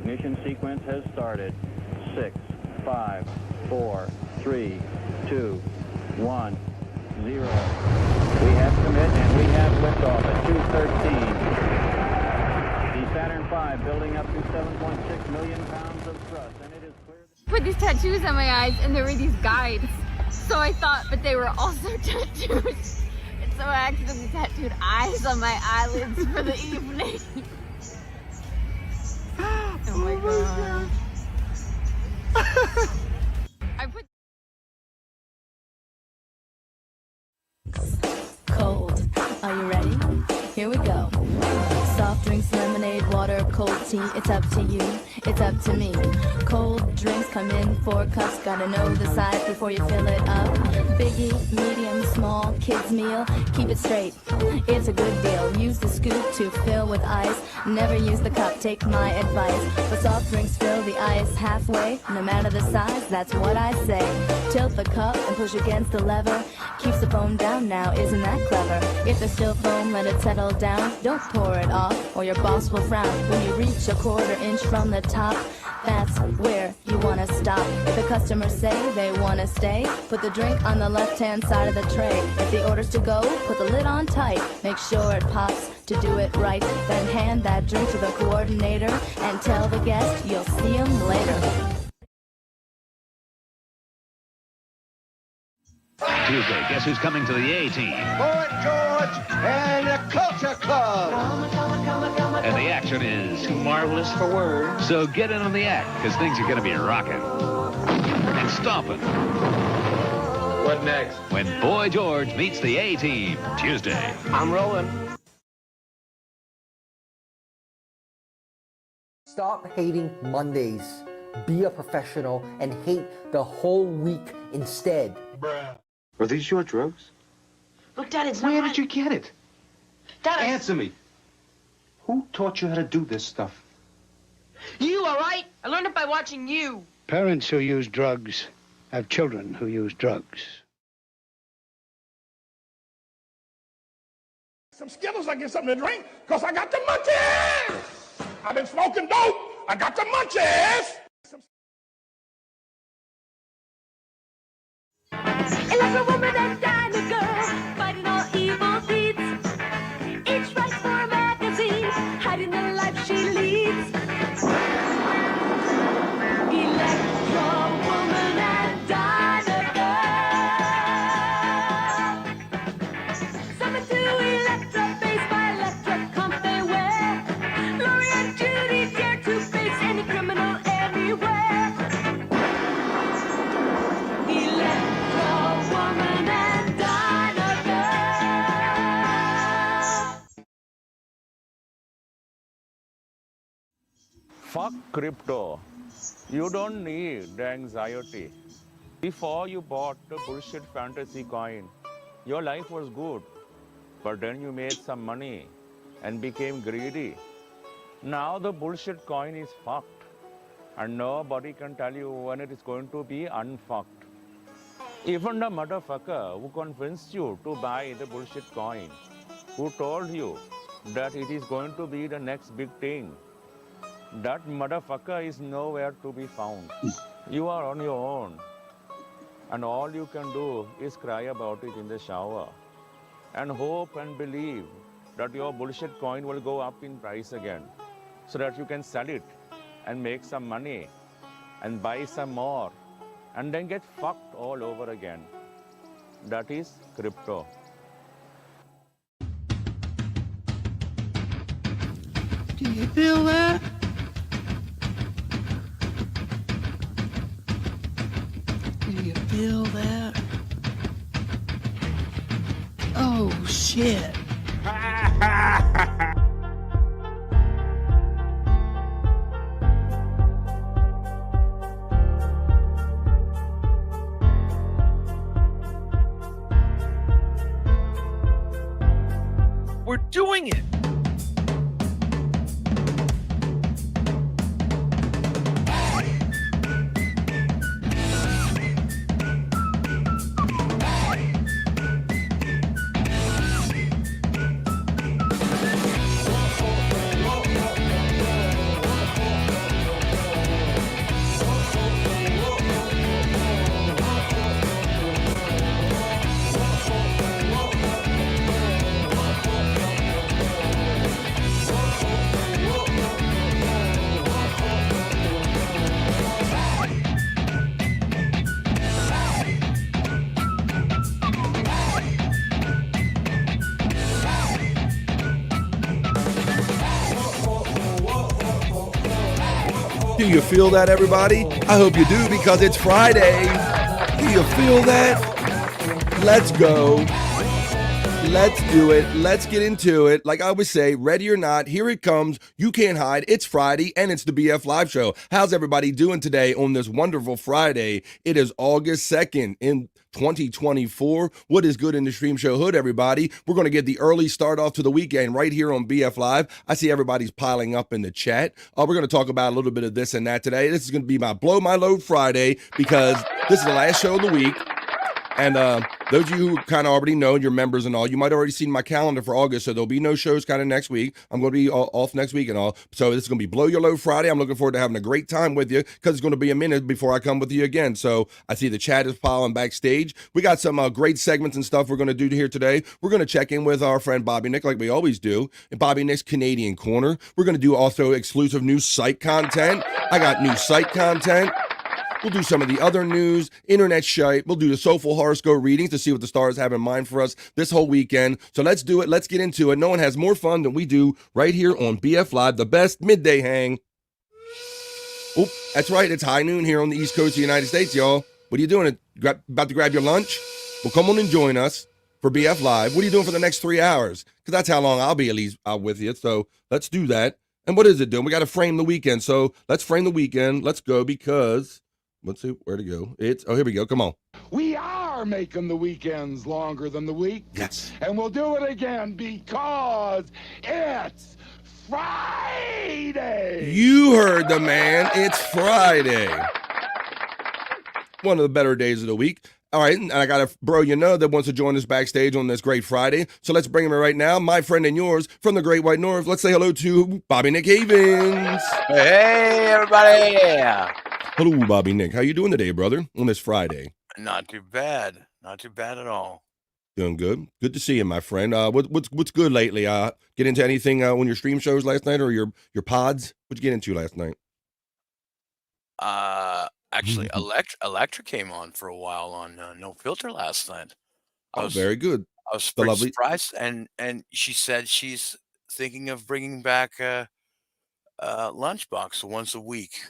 ignition sequence has started. 6, 5, 4, 3, 2, 1, 0. We have commit and we have liftoff at 2:13. The Saturn V building up to 7.6 million pounds of thrust, and it is clear. Put these tattoos on my eyes, and there were these guides. So I thought, but they were also tattoos. And so I accidentally tattooed eyes on my eyelids for the evening. Oh my god. I put Cold. Are you ready? Here we go. Soft drinks, lemonade, water, cold tea. It's up to you. It's up to me. Cold drinks come in 4 cups. Gotta know the size before you fill it up. Biggie, medium, small, kids meal. Keep it straight. It's a good deal. Use the scoop to fill with ice. Never use the cup. Take my advice. For soft drinks, fill the ice halfway. No matter the size, that's what I say. Tilt the cup and push against the lever. Keeps the foam down now. Isn't that clever? If there's still foam, let it settle down. Don't pour it off, or your boss will frown. When you reach a 1/4 inch from the top, that's where you wanna stop. If the customers say they wanna stay, put the drink on the left-hand side of the tray. If the order's to go, put the lid on tight. Make sure it pops to do it right. Then hand that drink to the coordinator and tell the guest you'll see him later. Tuesday, guess who's coming to the A-Team? Fort George and the Culture Club. And the action is Too marvelous for words. so get in on the act, because things are going to be rocking and stomping What next? when Boy George meets the A-Team. Tuesday. I'm rolling. Stop hating Mondays. Be a professional and hate the whole week instead. Are these your drugs? Look, Dad, it's Where not did you get it? Dad, Answer me. Who taught you how to do this stuff? You, all right? I learned it by watching you. Parents who use drugs have children who use drugs. Some Skittles, I get something to drink, because I got the munchies! I've been smoking dope, I got the munchies! Like a woman and a girl, fighting all evil deeds. Each writes for a magazine, hiding the life she leads. Electro woman and diner girl. Summon to Electra, face by Electra, come they wear. Laurie and Judy dare to face any criminal anywhere. Electro woman and diner girl. Fuck crypto. You don't need anxiety. Before you bought the bullshit fantasy coin, your life was good. But then you made some money and became greedy. Now the bullshit coin is fucked. And nobody can tell you when it is going to be unfucked. Even the motherfucker who convinced you to buy the bullshit coin, who told you that it is going to be the next big thing, that motherfucker is nowhere to be found. You are on your own. And all you can do is cry about it in the shower. And hope and believe that your bullshit coin will go up in price again, so that you can sell it and make some money and buy some more and then get fucked all over again. That is crypto. Do you feel that? Do you feel that? Oh, shit. We're doing it! Do you feel that, everybody? I hope you do, because it's Friday. Do you feel that? Let's go. Let's do it. Let's get into it. Like I always say, ready or not, here it comes. You can't hide. It's Friday, and it's the BF Live Show. How's everybody doing today on this wonderful Friday? It is August 2nd in 2024. What is good in the Streamshow hood, everybody? We're going to get the early start off to the weekend right here on BF Live. I see everybody's piling up in the chat. We're going to talk about a little bit of this and that today. This is going to be my Blow My Load Friday, because this is the last show of the week. And those of you who kind of already know, your members and all, you might already seen my calendar for August, so there'll be no shows kind of next week. I'm going to be off next week and all. So this is going to be Blow Your Load Friday. I'm looking forward to having a great time with you, because it's going to be a minute before I come with you again. So I see the chat is piling backstage. We got some great segments and stuff we're going to do here today. We're going to check in with our friend Bobbynic, like we always do, in Bobbynic's Canadian Corner. We're going to do also exclusive new Cyke content. I got new Cyke content. We'll do some of the other news, internet Shyt. We'll do the Soulful Horoscope Readings to see what the stars have in mind for us this whole weekend. So let's do it. Let's get into it. No one has more fun than we do right here on BF Live, the best midday hang. Oh, that's right. It's high noon here on the East Coast of the United States, y'all. What are you doing? About to grab your lunch? Well, come on and join us for BF Live. What are you doing for the next 3 hours? Because that's how long I'll be at least out with you. So let's do that. And what is it doing? We got to frame the weekend. So let's frame the weekend. Let's go, because... let's see where to go. Here we go. Come on. We are making the weekends longer than the week. Yes. And we'll do it again because it's Friday. You heard the man. It's Friday. One of the better days of the week. All right, and I got a bro that wants to join us backstage on this great Friday. So let's bring him in right now. My friend and yours from the Great White North. Let's say hello to Bobbynic A.I. Hey, everybody. Hello, Bobbynic. How you doing today, brother, on this Friday? Not too bad. Not too bad at all. Doing good. Good to see you, my friend. What's good lately? Get into anything on your stream shows last night, or your pods? What'd you get into last night? Actually, Electra came on for a while on No Filter last night. Very good. I was pretty surprised, and she said she's thinking of bringing back Lunchbox once a week.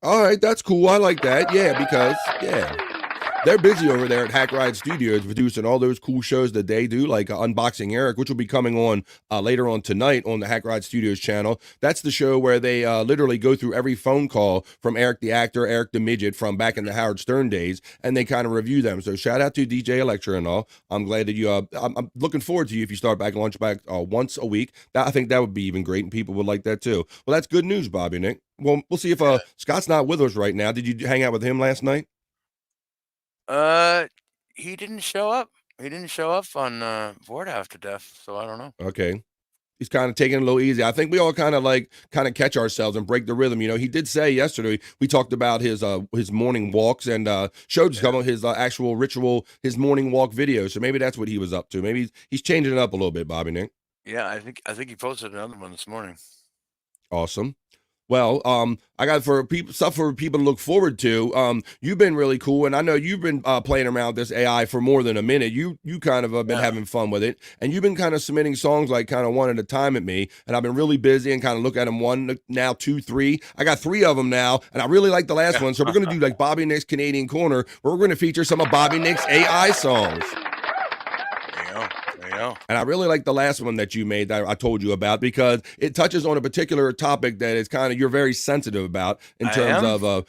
All right, that's cool. I like that. Yeah, because they're busy over there at Hack Ride Studios producing all those cool shows that they do, like Unboxing Eric, which will be coming on later on tonight on the Hack Ride Studios channel. That's the show where they literally go through every phone call from Eric the actor, Eric the midget from back in the Howard Stern days, and they kind of review them. So shout out to DJ Electra and all. I'm glad that you. I'm looking forward to you if you start back Lunchbox once a week. I think that would be even great, and people would like that too. Well, that's good news, Bobbynic. Well, we'll see if Scott's not with us right now. Did you hang out with him last night? He didn't show up. He didn't show up on Board After Death, so I don't know. Okay. He's kind of taking it a little easy. I think we all kind of catch ourselves and break the rhythm. You know, he did say yesterday, we talked about his morning walks and showed some of his actual ritual, his morning walk videos. So maybe that's what he was up to. Maybe he's changing it up a little bit, Bobbynic. Yeah, I think he posted another one this morning. Awesome. Well, I got stuff for people to look forward to. You've been really cool, and I know you've been playing around with this AI for more than a minute. You kind of have been having fun with it, and you've been kind of submitting songs like kind of one at a time at me, and I've been really busy and kind of look at them one, now two, three. I got 3 of them now, and I really like the last one, so we're going to do like Bobbynic's Canadian Corner, where we're going to feature some of Bobbynic's AI songs. And I really like the last one that you made that I told you about, because it touches on a particular topic that is kind of you're very sensitive about in terms of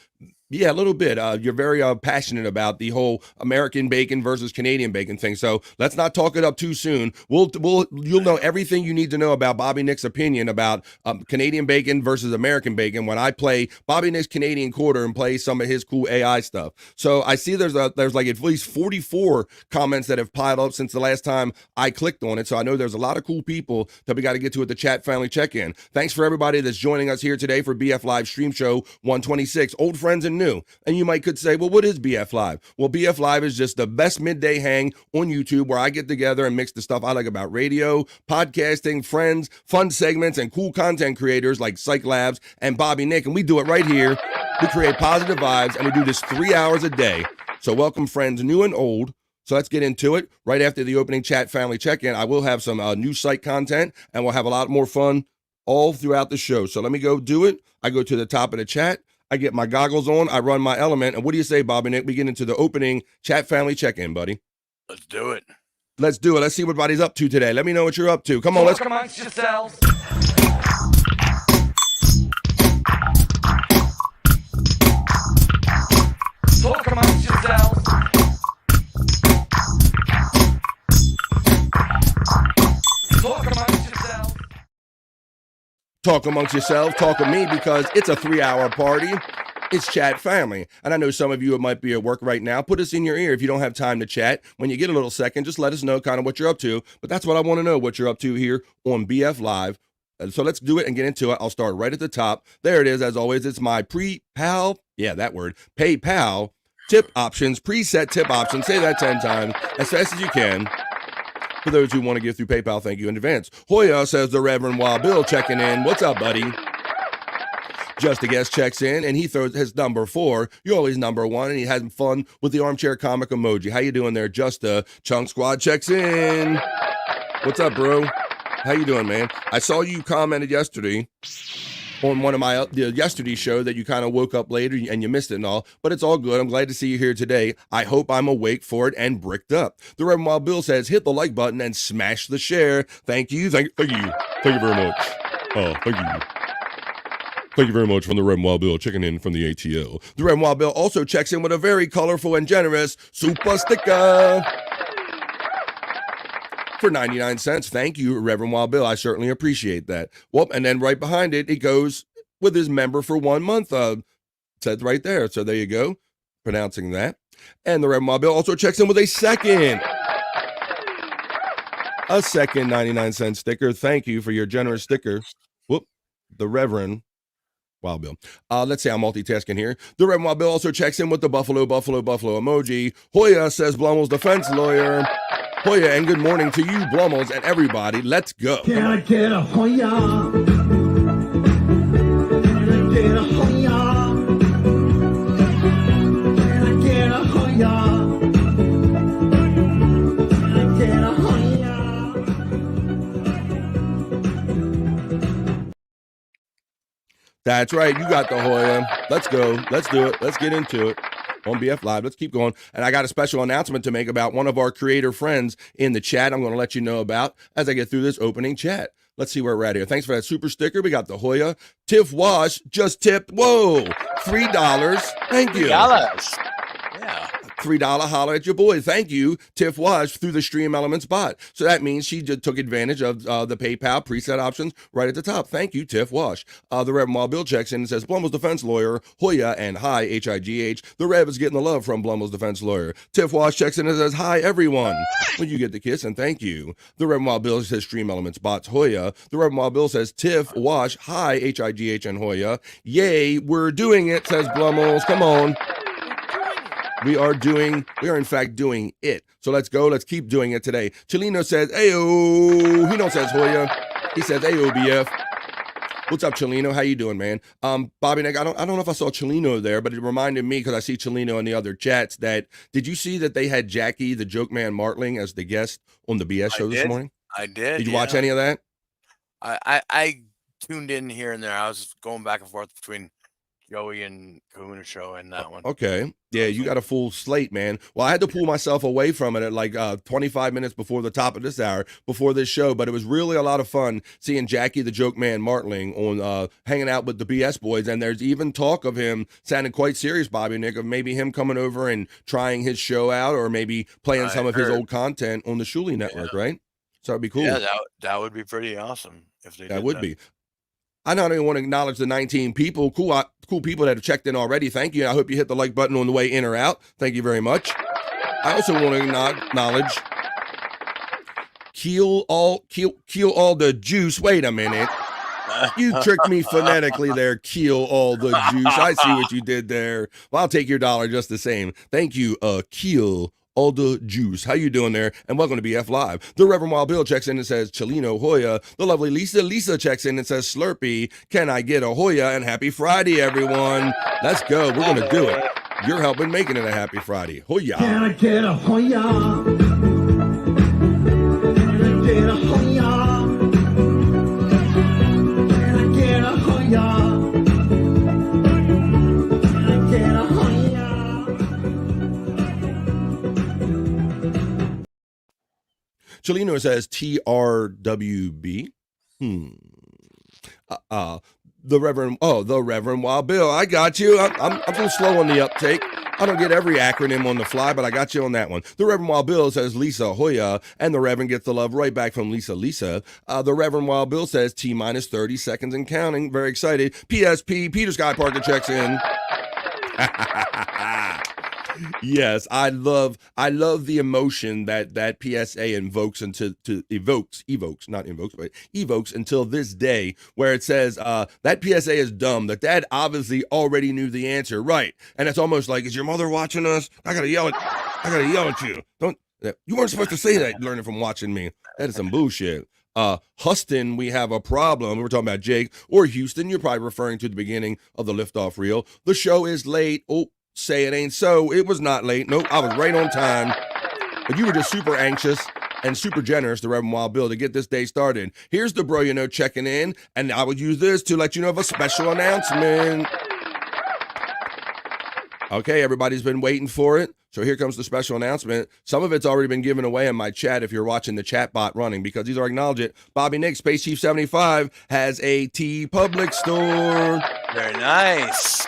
yeah, a little bit. You're very passionate about the whole American bacon versus Canadian bacon thing. So let's not talk it up too soon. You'll know everything you need to know about Bobbynic's opinion about Canadian bacon versus American bacon when I play Bobbynic's Canadian Quarter and play some of his cool AI stuff. So I see there's like at least 44 comments that have piled up since the last time I clicked on it. So I know there's a lot of cool people that we got to get to at the chat family check-in. Thanks for everybody that's joining us here today for BF Live Stream Show 126, old friends and new. And you could say, well, what is BF Live? Well, BF Live is just the best midday hang on YouTube where I get together and mix the stuff I like about radio, podcasting, friends, fun segments, and cool content creators like Cyke Labs and Bobbynic. And we do it right here. We create positive vibes, and we do this 3 hours a day. So welcome, friends, new and old. So let's get into it. Right after the opening chat family check-in, I will have some new Cyke content, and we'll have a lot more fun all throughout the show. So let me go do it. I go to the top of the chat. I get my goggles on, I run my element, and what do you say, Bobbynic? We get into the opening chat family check-in, buddy. Let's do it. Let's do it. Let's see what everybody's up to today. Let me know what you're up to. Come on, let's Talk amongst yourselves. Talk amongst yourselves. Talk amongst yourselves. talk amongst yourselves, talk with me, because it's a 3-hour party. It's chat family. And I know some of you might be at work right now. Put us in your ear if you don't have time to chat. When you get a little second, just let us know kind of what you're up to. But that's what I want to know, what you're up to here on BF Live. So let's do it and get into it. I'll start right at the top. There it is. As always, it's my PayPal tip options, preset tip options. Say that 10 times as fast as you can. For those who want to give through PayPal, thank you in advance. Hoya says the Reverend Wild Bill checking in. What's up, buddy? Just a Guest checks in, and he throws his number 4. You're always number 1, and he has fun with the armchair comic emoji. How you doing there? Just a Chunk Squad checks in. What's up, bro? How you doing, man? I saw you commented yesterday on one of my yesterday's show that you kind of woke up later and you missed it and all, but it's all good. I'm glad to see you here today. I hope I'm awake for it and bricked up. The Reverend Wild Bill says, hit the like button and smash the share. Thank you. Thank you very much. Oh, thank you. Thank you very much from the Reverend Wild Bill checking in from the ATL. The Reverend Wild Bill also checks in with a very colorful and generous super sticker for 99 cents. Thank you, Reverend Wild Bill. I certainly appreciate that. Well, and then right behind it, he goes with his member for 1 month. Said right there. So there you go. Pronouncing that. And the Reverend Wild Bill also checks in with a second 99-cent sticker. Thank you for your generous sticker. Whoop. The Reverend Wild Bill. Let's say I'm multitasking here. The Reverend Wild Bill also checks in with the buffalo emoji. Hoya says Blummel's defense lawyer. Hoya, and good morning to you, Blummels, and everybody. Let's go. Can I get a Hoya? Can I get a Hoya? Can I get a Hoya? Can I get a Hoya? That's right. You got the Hoya. Let's go. Let's do it. Let's get into it. On BF Live. Let's keep going. And I got a special announcement to make about one of our creator friends in the chat. I'm going to let you know about as I get through this opening chat. Let's see where we're at here. Thanks for that super sticker. We got the Hoya. Tiff Wash just tipped. Whoa. $3. Thank you. $3. Yeah. $3 holler at your boy. Thank you, Tiff Wash, through the Stream Elements bot. So that means she just took advantage of the PayPal preset options right at the top. Thank you, Tiff Wash. The Rev Wild Bill checks in and says, Blummel's defense lawyer, Hoya, and hi, H-I-G-H. The Rev is getting the love from Blummel's defense lawyer. Tiff Wash checks in and says, hi, everyone. When you get the kiss, and thank you. The Rev Wild Bill says, Stream Elements bots, Hoya. The Rev Wild Bill says, Tiff Wash, hi, H-I-G-H, and Hoya. Yay, we're doing it, says Blummels. Come on. We are in fact doing it. So let's go. Let's keep doing it today. Chelino says, ayo. He don't says Hoya. He says, ayo, BF. What's up, Chelino? How you doing, man? Bobbynic, I don't know if I saw Chelino there, but it reminded me, because I see Chelino in the other chats, that did you see that they had Jackie, the joke man Martling, as the guest on the BS show this morning? I did. Did you watch any of that? I tuned in here and there. I was going back and forth between Joey and Kahuna show and that one. Okay. Yeah, you got a full slate, man. Well, I had to pull myself away from it at like 25 minutes before the top of this hour, before this show, but it was really a lot of fun seeing Jackie the Joke Man Martling on hanging out with the BS boys, and there's even talk of him sounding quite serious, Bobbynic, of maybe him coming over and trying his show out, or maybe playing some of his old content on the Shuli network, right? So that'd be cool. Yeah, that would be pretty awesome if they did that. Would be. I not only want to acknowledge the 19 people, cool people that have checked in already. Thank you. I hope you hit the like button on the way in or out. Thank you very much. I also want to acknowledge kill all the juice. Wait a minute. You tricked me phonetically there. Kill all the juice. I see what you did there. Well, I'll take your $1 just the same. Thank you. Kill all the juice. How you doing there? And welcome to BF Live. The Reverend Wild Bill checks in and says, Chelino, Hoya. The lovely Lisa checks in and says, Slurpee, can I get a Hoya? And happy Friday, everyone. Let's go. We're going to do it. You're helping making it a happy Friday. Hoya. Can I get a Hoya? Can I get a Hoya? Can I get a Hoya? Chelino says TRWB. The Reverend Wild Bill. I got you. I'm a little slow on the uptake. I don't get every acronym on the fly, but I got you on that one. The Reverend Wild Bill says Lisa Hoya, and the Reverend gets the love right back from Lisa. The Reverend Wild Bill says T minus 30 seconds and counting. Very excited. PSP, Peter Sky Parker checks in. Yes, I love the emotion that PSA evokes until this day, where it says that PSA is dumb, that dad obviously already knew the answer, right? And it's almost like, is your mother watching us? I gotta yell at you. You weren't supposed to say that, learning from watching me. That is some bullshit. Huston, we have a problem. We're talking about Jake, or Houston. You're probably referring to the beginning of the liftoff reel. The show is late. Oh, say it ain't so. It was not late. Nope, I was right on time. But you were just super anxious and super generous, the Reverend Wild Bill, to get this day started. Here's the bro you know checking in, and I would use this to let you know of a special announcement. Okay, everybody's been waiting for it. So here comes the special announcement. Some of it's already been given away in my chat if you're watching the chat bot running, because these are acknowledged it. Bobbynic, Space Chief 75, has a T Public store. Very nice.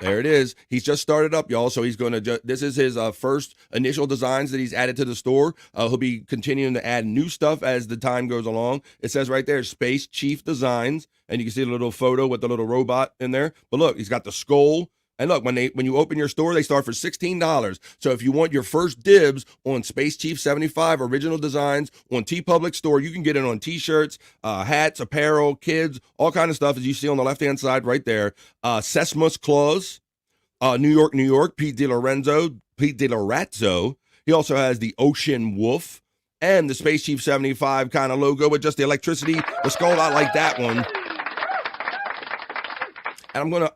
There it is. He's just started up, y'all. So he's going to this is his first initial designs that he's added to the store. He'll be continuing to add new stuff as the time goes along. It says right there, Space Chief Designs, and you can see the little photo with the little robot in there. But look, he's got the skull. And look, when you open your store, they start for $16. So if you want your first dibs on Space Chief 75 original designs on T Public Store, you can get it on T-shirts, hats, apparel, kids, all kind of stuff, as you see on the left-hand side right there. Sesmus Claus, New York, Pete DiLorazzo. He also has the Ocean Wolf and the Space Chief 75 kind of logo with just the electricity, the skull. I like that one. And I'm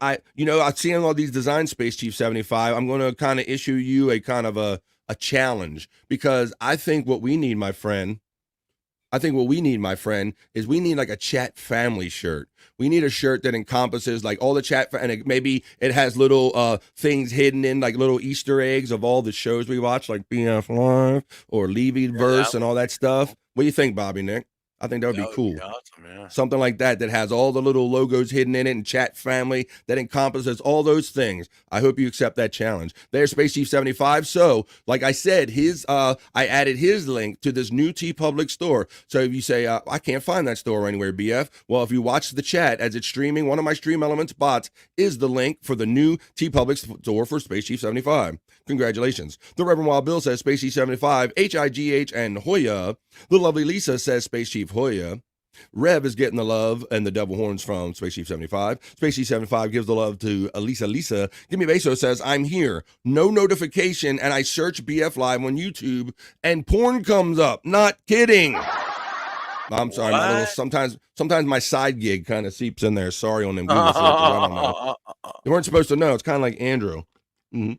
seeing all these designs, Space Chief 75, I'm going to kind of issue you a kind of a challenge, because I think what we need, my friend, is we need like a chat family shirt. We need a shirt that encompasses like all the chat, and maybe it has little things hidden in, like little Easter eggs of all the shows we watch, like BF Live or Levyverse and all that stuff. What do you think, Bobbynic? I think that would be cool. Awesome, yeah. Something like that has all the little logos hidden in it, and chat family that encompasses all those things. I hope you accept that challenge. There's Space Chief 75. So, like I said, I added his link to this new T Public store. So if you say, I can't find that store anywhere, BF, well, if you watch the chat as it's streaming, one of my Stream Elements bots is the link for the new T Public store for Space Chief 75. Congratulations. The Reverend Wild Bill says Space Chief 75, HIGH, and Hoya. The lovely Lisa says Space Chief Hoya. Rev is getting the love and the devil horns from Space Chief 75. Space Chief 75 gives the love to Lisa. Gimme Beso says, I'm here. No notification, and I search BF Live on YouTube, and porn comes up. Not kidding. I'm sorry. Sometimes my side gig kind of seeps in there. Sorry on them Google searches. I don't know. You weren't supposed to know. It's kind of like Andrew. Mm-hmm.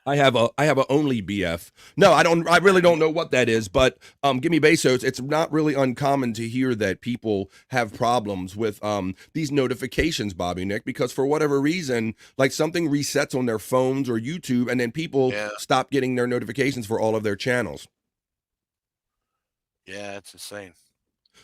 I have a only BF. No, I really don't know what that is, but Gimme Besos, it's not really uncommon to hear that people have problems with these notifications, Bobbynic, because for whatever reason, like something resets on their phones or YouTube, and then people stop getting their notifications for all of their channels. Yeah, it's insane.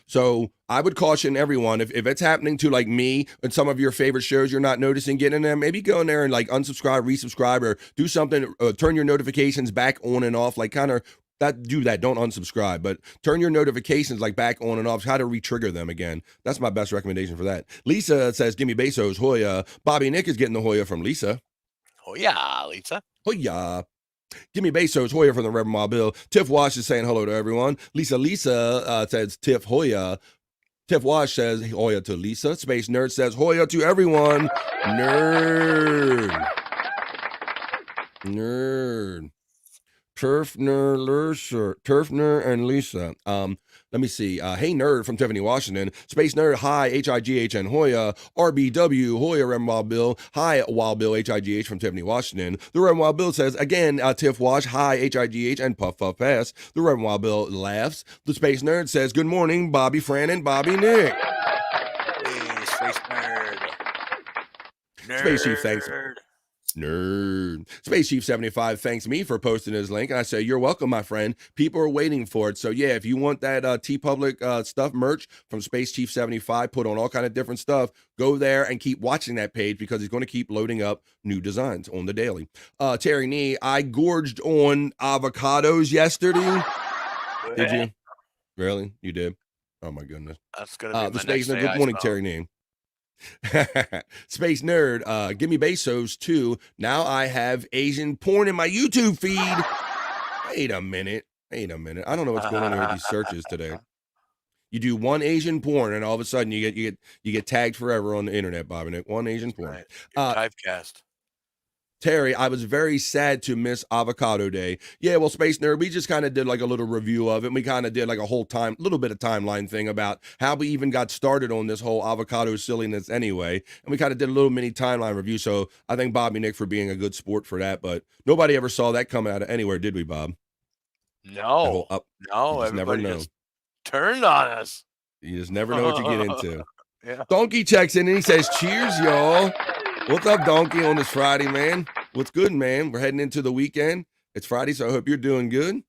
So I would caution everyone, if it's happening to like me and some of your favorite shows you're not noticing getting in there, maybe go in there and like unsubscribe, resubscribe, or do something, turn your notifications back on and off, like kind of do that. Don't unsubscribe, but turn your notifications like back on and off, how to re-trigger them again. That's my best recommendation for that. Lisa says, Gimme Besos, Hoya. Bobbynic is getting the Hoya from Lisa. Hoya, Lisa. Hoya. Gimme Besos, Hoya from the Reverend Wild Bill. Tiff Wash is saying hello to everyone. Lisa says Tiff Hoya. Tiff Wash says Hoya to Lisa. Space Nerd says Hoya to everyone. Nerd. Turfner and Lisa. Let me see. Hey Nerd from Tiffany, Washington. Space Nerd, hi, HIGH and Hoya. RBW, Hoya Reverend Wild Bill. Hi, Wild Bill, HIGH from Tiffany, Washington. The Reverend Wild Bill says, again, Tiff Wash, hi, HIGH and Puff Puff Pass. The Reverend Wild Bill laughs. The Space Nerd says, good morning, Bobby Fran and Bobbynic. Hey, Space Nerd. Space Chief, thanks. Nerd. Space Chief 75 thanks me for posting his link, and I say, you're welcome, my friend. People are waiting for it. So yeah, if you want that T-Public stuff merch from Space Chief 75, put on all kind of different stuff, go there and keep watching that page because he's going to keep loading up new designs on the daily. Terry Nee, I gorged on avocados yesterday. Did you? Really? You did? Oh my goodness. That's gonna be the my Space next Nerd. Good morning, Terry Nee. Space Nerd, give me Bezos too. Now I have Asian porn in my YouTube feed. Wait a minute. I don't know what's going on here with these searches today. You do one Asian porn, and all of a sudden you get tagged forever on the internet, Bobbynic. One Asian porn. Right. Typecast. Terry, I was very sad to miss Avocado Day. Yeah, well, Space Nerd, we just kind of did like a little review of it. And we kind of did like a little bit of timeline thing about how we even got started on this whole avocado silliness anyway. And we kind of did a little mini timeline review. So I thank Bobbynic for being a good sport for that. But nobody ever saw that come out of anywhere, did we, Bob? No. No, everybody just turned on us. You just never know what you get into. Yeah. Donkey checks in and he says, cheers, y'all. What's up, Donkey, on this Friday, man? What's good, man? We're heading into the weekend. It's Friday, so I hope you're doing good.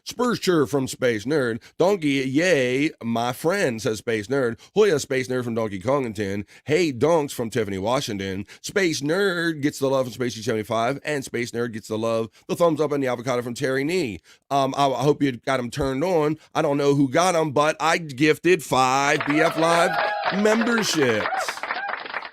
Spurs Chur from Space Nerd. Donkey, yay, my friend, says Space Nerd. Hoya, Space Nerd from Donkey Kongington. Hey, Donks from Tiffany, Washington. Space Nerd gets the love from Space G75, and Space Nerd gets the love, the thumbs up, and the avocado from Terry Nee. I hope you got them turned on. I don't know who got them, but I gifted 5 BF Live memberships.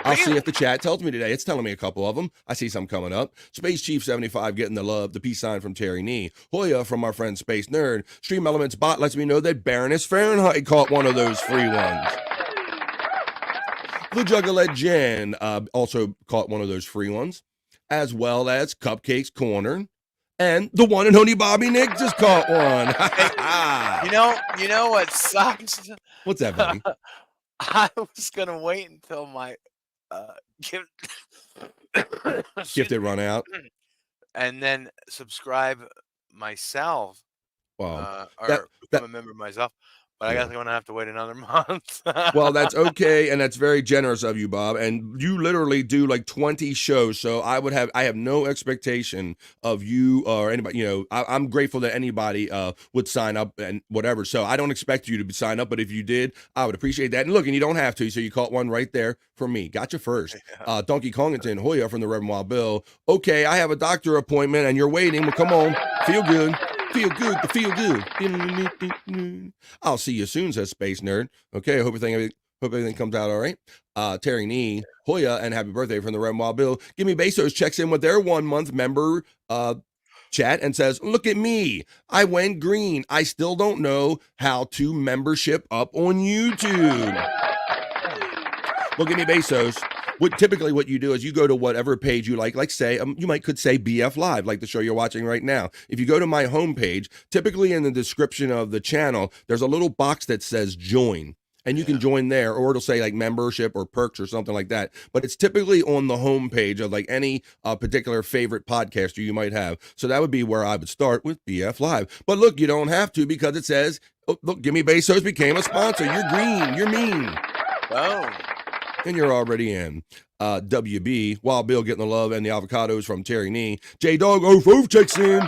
I'll see if the chat tells me today. It's telling me a couple of them. I see some coming up. Space Chief 75 getting the love, the peace sign from Terry Nee. Hoya from our friend Space Nerd. Stream Elements bot lets me know that Baroness Fahrenheit caught one of those free ones. The Juggalette Jen also caught one of those free ones, as well as Cupcakes Corner. And the one and only Bobbynic just caught one. You know what sucks? What's that, buddy? I was gonna wait until my gift it run out, and then subscribe myself. Wow, or become a member myself. But I guess I'm gonna have to wait another month. Well, that's okay, and that's very generous of you, Bob. And you literally do like 20 shows, so I have no expectation of you or anybody. You know, I'm grateful that anybody would sign up and whatever. So I don't expect you to sign up, but if you did, I would appreciate that. And look, and you don't have to, so you caught one right there for me. Gotcha first. Donkey Kongington, Hoya from the Reverend Wild Bill. Okay, I have a doctor appointment, and you're waiting. Well, come on, feel good. Feel good to feel good. I'll see you soon, says Space Nerd. Okay, I hope everything comes out all right. Terry Nee, Hoya, and happy birthday from the Red Wild Bill. Give Me Bezos checks in with their 1 month member chat and says, look at me. I went green. I still don't know how to membership up on YouTube. Well, Give Me Bezos. Typically what you do is you go to whatever page you like say, could say BF Live, like the show you're watching right now. If you go to my homepage, typically in the description of the channel, there's a little box that says join. And you can join there, or it'll say like membership or perks or something like that. But it's typically on the homepage of like any particular favorite podcaster you might have. So that would be where I would start with BF Live. But look, you don't have to because it says, oh, look, Give Me Bezos became a sponsor. You're green. You're mean. Oh. And you're already in. WB, Wild Bill getting the love and the avocados from Terry Nee. J-Dog, oof, checks in.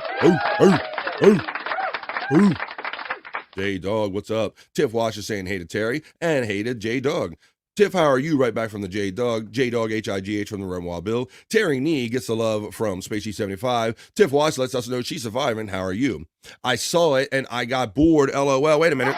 J-Dog, what's up? Tiff Wash is saying hey to Terry and hey to J-Dog. Tiff, how are you? Right back from the J-Dog. J-Dog, High from the Red Wild Bill. Terry Nee gets the love from Space G75. Tiff Wash lets us know she's surviving. How are you? I saw it and I got bored. LOL. Wait a minute.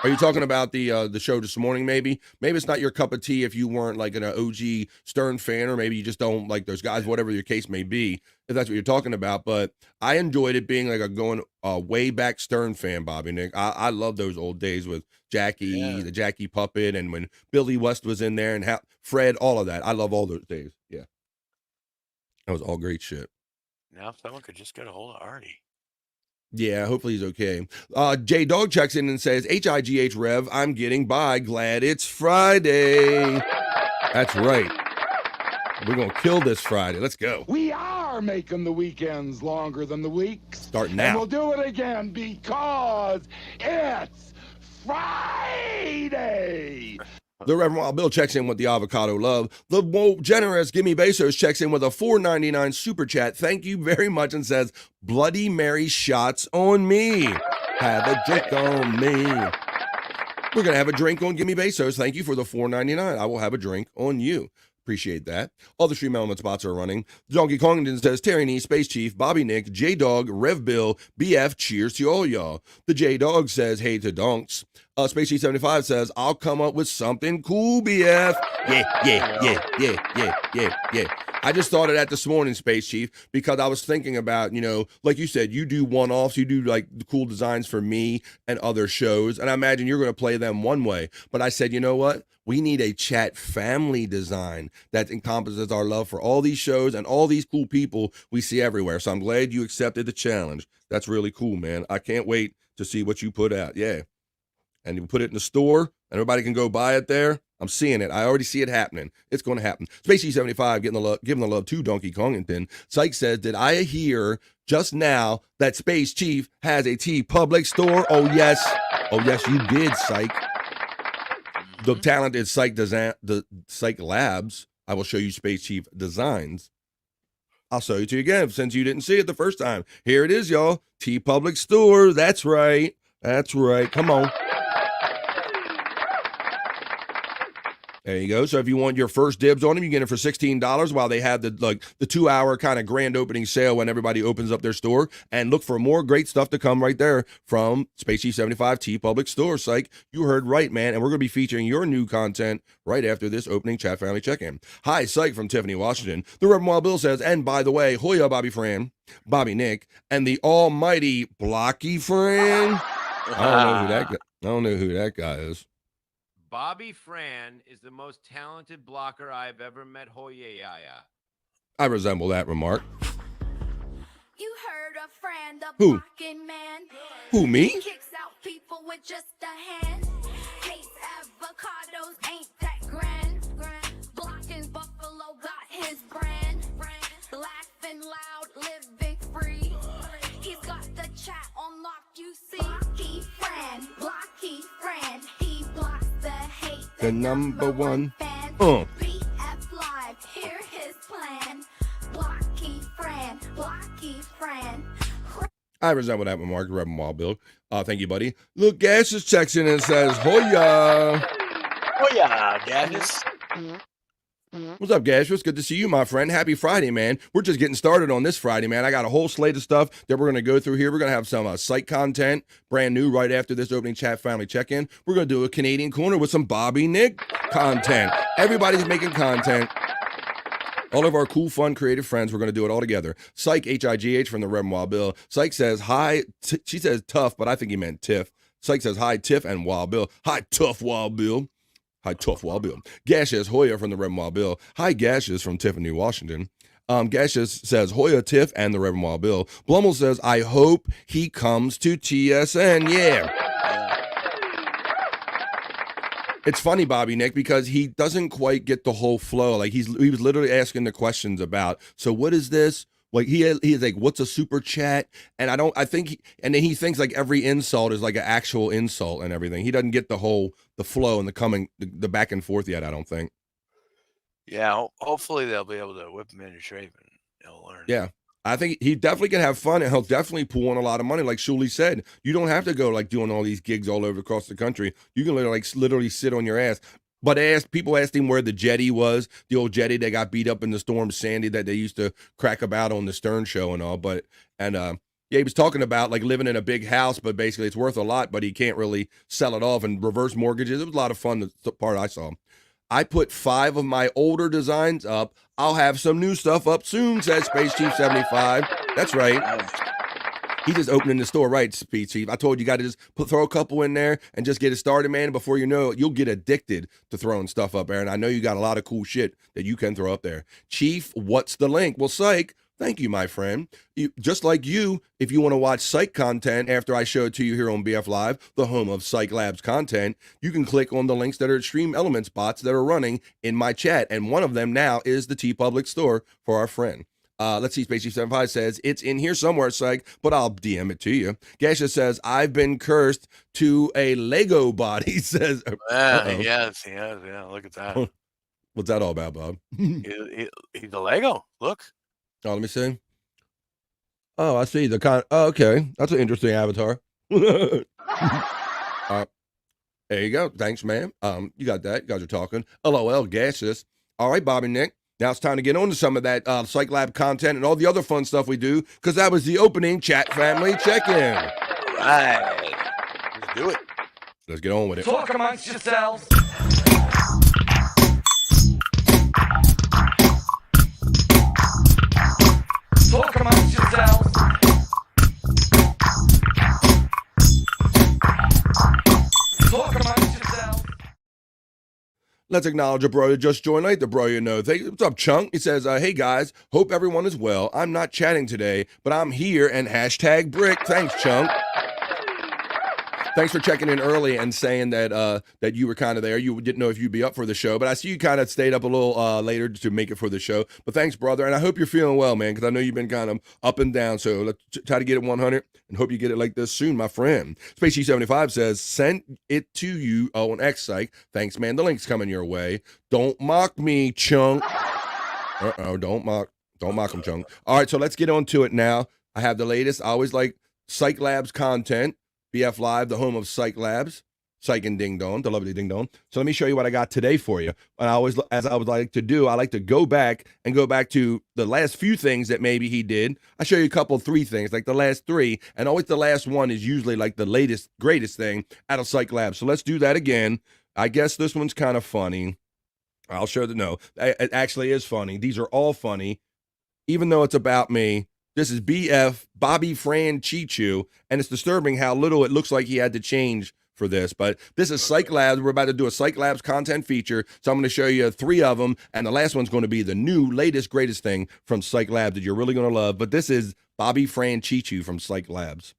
Are you talking about the show this morning, maybe? Maybe it's not your cup of tea if you weren't like an OG Stern fan, or maybe you just don't like those guys, whatever your case may be, if that's what you're talking about. But I enjoyed it being like a going way back Stern fan, Bobbynic. I love those old days with Jackie, the Jackie puppet, and when Billy West was in there, and Fred, all of that. I love all those days. Yeah. That was all great shit. Now if someone could just get a hold of Artie. Yeah, hopefully he's okay. J Dog checks in and says, HIGH Rev, I'm getting by. Glad it's Friday. That's right. We're going to kill this Friday. Let's go. We are making the weekends longer than the weeks. Start now. And we'll do it again because it's Friday. The Reverend Wild Bill checks in with the avocado love. The generous Gimme Bezos checks in with a $4.99 super chat. Thank you very much, and says, Bloody Mary shots on me. Have a drink on me. We're going to have a drink on Gimme Bezos. Thank you for the $4.99. I will have a drink on you. Appreciate that. All the Stream Element spots are running. Donkey Kongton says, Terry Nee, Space Chief, Bobbynic, J-Dog, Rev Bill, BF, cheers to all y'all. The J-Dog says, hey to donks. Space Chief 75 says, I'll come up with something cool, BF. Yeah. I just thought of that this morning, Space Chief, because I was thinking about, like you said, you do one-offs, you do like the cool designs for me and other shows, and I imagine you're going to play them one way. But I said, you know what? We need a chat family design that encompasses our love for all these shows and all these cool people we see everywhere. So I'm glad you accepted the challenge. That's really cool, man. I can't wait to see what you put out. Yeah. And you put it in the store, and everybody can go buy it there. I'm seeing it. I already see it happening. It's going to happen. Spacey 75 giving the love to Donkey Kongton. Cyke says, did I hear just now that Space Chief has a T Public store? Oh, yes. Oh, yes, you did, Cyke. The talented Cyke Labs. I will show you Space Chief designs. I'll show it to you again since you didn't see it the first time. Here it is, y'all. T Public store. That's right. That's right. Come on. There you go. So if you want your first dibs on them, you get it for $16 while they have the 2-hour kind of grand opening sale when everybody opens up their store. And look for more great stuff to come right there from Space Chief 75 T Public Store. Cyke, you heard right, man. And we're going to be featuring your new content right after this opening chat family check-in. Hi, Cyke from Tiffany, Washington. The Reverend Wild Bill says, and by the way, Hoya Bobby Fran, Bobbynic, and the almighty Blocky Fran. I don't know who that guy is. Bobby Fran is the most talented blocker I've ever met. I resemble that remark. You heard a friend, the Who? blocking man. Who, me? Kicks out people with just a hand. Hates avocados, ain't that grand. Blocking Buffalo got his brand. Laughing loud, living free. He's got the chat on lock, you see. Blocky Fran. He blocks the hate. The number one. BF Live, hear his plan. Blocky Fran. I resemble that remark, Reverend Wild Bill. Thank you, buddy. Look, Gaseous checks in and says, Hoya. Hoya, Gaseous. What's up, Gaseous? Good to see you, my friend. Happy Friday, man. We're just getting started on this Friday, man. I got a whole slate of stuff that we're going to go through here. We're going to have some Cyke content, brand new, right after this opening chat family check-in. We're going to do a Canadian corner with some Bobbynic content. Everybody's making content. All of our cool, fun, creative friends, we're going to do it all together. Cyke, H-I-G-H from the Reverend Wild Bill. Cyke says, hi. She says tough, but I think he meant Tiff. Cyke says, hi, Tiff and Wild Bill. Hi, tough Wild Bill. Hi, tough Wild Bill. Gaseous Hoya from the Reverend Wild Bill. Hi, Gaseous from Tiffany, Washington. Gaseous says, Hoya, Tiff, and the Reverend Wild Bill. Blummel says, I hope he comes to TSN. Yeah. It's funny, Bobbynic, because he doesn't quite get the whole flow. Like he was literally asking the questions about, so what is this? Like he's like, what's a super chat? And and then he thinks like every insult is like an actual insult and everything. He doesn't get the flow and the back and forth yet, I don't think. Yeah, hopefully they'll be able to whip him into shape and he'll learn. Yeah. I think he definitely can have fun, and he'll definitely pull in a lot of money. Like Shuli said, you don't have to go like doing all these gigs all over across the country. You can literally sit on your ass. But people asked him where the jetty was, the old jetty that got beat up in the storm Sandy that they used to crack about on the Stern Show and all. Yeah, he was talking about like living in a big house, but basically it's worth a lot, but he can't really sell it off and reverse mortgages. It was a lot of fun, the part I saw. I put 5 of my older designs up. I'll have some new stuff up soon, says Space Chief 75. That's right. He's just opening the store, right, Space Chief? I told you got to just throw a couple in there and just get it started, man. Before you know it, you'll get addicted to throwing stuff up there. And I know you got a lot of cool shit that you can throw up there. Chief, what's the link? Well, Cyke, thank you, my friend. Just like you, if you want to watch Cyke content after I show it to you here on BF Live, the home of Cyke Labs content, you can click on the links that are Stream Elements bots that are running in my chat. And one of them now is the T Public store for our friend. Let's see, Space Chief 75 says, it's in here somewhere, Cyke, but I'll DM it to you. Gasha says, I've been cursed to a Lego body, says. Yes, yeah, look at that. What's that all about, Bob? He's a Lego. Look. Oh, let me see. Oh, I see. Oh, okay. That's an interesting avatar. There you go. Thanks, man. You got that. You guys are talking. LOL, gaseous. All right, Bobbynic. Now it's time to get on to some of that Cyke Lab content and all the other fun stuff we do, because that was the opening chat family check-in. All right. Let's do it. Let's get on with it. Talk amongst yourselves. Talk amongst yourselves. Talk amongst yourselves. Let's acknowledge a bro that just joined late. The bro you know. What's up, Chunk? He says, hey, guys. Hope everyone is well. I'm not chatting today, but I'm here and hashtag brick. Thanks, Chunk. Thanks for checking in early and saying that that you were kind of there. You didn't know if you'd be up for the show, but I see you kind of stayed up a little later to make it for the show. But thanks, brother, and I hope you're feeling well, man, because I know you've been kind of up and down. So let's try to get it 100 and hope you get it like this soon, my friend. Space G75 says, send it to you on X, Cyke. Thanks, man. The link's coming your way. Don't mock me, Chunk. Don't mock him, Chunk. All right, so let's get on to it now. I have the latest. I always like Cyke Labs content. BF Live, the home of Cyke Labs, Cyke and Ding Dong, the lovely Ding Dong. So let me show you what I got today for you. And I always, as I would like to do, I like to go back to the last few things that maybe he did. I show you a couple, 3 things, like the last 3, and always the last one is usually like the latest, greatest thing out of Cyke Labs. So let's do that again. I guess this one's kind of funny. I'll show no, it actually is funny. These are all funny, even though it's about me. This is BF, Bobby Fran Chichu, and it's disturbing how little it looks like he had to change for this. But this is Cyke Labs. We're about to do a Cyke Labs content feature, so I'm going to show you 3 of them, and the last one's going to be the new, latest, greatest thing from Cyke Labs that you're really going to love. But this is Bobby Fran Chichu from Cyke Labs.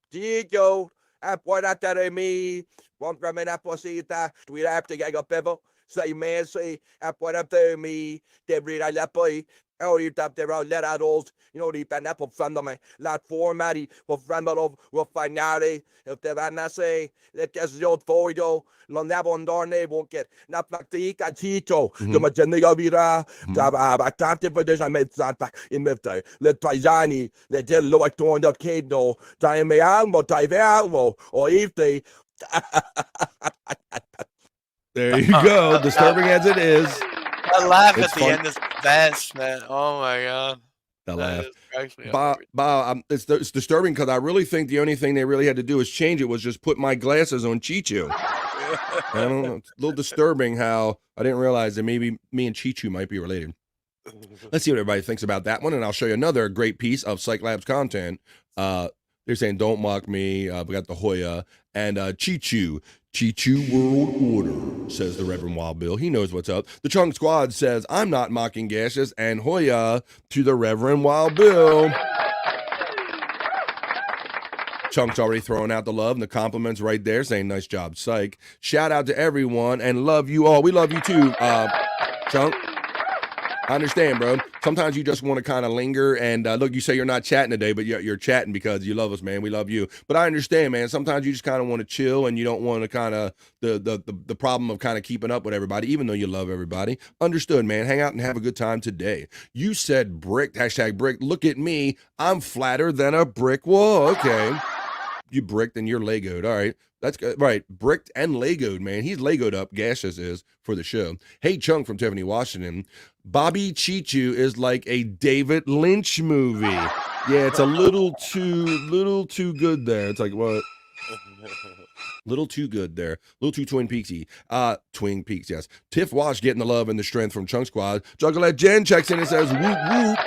Diego, appointate me, compramena posita, tu apte gaga pevo, say mercy, appoinate me, debrida la poi. Oh, you tap there out let adults, you know, the pineapple friend of my lot formatty, for friend of will finale. If they van I say, let us go for you, Lonabon Darne won't get not like the Icachito, the Magenio Vira, I can't for this. I made that back in Midday. Let Paisani, let tell Loic to the Kado, Time me almo, Time almo, or if they. There you go, disturbing as it is. That laugh at the end is best, man. Oh my god. That laugh. Bob, it's disturbing because I really think the only thing they really had to do is change it was just put my glasses on Chichu. I don't know. It's a little disturbing how I didn't realize that maybe me and Chichu might be related. Let's see what everybody thinks about that one, and I'll show you another great piece of Cyke Labs content. They're saying, don't mock me. We got the Hoya and Chichu. Chichu World Order, says the Reverend Wild Bill. He knows what's up. The Chunk Squad says, I'm not mocking gaseous, and Hoya to the Reverend Wild Bill. Chunk's already throwing out the love and the compliments right there, saying, nice job, Cyke. Shout out to everyone and love you all. We love you too, Chunk. I understand, bro. Sometimes you just want to kind of linger and look, you say you're not chatting today, but you're chatting because you love us, man. We love you. But I understand, man. Sometimes you just kind of want to chill and you don't want to kind of the problem of kind of keeping up with everybody, even though you love everybody. Understood, man. Hang out and have a good time today. You said brick, hashtag brick. Look at me. I'm flatter than a brick wall. Okay. You bricked and you're Legoed. All right. That's good. Right. Bricked and Legoed, man. He's Legoed up. Gaseous is for the show. Hey, Chunk from Tiffany, Washington. Bobby Chichu is like a David Lynch movie. Yeah, it's a little too good there. It's like, what? Little too good there. Little too Twin Peaksy. Twin Peaks, yes. Tiff Wash getting the love and the strength from Chunk Squad. Juggalette Jen checks in and says, whoop, whoop.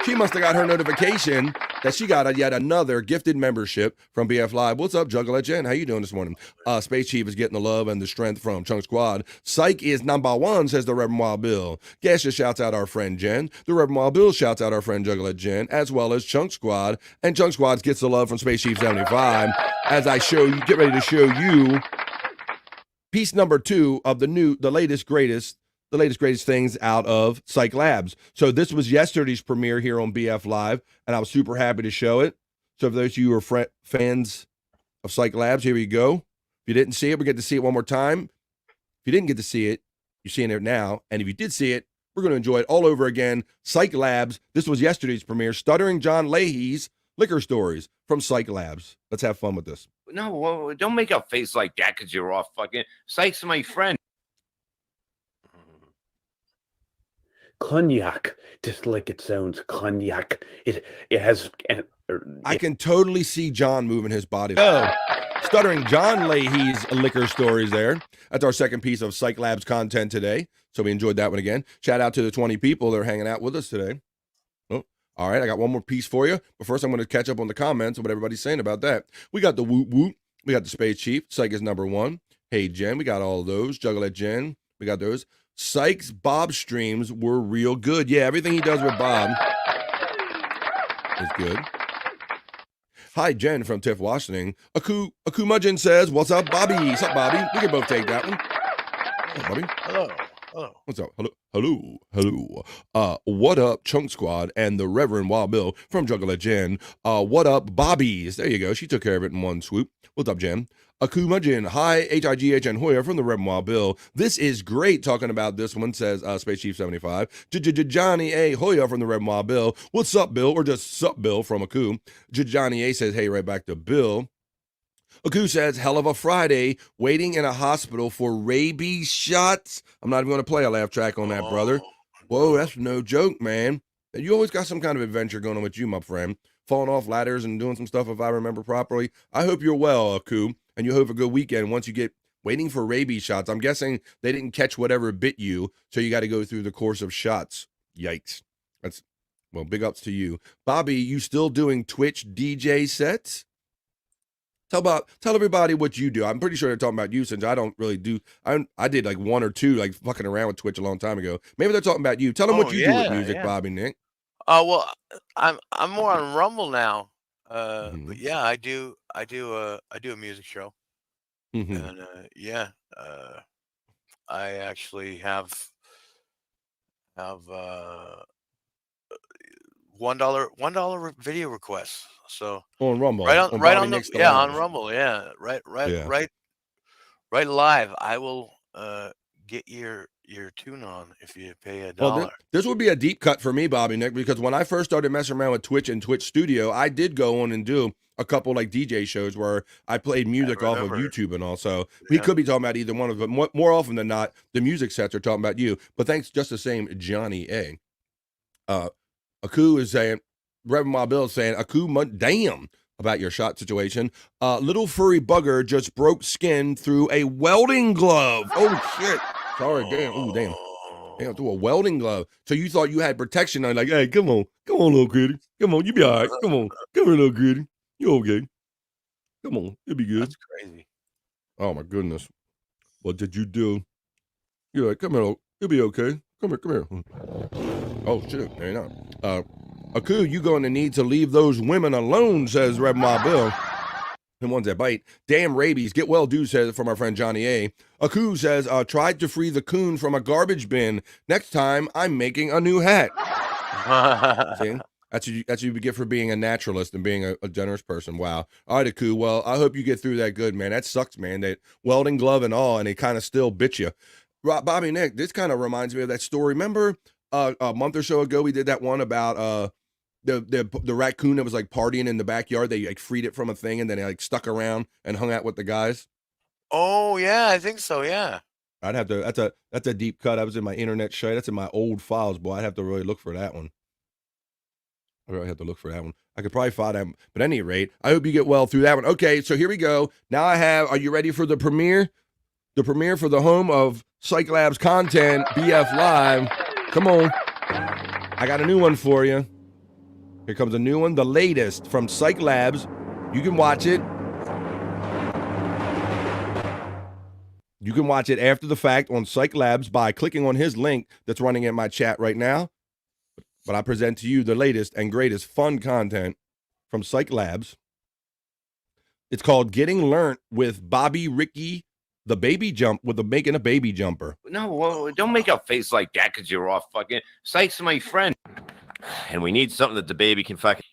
She must have got her notification that she got yet another gifted membership from BF Live. What's up, Juggalette Jen? How you doing this morning? Space Chief is getting the love and the strength from Chunk Squad. Cyke is number 1, says the Reverend Wild Bill. Gasha shouts out our friend Jen. The Reverend Wild Bill shouts out our friend Juggalette Jen, as well as Chunk Squad. And Chunk Squad gets the love from Space Chief 75. As I get ready to show you piece number 2 of the latest, greatest the latest, greatest things out of Cyke Labs. So this was yesterday's premiere here on BF Live, and I was super happy to show it. So for those of you who are fans of Cyke Labs, here we go. If you didn't see it, we get to see it one more time. If you didn't get to see it, you're seeing it now. And if you did see it, we're going to enjoy it all over again. Cyke Labs. This was yesterday's premiere. Stuttering John Leahy's Liquor Stories from Cyke Labs. Let's have fun with this. No, well, don't make a face like that because you're off fucking. Cyke's my friend. Cognac, just like it sounds, cognac. It has. I can totally see John moving his body. Oh, Stuttering John Leahy's Liquor Stories there. That's our second piece of Cyke Labs content today. So we enjoyed that one again. Shout out to the 20 people that are hanging out with us today. Oh, all right, I got one more piece for you. But first, I'm going to catch up on the comments and what everybody's saying about that. We got the Woot Woot. We got the Space Chief. Cyke is number one. Hey, Jen. We got all of those. Juggalette Jen. We got those. Cyke's Bob streams were real good. Yeah, everything he does with Bob is good. Hi, Jen from Tiff, Washington. Aku Mudgeon says, what's up, Bobby? What's up, Bobby? We can both take that one. Hey, Bobby. Hello. Hello. What's up? Hello. What up, Chunk Squad and the Reverend Wild Bill from Juggalette Jen. What up, Bobbies? There you go. She took care of it in one swoop. What's up, Jen? Aku Mudgeon. Hi, HIGHN Hoyer from the Reverend Wild Bill. This is great talking about this one, says Space Chief 75. Johnny A. Hoyer from the Reverend Wild Bill. What's up, Bill? Or just sup, Bill from Aku. Johnny A. says, hey, right back to Bill. Aku says, hell of a Friday, waiting in a hospital for rabies shots. I'm not even going to play a laugh track on that, brother. Whoa, that's no joke, man. You always got some kind of adventure going on with you, my friend. Falling off ladders and doing some stuff, if I remember properly. I hope you're well, Aku, and you hope a good weekend once you get waiting for rabies shots. I'm guessing they didn't catch whatever bit you, so you got to go through the course of shots. Yikes. That's, well, big ups to you. Bobby, you still doing Twitch DJ sets? Tell everybody what you do. I'm pretty sure they're talking about you, since I don't really do. I did like one or two, like fucking around with Twitch a long time ago. Maybe they're talking about you. Tell them what you do with music, Bobbynic. Well, I'm more on Rumble now. But yeah, I do a music show. And I actually have $1 video requests. So on Rumble, right on the Rumble, right live. I will get your tune on if you pay $1. Well, this would be a deep cut for me, Bobbynic, because when I first started messing around with Twitch and Twitch Studio, I did go on and do a couple like DJ shows where I played music off of YouTube and all. So we could be talking about either one of them. More often than not, the music sets are talking about you. But thanks just the same, Johnny A. Aku is saying, Reverend Ma Bill is saying, Aku, damn, about your shot situation. Little furry bugger just broke skin through a welding glove. Oh, shit. Sorry, damn. Oh, damn. Damn, through a welding glove. So you thought you had protection on, like, hey, come on, little kitty. Come on, you be all right. Come here, little kitty. You okay? Come on, you'll be good. That's crazy. Oh, my goodness. What did you do? You're like, come here, you'll be okay. Come here. Oh, shit, man. Aku, you going to need to leave those women alone, says Rev Ma Bill. And ones that bite. Damn rabies. Get well, dude, says from our friend Johnny A. Aku says, tried to free the coon from a garbage bin. Next time, I'm making a new hat. See? That's what you get for being a naturalist and being a generous person. Wow. All right, Aku. Well, I hope you get through that good, man. That sucks, man. That welding glove and all, and it kind of still bit you. Bobbynic, this kind of reminds me of that story. Remember a month or so ago, we did that one about the raccoon that was like partying in the backyard. They like freed it from a thing and then it like stuck around and hung out with the guys. Oh yeah, I think so. Yeah. I'd have to. That's a deep cut. I was in my internet show. That's in my old files, boy. I'd have to really look for that one. I really have to look for that one. I could probably find that. But at any rate, I hope you get well through that one. Okay, so here we go. Now are you ready for the premiere? The premiere for the home of Cyke Labs content, BF Live. Come on. I got a new one for you. Here comes a new one, the latest from Cyke Labs. You can watch it. You can watch it after the fact on Cyke Labs by clicking on his link that's running in my chat right now. But I present to you the latest and greatest fun content from Cyke Labs. It's called Getting Learnt with Bobby Ricky the baby jump with the making a baby jumper. No, well, don't make a face like that because you're off fucking. Cyke's my friend. And we need something that the baby can fucking.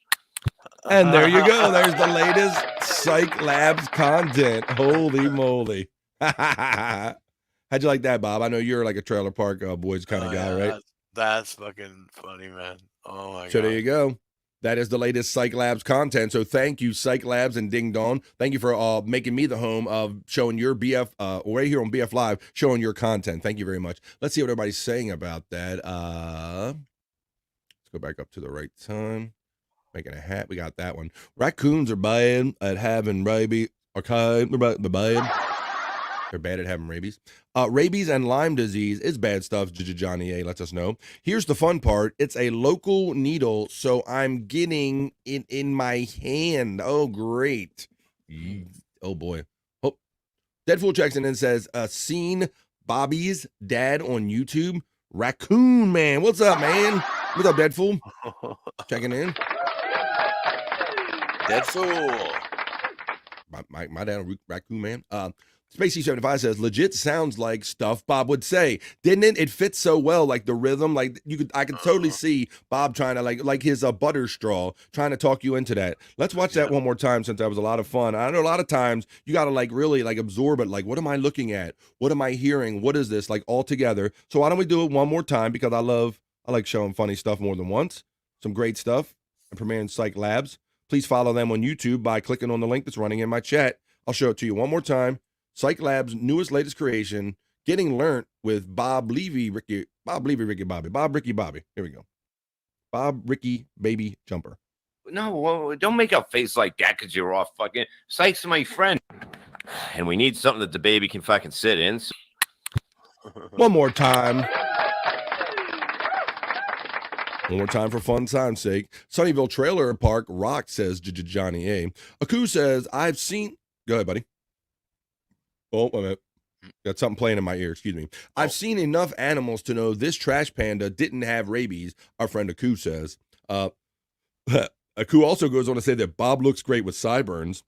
And there you go. There's the latest Cyke Labs content. Holy moly. How'd you like that, Bob? I know you're like a Trailer Park Boys kind of guy, right? That's fucking funny, man. Oh my god. So there you go. That is the latest Cyke Labs content. So thank you, Cyke Labs and Ding Dong. Thank you for making me the home of showing your BF, right here on BF Live, showing your content. Thank you very much. Let's see what everybody's saying about that. Let's go back up to the right time. Making a hat. We got that one. Raccoons are bad at having rabies. Okay, they're bad. They're bad at having rabies. Rabies and Lyme disease is bad stuff. Johnny A lets us know. Here's the fun part. It's a local needle, so I'm getting it in my hand. Oh, great. Oh, boy. Oh, Deadpool checks in and says, seen Bobby's dad on YouTube? Raccoon Man. What's up, man? What's up, Deadpool? Checking in. Deadpool. My dad, Raccoon Man. Spacey75 says, legit sounds like stuff Bob would say. Didn't it? It fits so well, like the rhythm. Like I could totally see Bob trying to like his butter straw, trying to talk you into that. Let's watch that one more time since that was a lot of fun. I know a lot of times you got to like really like absorb it. Like, what am I looking at? What am I hearing? What is this? Like all together. So why don't we do it one more time? Because I like showing funny stuff more than once. Some great stuff. I'm premiering Cyke Labs. Please follow them on YouTube by clicking on the link that's running in my chat. I'll show it to you one more time. Cyke Labs' newest, latest creation, Getting Learnt with Bob, Ricky, Bobby. Here we go. Bob, Ricky, Baby Jumper. No, well, don't make a face like that because you're off fucking. Cyke's my friend. And we need something that the baby can fucking sit in. One more time. One more time for fun time's sake. Sunnyvale Trailer Park Rock says Johnny A. Aku says, I've seen. Go ahead, buddy. Oh, wait a minute. Got something playing in my ear. Excuse me. I've seen enough animals to know this trash panda didn't have rabies, our friend Aku says. Aku also goes on to say that Bob looks great with sideburns.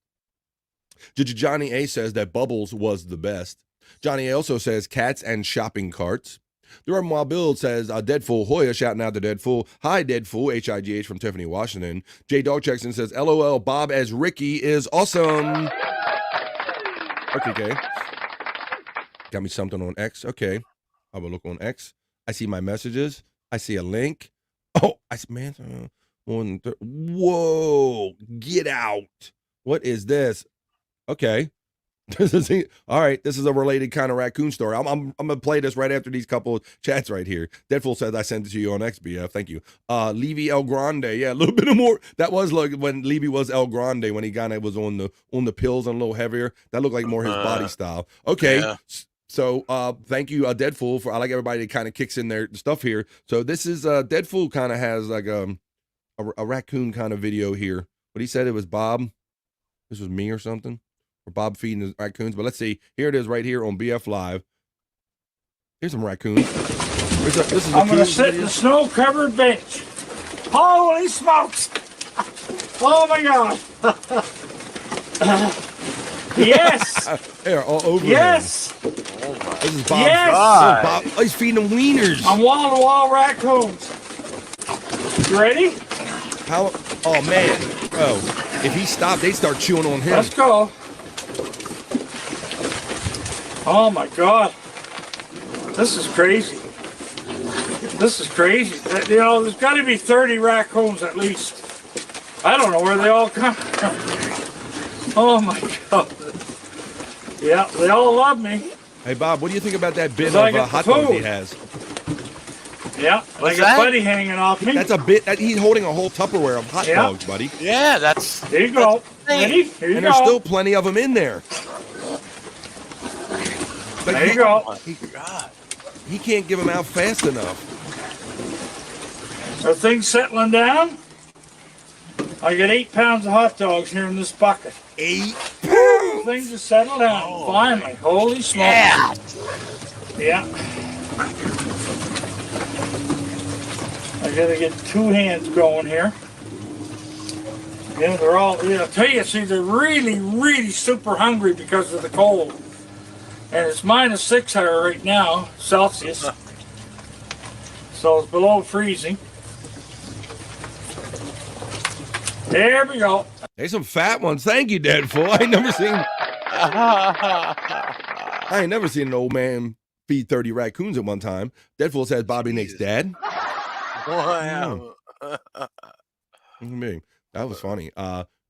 Johnny A says that Bubbles was the best. Johnny A also says cats and shopping carts. The Reverend Wild Bill says, Deadfool Hoya, shouting out to Deadfool. Hi, Deadfool, H-I-G-H from Tiffany, Washington. J Dog checks in and says, LOL, Bob as Ricky is awesome. Okay. Got me something on X. Okay. I will look on X. I see my messages. I see a link. Oh, I see, man. Whoa, get out. What is this? Okay. All right, this is a related kind of raccoon story. I'm gonna play this right after these couple of chats right here. Deadpool says I sent it to you on XBF. Thank you. Levy El Grande, yeah, a little bit more. That was like when Levy was El Grande when he kind of was on the pills and a little heavier. That looked like more his body style. Okay. Yeah. So thank you, Deadpool, for I like everybody that kind of kicks in their stuff here. So this is Deadpool kind of has like a raccoon kind of video here. But he said it was Bob. This was me or something. Or Bob feeding his raccoons. But let's see. Here it is right here on BF Live. Here's some raccoons. This is I'm going to sit in the snow-covered bench. Holy smokes! Oh, my God. Yes! They're all over. Yes! Him. This is Bob. Yes! Bob. Oh, he's feeding them wieners. I'm wall-to-wall raccoons. You ready? How? Oh, man. Oh, if he stopped, they'd start chewing on him. Let's go. Oh my God, this is crazy. This is crazy. You know, there's got to be 30 raccoons at least. I don't know where they all come from. Oh my God. Yeah, they all love me. Hey Bob, what do you think about that bit of hot dog he has? Yeah, like a buddy hanging off me. That's a bit. He's holding a whole Tupperware of hot dogs, buddy. Yeah, that's. There you go. Ready? Here you and go. There's still plenty of them in there. Like there you go. He can't give them out fast enough. Are things settling down? I got 8 pounds of hot dogs here in this bucket. 8 pounds? Things are settled down. Finally. Holy smokes. Yeah. I gotta get 2 hands going here. Yeah, they're all, I'll tell you, see, they're really, really super hungry because of the cold. And it's -6 here right now, Celsius. So it's below freezing. There we go. There's some fat ones. Thank you, Deadful. I ain't never seen an old man feed 30 raccoons at one time. Deadful says Bobbynic's dad. Wow. Me. That was funny.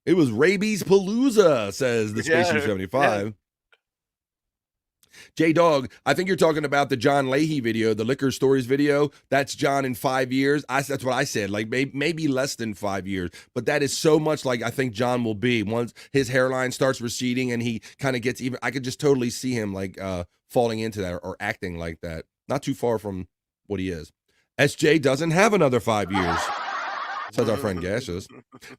It was Rabies Palooza, says the Space 75. J-Dog, I think you're talking about the John Leahy video, the Liquor Stories video. That's John in 5 years. That's what I said, like maybe less than 5 years. But that is so much like I think John will be once his hairline starts receding and he kind of gets even. I could just totally see him like falling into that or acting like that. Not too far from what he is. SJ doesn't have another 5 years. Says our friend Gaseous.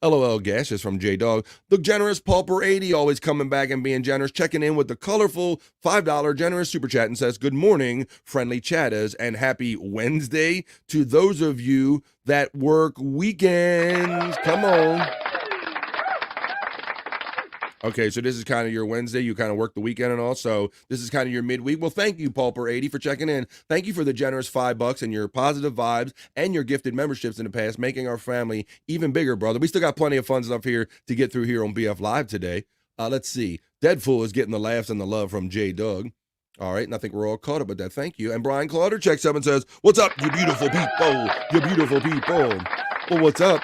LOL Gaseous from J-Dog. The generous Pauper 80 always coming back and being generous, checking in with the colorful $5 generous super chat and says, good morning, friendly chatters, and happy Wednesday to those of you that work weekends. Come on. Okay, so this is kind of your Wednesday. You kind of work the weekend and all, so this is kind of your midweek. Well, thank you, Pauper80, for checking in. Thank you for the generous $5 and your positive vibes and your gifted memberships in the past, making our family even bigger, brother. We still got plenty of fun stuff here to get through here on BF Live today. Let's see. Deadful is getting the laughs and the love from J-Doug. All right, and I think we're all caught up with that. Thank you. And Brian Clauder checks up and says, what's up, you beautiful people? You beautiful people. Well, what's up?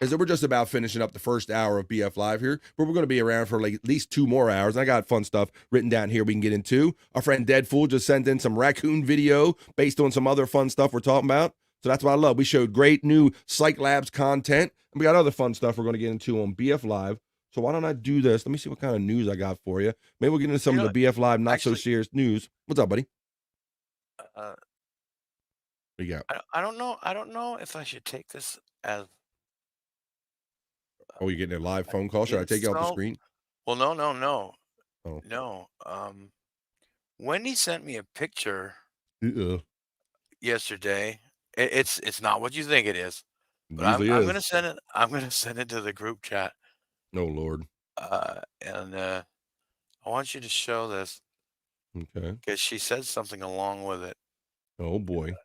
Is that we're just about finishing up the first hour of BF Live here, but we're going to be around for like at least 2 more hours. And I got fun stuff written down here we can get into. Our friend Deadfool just sent in some raccoon video based on some other fun stuff we're talking about. So that's what I love. We showed great new Cyke Labs content, and we got other fun stuff we're going to get into on BF Live. So why don't I do this? Let me see what kind of news I got for you. Maybe we'll get into some of the BF Live not-so-serious news. What's up, buddy? What you got? I don't know. I don't know if I should take this as... Oh, you're getting a live phone call? Should I take you off the screen? Well, no. Oh. No. Wendy sent me a picture yesterday. It's not what you think it is. But I'm gonna send it. I'm gonna send it to the group chat. No, Lord. And I want you to show this. Okay. Because she said something along with it. Oh boy.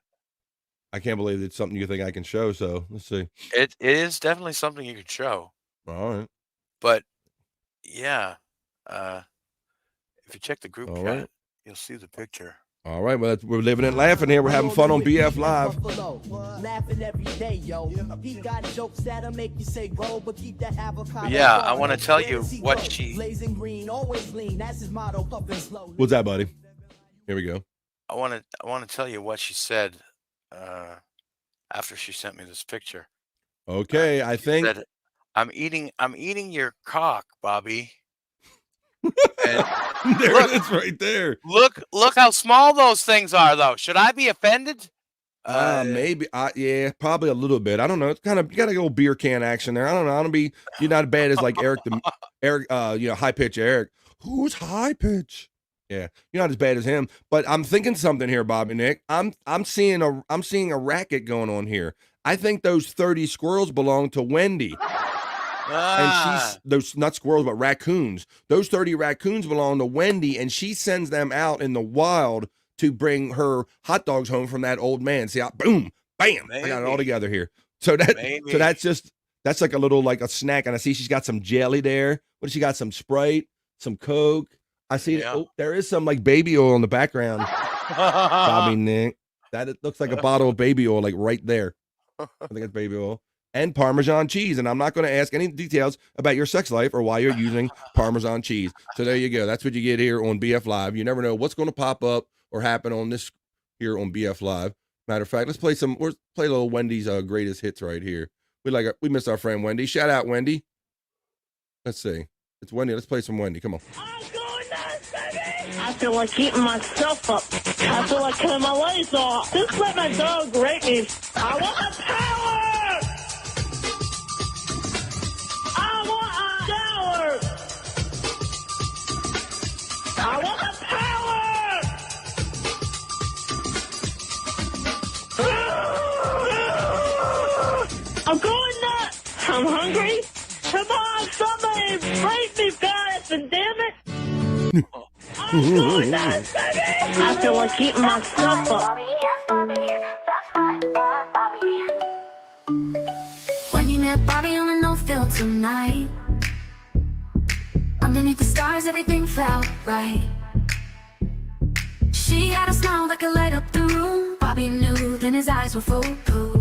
I can't believe it's something you think I can show. So let's see. It is definitely something you could show. All right. But yeah, if you check the group chat, right. you'll see the picture. All right, well, we're living and laughing here. We're having fun on BF Live. Laughing every day, yo. He got jokes that'll make you say roll, but keep that avocado. Yeah, I want to tell you what she. Blazing green, always lean. That's his motto. Puffing slow. What's that, buddy? Here we go. I want to tell you what she said after she sent me this picture. Okay, I think said, I'm eating your cock, Bobby. There it is right there. Look how small those things are, though. Should I be offended? Maybe. Yeah, probably a little bit. I don't know. It's kind of, you got a little beer can action there. I don't know. You're not as bad as like Eric, high pitch Eric. Who's high pitch? Yeah, you're not as bad as him. But I'm thinking something here, Bobbynic. I'm seeing a racket going on here. I think those 30 squirrels belong to Wendy. And those not squirrels, but raccoons. Those 30 raccoons belong to Wendy, and she sends them out in the wild to bring her hot dogs home from that old man. See, boom, bam, maybe. I got it all together here. So that's like a little like a snack, and I see she's got some jelly there. What does she got? Some Sprite, some Coke. I see. Yeah. Oh, there is some like baby oil in the background. Bobbynic, that it looks like a bottle of baby oil, like right there. I think it's baby oil. And Parmesan cheese. And I'm not going to ask any details about your sex life or why you're using Parmesan cheese. So there you go. That's what you get here on BF Live. You never know what's going to pop up or happen on this here on BF Live. Matter of fact, let's play a little Wendy's greatest hits right here. We miss our friend Wendy. Shout out, Wendy. Let's see. It's Wendy. Let's play some Wendy. Come on. I feel like eating myself up. I feel like cutting my legs off. Just let my dog rape me. I want the power! I want the power! I'm going nuts! I'm hungry! Come on, somebody rape me, guys, and damn it! I feel like keeping myself up. When you met Bobby on a no-filter night, underneath the stars everything felt right. She had a smile that could light up the room. Bobby knew then his eyes were foolproof.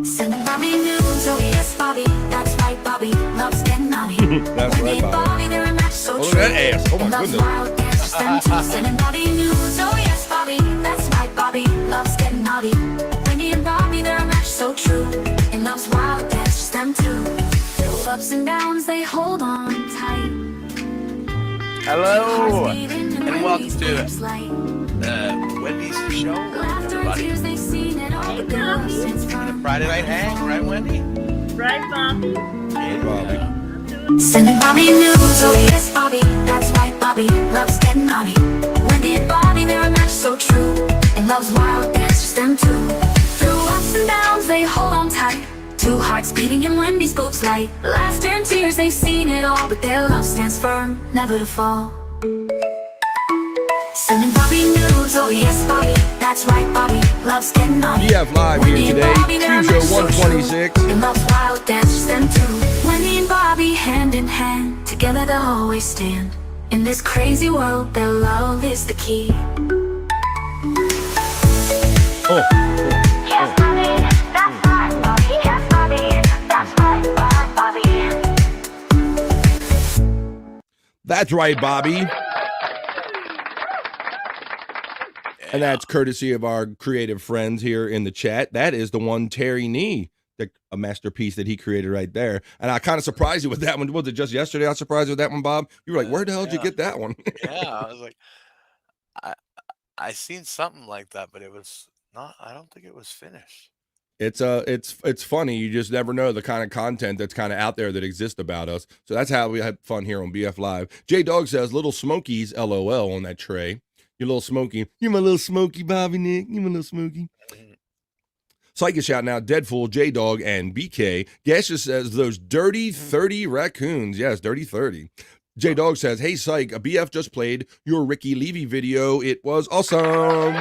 Sending Bobby news, oh yes Bobby, that's right Bobby, loves getting naughty. That's right, Bobby. They're a match so Oh, look true. at that ass. Oh, my And loves goodness. wild dances, them too. Sending Bobby news, oh yes Bobby, that's right Bobby, loves getting naughty. Wendy and Bobby, they're a match so true. And loves wild dances, them too. Through ups and downs, they hold on tight. Hello, and welcome to Wendy's show, everybody. The Friday night hang, right, Wendy? Right, Bobby? Sending Bobby news, oh yes Bobby, that's right Bobby, loves getting naughty. Wendy and Bobby, they're a match so true. And loves wild dances, them too. Through ups and downs, they hold on tight. Two hearts beating in Wendy's boobs light. Laughter and tears, they've seen it all, but their love stands firm, never to fall. Sending Bobby news, oh yes Bobby, that's right Bobby, loves getting naughty. BF Live here today, Streamshow 126. And loves wild dances, them too. Wendy and Bobby hand in hand, together they'll always stand. In this crazy world, their love is the key. Oh. Yes Bobby, that's right Bobby, yes Bobby, that's right Bobby. That's right, Bobby. And that's courtesy of our creative friends here in the chat. That is the one Terry Nee, a masterpiece that he created right there. And I kind of surprised you with that one. Was it just yesterday I was surprised with that one, Bob? You were like, where the hell did you get that one? Yeah, I was like, I seen something like that, but it was not. I don't think it was finished. It's funny. You just never know the kind of content that's kind of out there that exists about us. So that's how we had fun here on BF Live. J Dog says, little Smokies, LOL on that tray. You little Smoky. You my little Smoky, Bobbynic. You my little Smoky. Cyke is shouting out Deadful, J-Dog, and BK. Gasha says, those dirty 30 raccoons. Yes, dirty 30. J-Dog says, hey, Cyke, a BF just played your Ricky Levy video. It was awesome.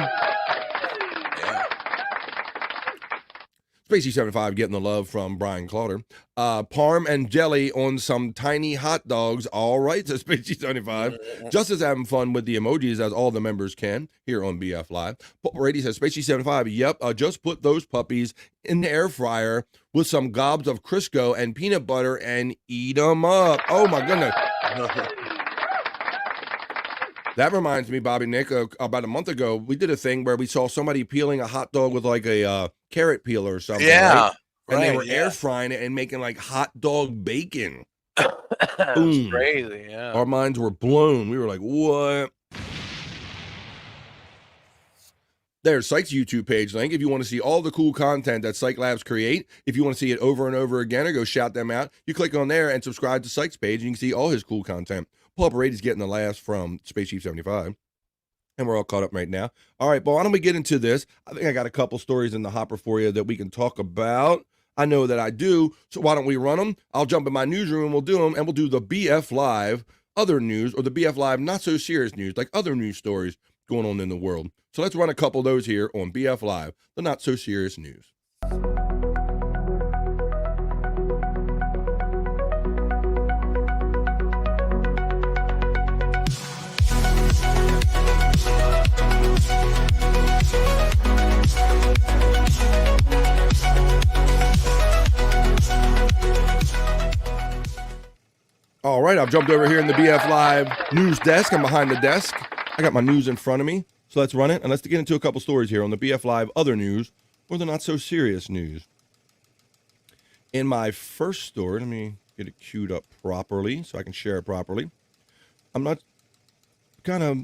Spacey75 getting the love from Brian Clauder. Parm and jelly on some tiny hot dogs. All right, says Spacey75. Just as having fun with the emojis as all the members can here on BF Live. Paul Brady says, Spacey75, yep, just put those puppies in the air fryer with some gobs of Crisco and peanut butter and eat them up. Oh, my goodness. That reminds me, Bobbynic, about a month ago, we did a thing where we saw somebody peeling a hot dog with like a carrot peeler or something. Yeah. And they right, were yeah. air frying it and making like hot dog bacon. That's crazy, yeah. Our minds were blown. We were like, what? There's Cyke's YouTube page link if you want to see all the cool content that Cyke Labs create. If you want to see it over and over again or go shout them out, you click on there and subscribe to Cyke's page and you can see all his cool content. Paul Brady's getting the last from Space Chief 75. And we're all caught up right now. All right, but why don't we get into this? I think I got a couple stories in the hopper for you that we can talk about. I know that I do, so why don't we run them? I'll jump in my newsroom and we'll do them, and we'll do the BF Live other news, or the BF Live not so serious news, like other news stories going on in the world. So let's run a couple of those here on BF Live, the not so serious news. All right, I've jumped over here in the BF Live news desk. I'm behind the desk. I got my news in front of me. So let's run it, and let's get into a couple stories here on the BF Live other news, or the not so serious news. In my first story, let me get it queued up properly so I can share it properly. I'm not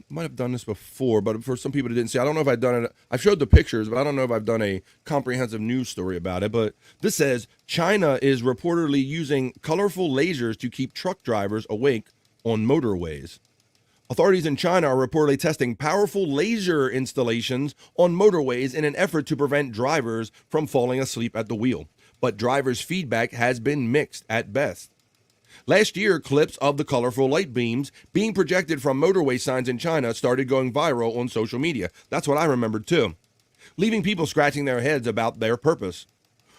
might have done this before, but for some people that didn't see, I don't know if I've done it. I've showed the pictures, but I don't know if I've done a comprehensive news story about it. But this says China is reportedly using colorful lasers to keep truck drivers awake on motorways. Authorities in China are reportedly testing powerful laser installations on motorways in an effort to prevent drivers from falling asleep at the wheel. But drivers' feedback has been mixed at best. Last year, clips of the colorful light beams being projected from motorway signs in China started going viral on social media. That's what I remembered too, leaving people scratching their heads about their purpose.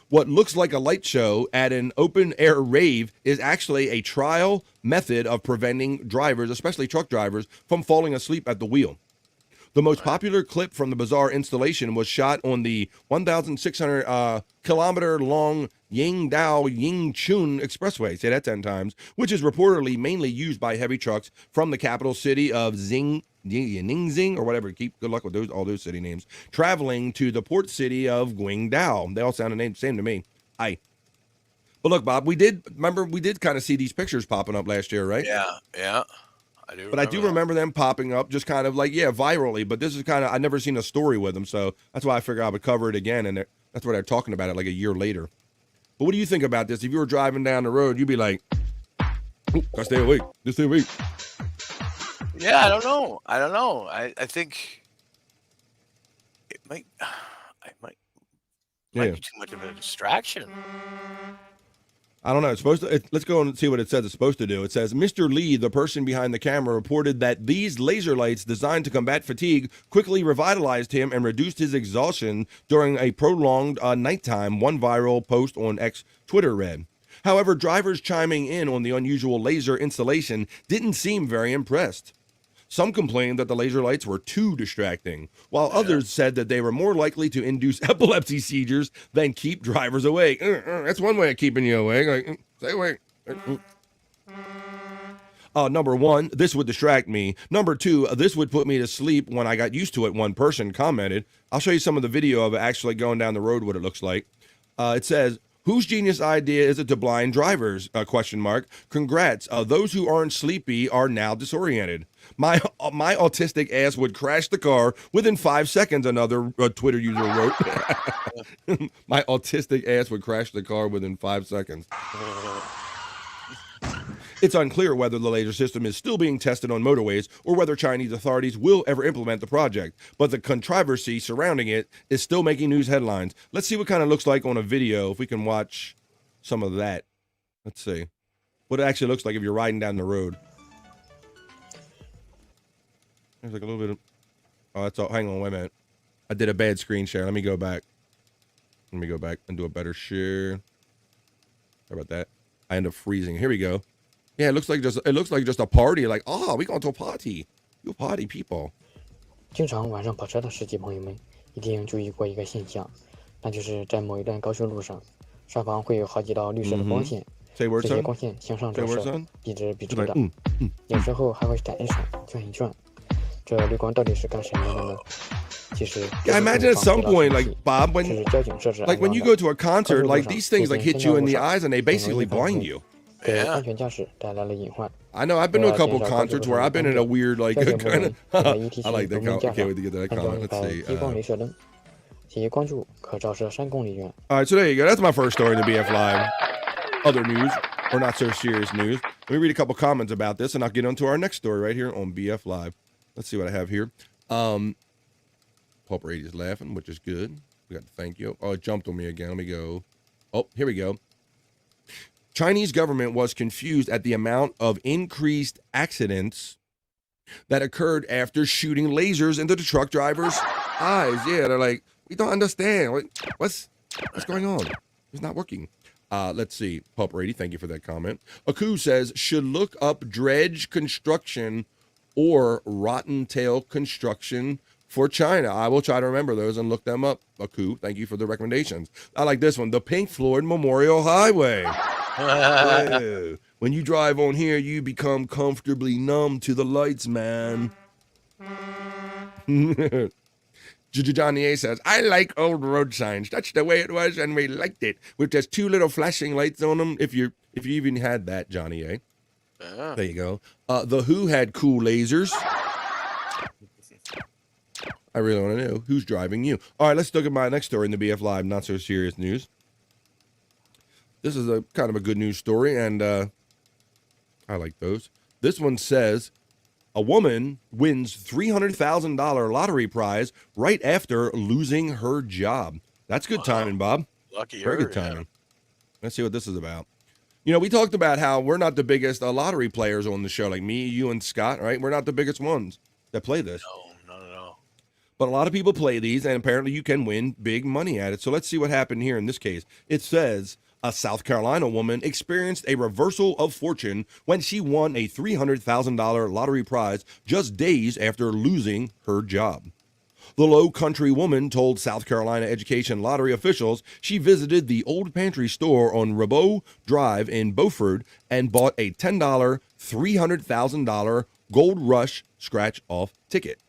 What looks like a light show at an open-air rave is actually a trial method of preventing drivers, especially truck drivers, from falling asleep at the wheel. The most popular clip from the bizarre installation was shot on the 1,600 kilometer long Yingdao-Yingchun Expressway, say that 10 times, which is reportedly mainly used by heavy trucks from the capital city of Ningxing, or whatever. Good luck with all those city names. Traveling to the port city of Guangdao. They all sound the same to me. But look, Bob, we did kind of see these pictures popping up last year, right? Yeah. I do remember them popping up just kind of like, virally. But this is kind of, I've never seen a story with them. So that's why I figured I would cover it again. And that's why they're talking about it like a year later. But what do you think about this? If you were driving down the road, you'd be like, gotta stay awake. Just stay awake. Yeah, I don't know. I think it might be too much of a distraction. I don't know. It's supposed to. Let's go and see what it says it's supposed to do. It says, Mr. Lee, the person behind the camera, reported that these laser lights designed to combat fatigue quickly revitalized him and reduced his exhaustion during a prolonged nighttime, one viral post on X Twitter read. However, drivers chiming in on the unusual laser installation didn't seem very impressed. Some complained that the laser lights were too distracting, while others said that they were more likely to induce epilepsy seizures than keep drivers awake. That's one way of keeping you awake. Like, stay awake. Number one, this would distract me. Number two, this would put me to sleep when I got used to it, one person commented. I'll show you some of the video of it actually going down the road, what it looks like. It says, whose genius idea is it to blind drivers? ? Congrats. Those who aren't sleepy are now disoriented. My autistic ass would crash the car within 5 seconds, another Twitter user wrote. My autistic ass would crash the car within 5 seconds. It's unclear whether the laser system is still being tested on motorways or whether Chinese authorities will ever implement the project, but the controversy surrounding it is still making news headlines. Let's see what kind of looks like on a video, if we can watch some of that. Let's see what it actually looks like if you're riding down the road. There's like a little bit of, that's all. Hang on, wait a minute. I did a bad screen share. Let me go back. Let me go back and do a better share. Sorry about that. I end up freezing. Here we go. Yeah, it looks like just a party. Like, we going to a party. You party people. 经常晚上跑车的司机朋友们一定注意过一个现象，那就是在某一段高速路上，上方会有好几道绿色的光线，这些光线向上折射，一直笔直的，有时候还会闪一闪，转一转。这绿光到底是干什么的呢？ I imagine at some point, like Bob, when you go to a concert, like these things like hit you in the eyes and they basically blind you. Yeah. I know. I've been to a couple concerts where I've been in a weird like kind of. I like that. I can't wait to get that comment. Let's see. All right, so there you go. That's my first story in the BF Live. Other news or not so serious news. Let me read a couple comments about this, and I'll get on to our next story right here on BF Live. Let's see what I have here. Pulp Radio's laughing, which is good. We got to thank you. Oh, it jumped on me again. Let me go. Oh, here we go. Chinese government was confused at the amount of increased accidents that occurred after shooting lasers into the truck drivers' eyes. Yeah, they're like, we don't understand. What's going on? It's not working. Let's see. Pulp Radio, thank you for that comment. Aku says, should look up dredge construction or rotten tail construction for China. I will try to remember those and look them up. Aku, thank you for the recommendations. I like this one. The Pink Floyd Memorial Highway. Yeah. When you drive on here, you become comfortably numb to the lights, man. Johnny A says, I like old road signs. That's the way it was, and we liked it. With just two little flashing lights on them. If you even had that, Johnny A. There you go. The Who had cool lasers. I really want to know who's driving you. All right, let's look at my next story in the BF Live, not so serious news. This is a kind of a good news story, and I like those. This one says, a woman wins $300,000 lottery prize right after losing her job. That's good timing, Bob. Lucky Very her, good timing. Let's see what this is about. You know, we talked about how we're not the biggest lottery players on the show, like me, you, and Scott, right? We're not the biggest ones that play this. No, not at all. But a lot of people play these, and apparently you can win big money at it. So let's see what happened here in this case. It says a South Carolina woman experienced a reversal of fortune when she won a $300,000 lottery prize just days after losing her job. The Low Country woman told South Carolina Education Lottery officials she visited the Old Pantry store on Rabeau Drive in Beaufort and bought a $10 $300,000 Gold Rush scratch-off ticket.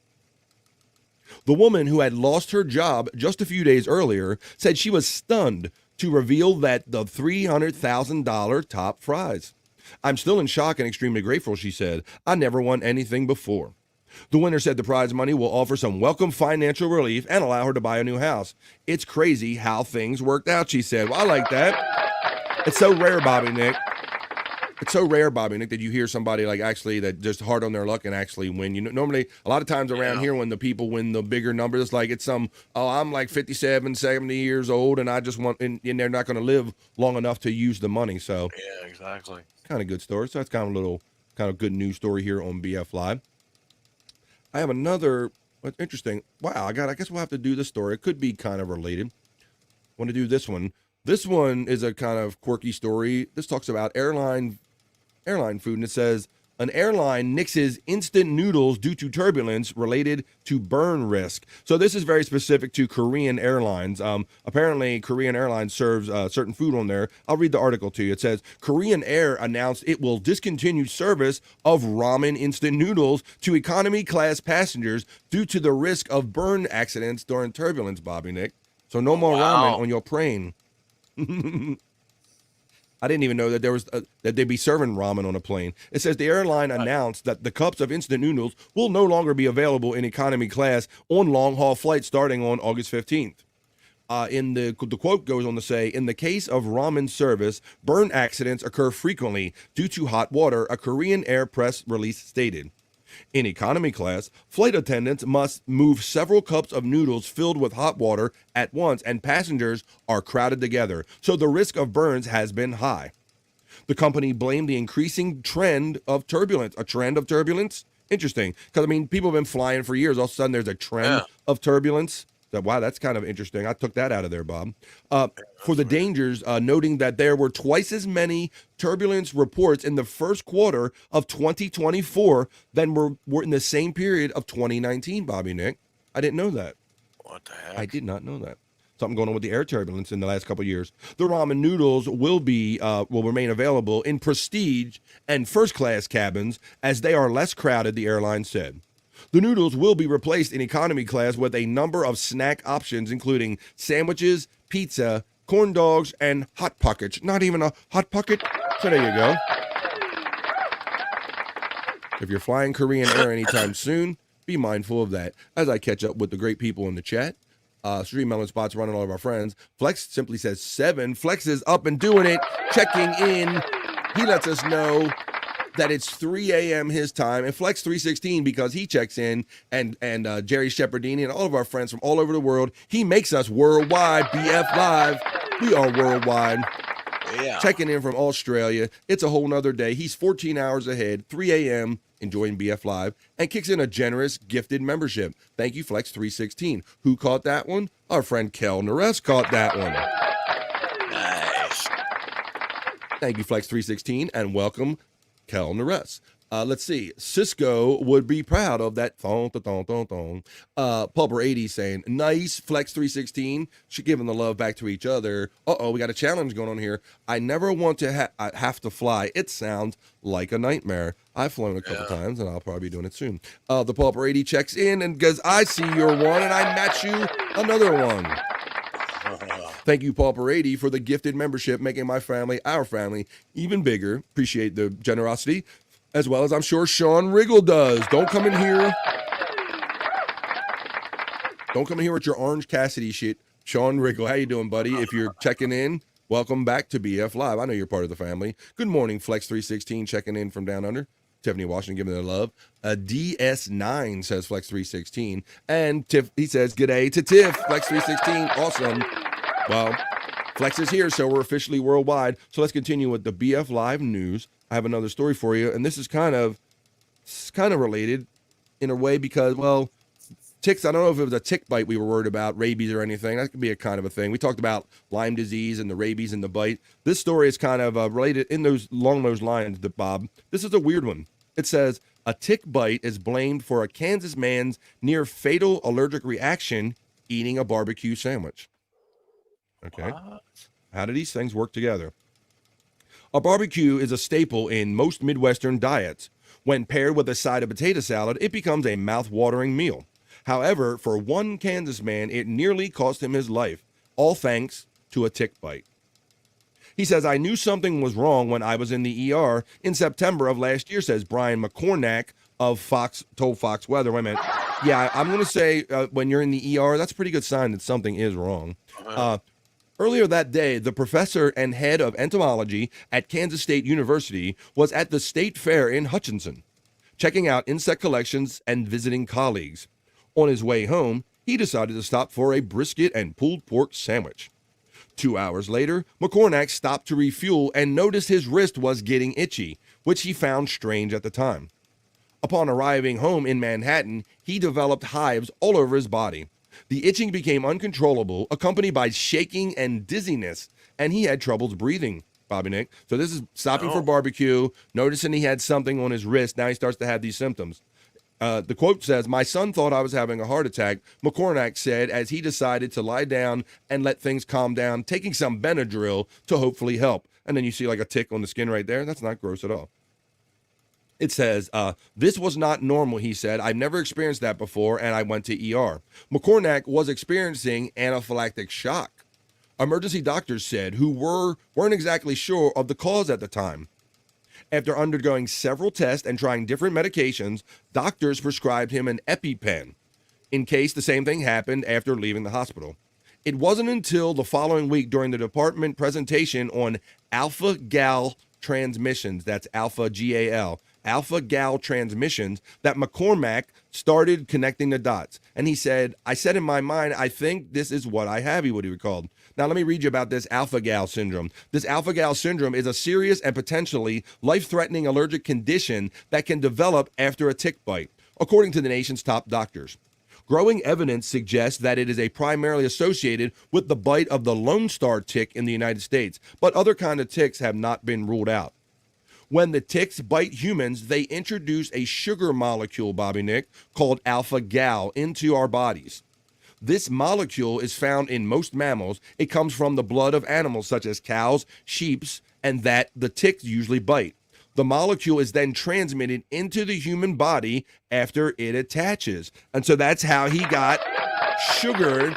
The woman, who had lost her job just a few days earlier, said she was stunned to reveal that the $300,000 top prize. I'm still in shock and extremely grateful, she said. I never won anything before. The winner said the prize money will offer some welcome financial relief and allow her to buy a new house. It's crazy how things worked out, she said. Well, I like that. It's so rare, Bobbynic. It's so rare, Bobbynic, that you hear somebody like actually that just hard on their luck and actually win. You know, normally a lot of times around here when the people win the bigger numbers, it's like it's I'm like 57, 70 years old and I just want, and they're not going to live long enough to use the money. So yeah, exactly. Kind of good story. So that's kind of good news story here on BF Live. I have another, what's interesting. Wow, I guess we'll have to do this story. It could be kind of related. Want to do this one. This one is a kind of quirky story. This talks about airline food, and it says an airline nixes instant noodles due to turbulence related to burn risk. So this is very specific to Korean Airlines. Apparently, Korean Airlines serves certain food on there. I'll read the article to you. It says, Korean Air announced it will discontinue service of ramen instant noodles to economy class passengers due to the risk of burn accidents during turbulence, Bobbynic. So no more ramen on your plane. I didn't even know that there was that they'd be serving ramen on a plane. It says the airline announced that the cups of instant noodles will no longer be available in economy class on long-haul flights starting on August 15th. The quote goes on to say, in the case of ramen service, burn accidents occur frequently due to hot water, a Korean Air press release stated. In economy class, flight attendants must move several cups of noodles filled with hot water at once, and passengers are crowded together, so the risk of burns has been high. The company blamed the increasing trend of turbulence. A trend of turbulence? Interesting, because, I mean, people have been flying for years. All of a sudden, there's a trend of turbulence. Wow, that's kind of interesting. I took that out of there, Bob. For the dangers, noting that there were twice as many turbulence reports in the first quarter of 2024 than were in the same period of 2019, Bobbynic. I didn't know that. What the heck? I did not know that. Something going on with the air turbulence in the last couple of years. The ramen noodles will remain available in prestige and first class cabins as they are less crowded, the airline said. The noodles will be replaced in economy class with a number of snack options, including sandwiches, pizza, corn dogs, and Hot Pockets. Not even a Hot Pocket? So there you go. If you're flying Korean Air anytime soon, be mindful of that. As I catch up with the great people in the chat, Stream Melon Spots running all of our friends. Flex simply says 7. Flex is up and doing it, checking in. He lets us know that it's 3 a.m. his time, and Flex 316 because he checks in, and Jerry Shepherdini and all of our friends from all over the world. He makes us worldwide. BF Live, we are worldwide. Yeah. Checking in from Australia. It's a whole nother day. He's 14 hours ahead, 3 a.m., enjoying BF Live, and kicks in a generous gifted membership. Thank you, Flex 316. Who caught that one? Our friend Kel Nares caught that one. Nice. Thank you, Flex 316, and welcome, Kel Nares. Let's see. Cisco would be proud of that. Pulper 80 saying, nice. Flex 316. She giving the love back to each other. We got a challenge going on here. I never want to have to fly. It sounds like a nightmare. I've flown a couple times, and I'll probably be doing it soon. The Pulper 80 checks in, and because I see your one, and I match you another one. Thank you, Pauper 80, for the gifted membership, making my family, our family, even bigger. Appreciate the generosity, as well as I'm sure Sean Riggle does. Don't come in here. Don't come in here with your Orange Cassidy shit. Sean Riggle, how you doing, buddy? If you're checking in, welcome back to BF Live. I know you're part of the family. Good morning, Flex 316, checking in from down under. Tiffany Washington giving their love. DS9 says Flex 316. And Tiff, he says, g'day to Tiff, Flex 316. Awesome. Well, Flex is here, so we're officially worldwide. So let's continue with the BF Live news. I have another story for you, and this is kind of related in a way because, well, ticks, I don't know if it was a tick bite we were worried about, rabies or anything. That could be a kind of a thing. We talked about Lyme disease and the rabies and the bite. This story is kind of related along those lines, Bob. This is a weird one. It says, a tick bite is blamed for a Kansas man's near fatal allergic reaction eating a barbecue sandwich. Okay. What? How do these things work together? A barbecue is a staple in most Midwestern diets. When paired with a side of potato salad, it becomes a mouth-watering meal. However, for one Kansas man, it nearly cost him his life, all thanks to a tick bite. He says, I knew something was wrong when I was in the ER in September of last year, says Brian McCornack of told Fox Weather. Wait a minute. Yeah, I'm going to say when you're in the ER, that's a pretty good sign that something is wrong. Earlier that day, the professor and head of entomology at Kansas State University was at the state fair in Hutchinson, checking out insect collections and visiting colleagues. On his way home, he decided to stop for a brisket and pulled pork sandwich. 2 hours later, McCornack stopped to refuel and noticed his wrist was getting itchy, which he found strange at the time. Upon arriving home in Manhattan, he developed hives all over his body. The itching became uncontrollable, accompanied by shaking and dizziness, and he had troubles breathing, Bobbynic. So this is stopping for barbecue, noticing he had something on his wrist. Now he starts to have these symptoms. The quote says, my son thought I was having a heart attack, McCornack said, as he decided to lie down and let things calm down, taking some Benadryl to hopefully help. And then you see like a tick on the skin right there. That's not gross at all. It says, this was not normal, he said. I've never experienced that before, and I went to ER. McCornack was experiencing anaphylactic shock. Emergency doctors said who weren't exactly sure of the cause at the time. After undergoing several tests and trying different medications, doctors prescribed him an EpiPen in case the same thing happened after leaving the hospital. It wasn't until the following week during the department presentation on alpha-gal transmissions, that's alpha-G-A-L, alpha-gal transmissions, that McCormack started connecting the dots. And he said, I said in my mind, I think this is what I have, he would have recalled. Now, let me read you about this alpha-gal syndrome. This alpha-gal syndrome is a serious and potentially life-threatening allergic condition that can develop after a tick bite, according to the nation's top doctors. Growing evidence suggests that it is primarily associated with the bite of the Lone Star tick in the United States, but other kinds of ticks have not been ruled out. When the ticks bite humans, they introduce a sugar molecule, Bobbynic, called alpha-gal into our bodies. This molecule is found in most mammals. It comes from the blood of animals such as cows, sheep, and that the ticks usually bite. The molecule is then transmitted into the human body after it attaches. And so that's how he got sugared.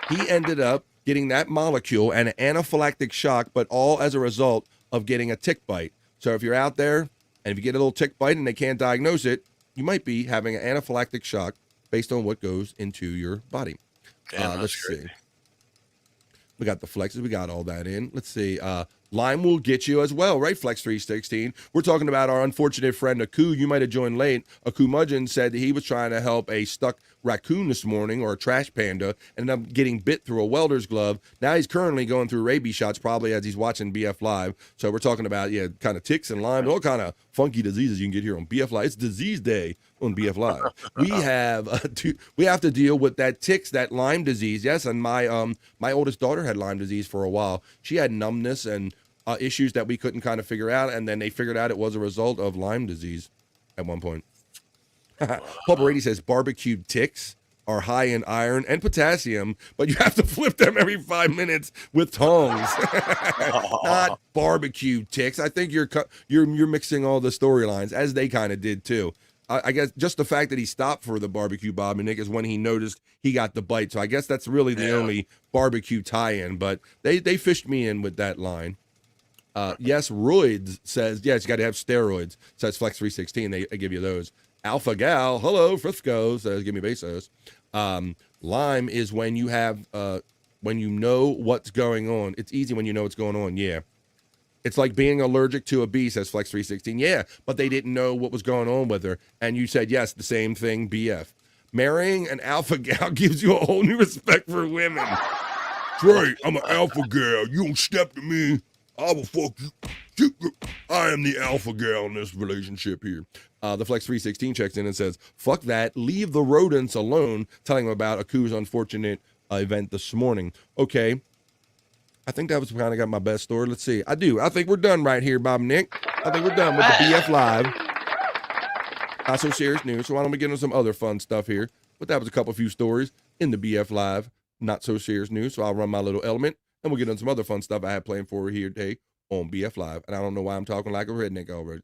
He ended up getting that molecule and an anaphylactic shock, but all as a result of getting a tick bite. So if you're out there and if you get a little tick bite and they can't diagnose it, you might be having an anaphylactic shock based on what goes into your body. Let's see. We got the flexes. We got all that in. Let's see. Lyme will get you as well, right? Flex 316. We're talking about our unfortunate friend Aku. You might have joined late. Aku Mudgeon said that he was trying to help a stuck raccoon this morning, or a trash panda, and ended up getting bit through a welder's glove. Now he's currently going through rabies shots, probably as he's watching BF Live. So we're talking about, kind of ticks and Lyme, all kind of funky diseases you can get here on BF Live. It's disease day on BF Live. We have to deal with that ticks, that Lyme disease. Yes, and my oldest daughter had Lyme disease for a while. She had numbness and issues that we couldn't kind of figure out, and then they figured out it was a result of Lyme disease at one point. Paul Brady says barbecued ticks are high in iron and potassium, but you have to flip them every 5 minutes with tongs. Not barbecued ticks. I think you're mixing all the storylines, as they kind of did too. I guess just the fact that he stopped for the barbecue, Bobbynic, is when he noticed he got the bite. So I guess that's really the only barbecue tie-in, but they fished me in with that line. Yes, Roids says, yes, you got to have steroids. Says Flex 316, they give you those. Alpha Gal, hello, Frisco, says, give me Bezos. Lyme is when you have, when you know what's going on. It's easy when you know what's going on, yeah. It's like being allergic to a bee, says Flex 316. Yeah, but they didn't know what was going on with her. And you said, yes, the same thing, BF. Marrying an alpha gal gives you a whole new respect for women. Trey, I'm an alpha gal. You don't step to me, I will fuck you. I am the alpha gal in this relationship here. The Flex 316 checks in and says, fuck that, leave the rodents alone, telling him about Aku's unfortunate event this morning. Okay, I think that was kind of got my best story. Let's see. I think we're done right here, Bobbynic. I think we're done with the BF Live. Not so serious news, so why don't we get into some other fun stuff here? But that was a few stories in the BF Live, not so serious news, so I'll run my little element, and we'll get into some other fun stuff I have planned for here today on BF Live. And I don't know why I'm talking like a redneck already.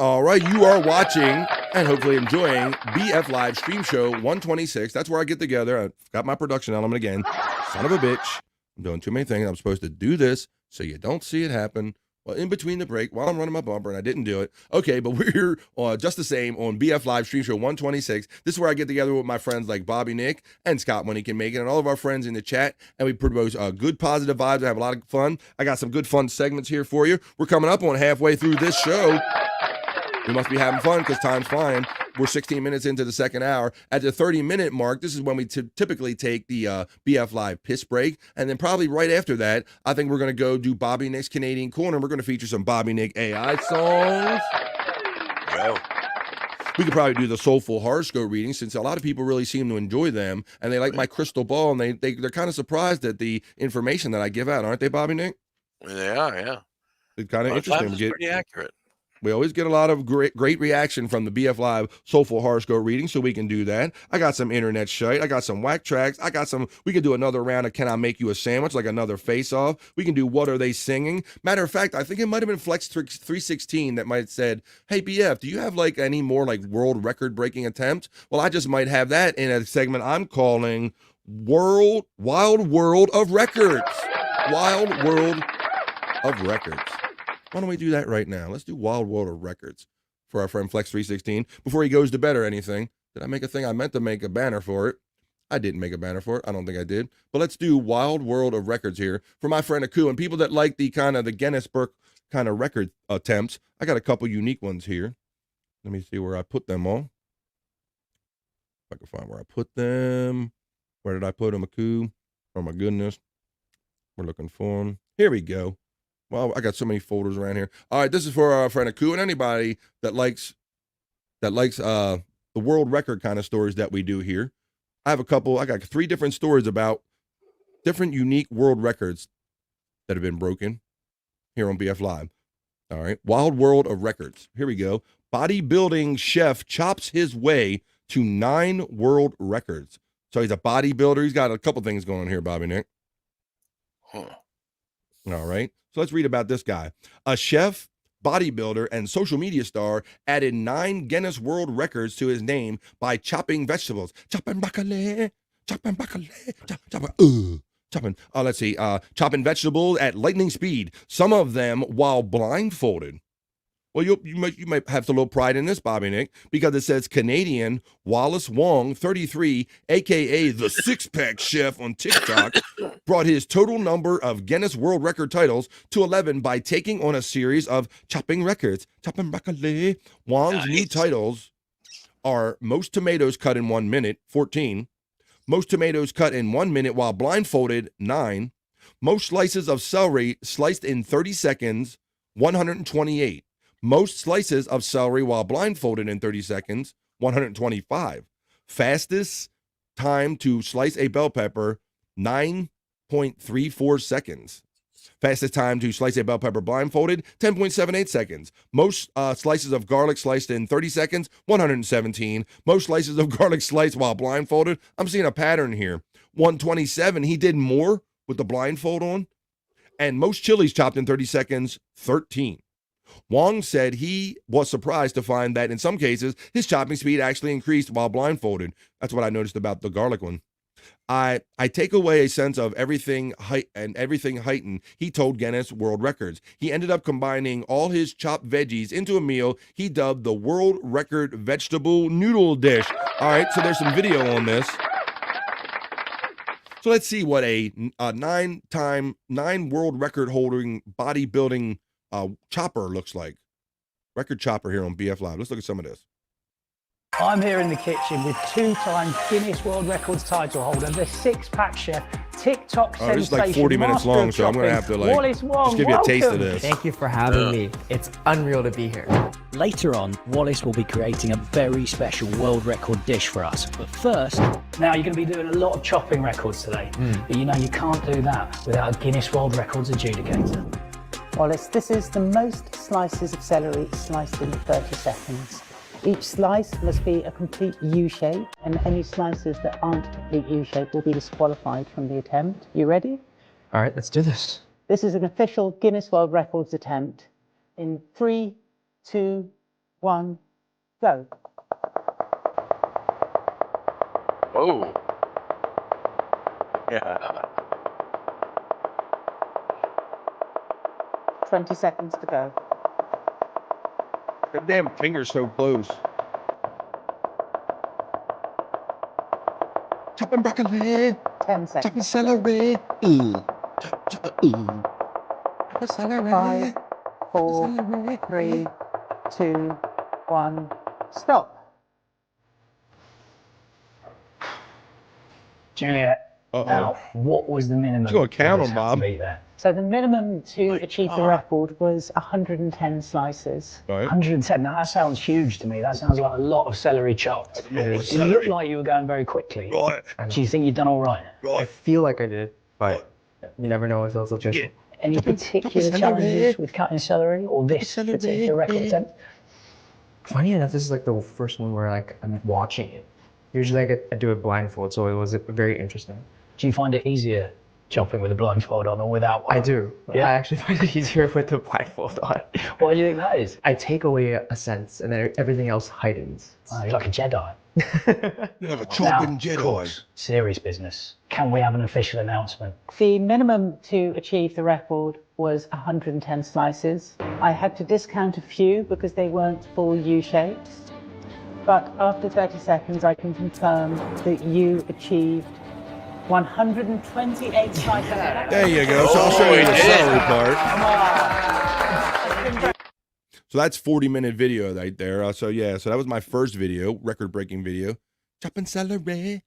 All right, you are watching and hopefully enjoying BF Live Stream Show 126. That's where I get together. I got my production element again. Son of a bitch. I'm doing too many things. I'm supposed to do this so you don't see it happen. Well, in between the break, while I'm running my bumper, and I didn't do it. Okay, but we're here just the same on BF Live Stream Show 126. This is where I get together with my friends like Bobbynic and Scott when he can make it, and all of our friends in the chat, and we propose good positive vibes. I have a lot of fun. I got some good fun segments here for you. We're coming up on halfway through this show. We must be having fun because time's flying. We're 16 minutes into the second hour. At the 30-minute mark, this is when we typically take the BF Live piss break. And then probably right after that, I think we're going to go do Bobbynic's Canadian Corner. We're going to feature some Bobbynic A.I. songs. Yo. We could probably do the Soulful Horoscope Readings since a lot of people really seem to enjoy them. And they like my crystal ball. And they're kind of surprised at the information that I give out. Aren't they, Bobbynic? They are, yeah. It's kind of interesting. It's pretty accurate. We always get a lot of great reaction from the BF Live Soulful Horoscope Reading, so we can do that. I got some internet Shyt. I got some whack tracks. We can do another round of Can I Make You a Sandwich, like another face-off. We can do What Are They Singing? Matter of fact, I think it might have been Flex 316 that might have said, hey, BF, do you have like any more like world record-breaking attempts? Well, I just might have that in a segment I'm calling Wild World of Records. Wild World of Records. Why don't we do that right now? Let's do Wild World of Records for our friend Flex 316 before he goes to bed or anything. Did I make a thing? I meant to make a banner for it. I didn't make a banner for it. I don't think I did. But let's do Wild World of Records here for my friend Aku and people that like the kind of the Guinness Book kind of record attempts. I got a couple unique ones here. Let me see where I put them all. If I can find where I put them. Where did I put them, Aku? Oh my goodness. We're looking for them. Here we go. Well, I got so many folders around here. All right, this is for our friend Aku and anybody that likes the world record kind of stories that we do here. I got 3 different stories about different unique world records that have been broken here on BF Live. All right, Wild World of Records. Here we go. Bodybuilding chef chops his way to 9 world records. So he's a bodybuilder. He's got a couple things going on here, Bobbynic. Huh. All right. So let's read about this guy. A chef, bodybuilder, and social media star added 9 Guinness World Records to his name by chopping vegetables. Chopping broccoli, chopping vegetables at lightning speed, some of them while blindfolded. Well, you might have a little pride in this, Bobbynic, because it says Canadian Wallace Wong, 33, a.k.a. the six-pack chef on TikTok, brought his total number of Guinness World Record titles to 11 by taking on a series of chopping records. Chopping broccoli. Wong's new titles are most tomatoes cut in 1 minute, 14. Most tomatoes cut in 1 minute while blindfolded, 9. Most slices of celery sliced in 30 seconds, 128. Most slices of celery while blindfolded in 30 seconds, 125. Fastest time to slice a bell pepper, 9.34 seconds. Fastest time to slice a bell pepper blindfolded, 10.78 seconds. Most slices of garlic sliced in 30 seconds, 117. Most slices of garlic sliced while blindfolded, I'm seeing a pattern here, 127. He did more with the blindfold on. And most chilies chopped in 30 seconds, 13. Wong said he was surprised to find that in some cases, his chopping speed actually increased while blindfolded. That's what I noticed about the garlic one. I take away a sense of everything heightened, he told Guinness World Records. He ended up combining all his chopped veggies into a meal he dubbed the World Record Vegetable Noodle Dish. All right, so there's some video on this. So let's see what a 9 world record holding bodybuilding chopper looks like. Record chopper here on BF Live. Let's look at some of this. I'm here in the kitchen with 2-time Guinness World Records title holder, the six-pack chef, TikTok sensation, this is like 40 minutes long, so I'm going to have to just give you a taste of this. Thank you for having me. It's unreal to be here. Later on, Wallace will be creating a very special world record dish for us. But first... Now, you're going to be doing a lot of chopping records today. But you know you can't do that without a Guinness World Records adjudicator. Wallace, this is the most slices of celery sliced in 30 seconds. Each slice must be a complete U-shape, and any slices that aren't a complete U-shape will be disqualified from the attempt. You ready? All right, let's do this. This is an official Guinness World Records attempt. In 3, 2, 1, go. Oh. Yeah. 20 seconds to go. Your damn finger's so close. Chopping broccoli. 10 seconds. Chopping celery. Ooh. Celery. 5, 4, 3, 2, 1, stop. Juliet, now, what was the minimum? You're going to count them, Bob. So the minimum to achieve the record was 110 slices. Right. 110, now that sounds huge to me. That sounds like a lot of celery chopped. It looked like you were going very quickly. Right. Do you think you've done all right? I feel like I did, but you never know until it's official. Any particular challenges with cutting celery or this particular record attempt? Funny enough, this is like the first one where like I'm watching it. Usually I do it blindfold, so it was very interesting. Do you find it easier chopping with a blindfold on or without one? I do. Yeah? I actually find it easier with the blindfold on. Why do you think that is? I take away a sense, and then everything else heightens. Oh, you're like a Jedi. You're like a chopping Jedi. Of course, serious business. Can we have an official announcement? The minimum to achieve the record was 110 slices. I had to discount a few because they weren't full U-shapes. But after 30 seconds, I can confirm that you achieved 128 slices. There you go. So I'll show you the celery part. So that's 40-minute video right there. So that was my first video, record-breaking video. Chopping celery.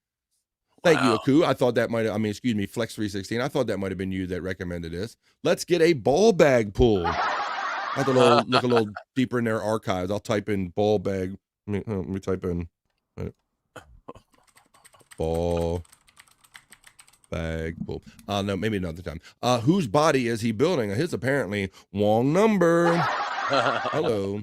Thank you, Aku. I thought that might have, Flex316. I thought that might have been you that recommended this. Let's get a ball bag pull. I have to look a little deeper in their archives. I'll type in ball bag. Let me type in ball bag pull. No, maybe another time. Whose body is he building? His apparently wrong number. Hello.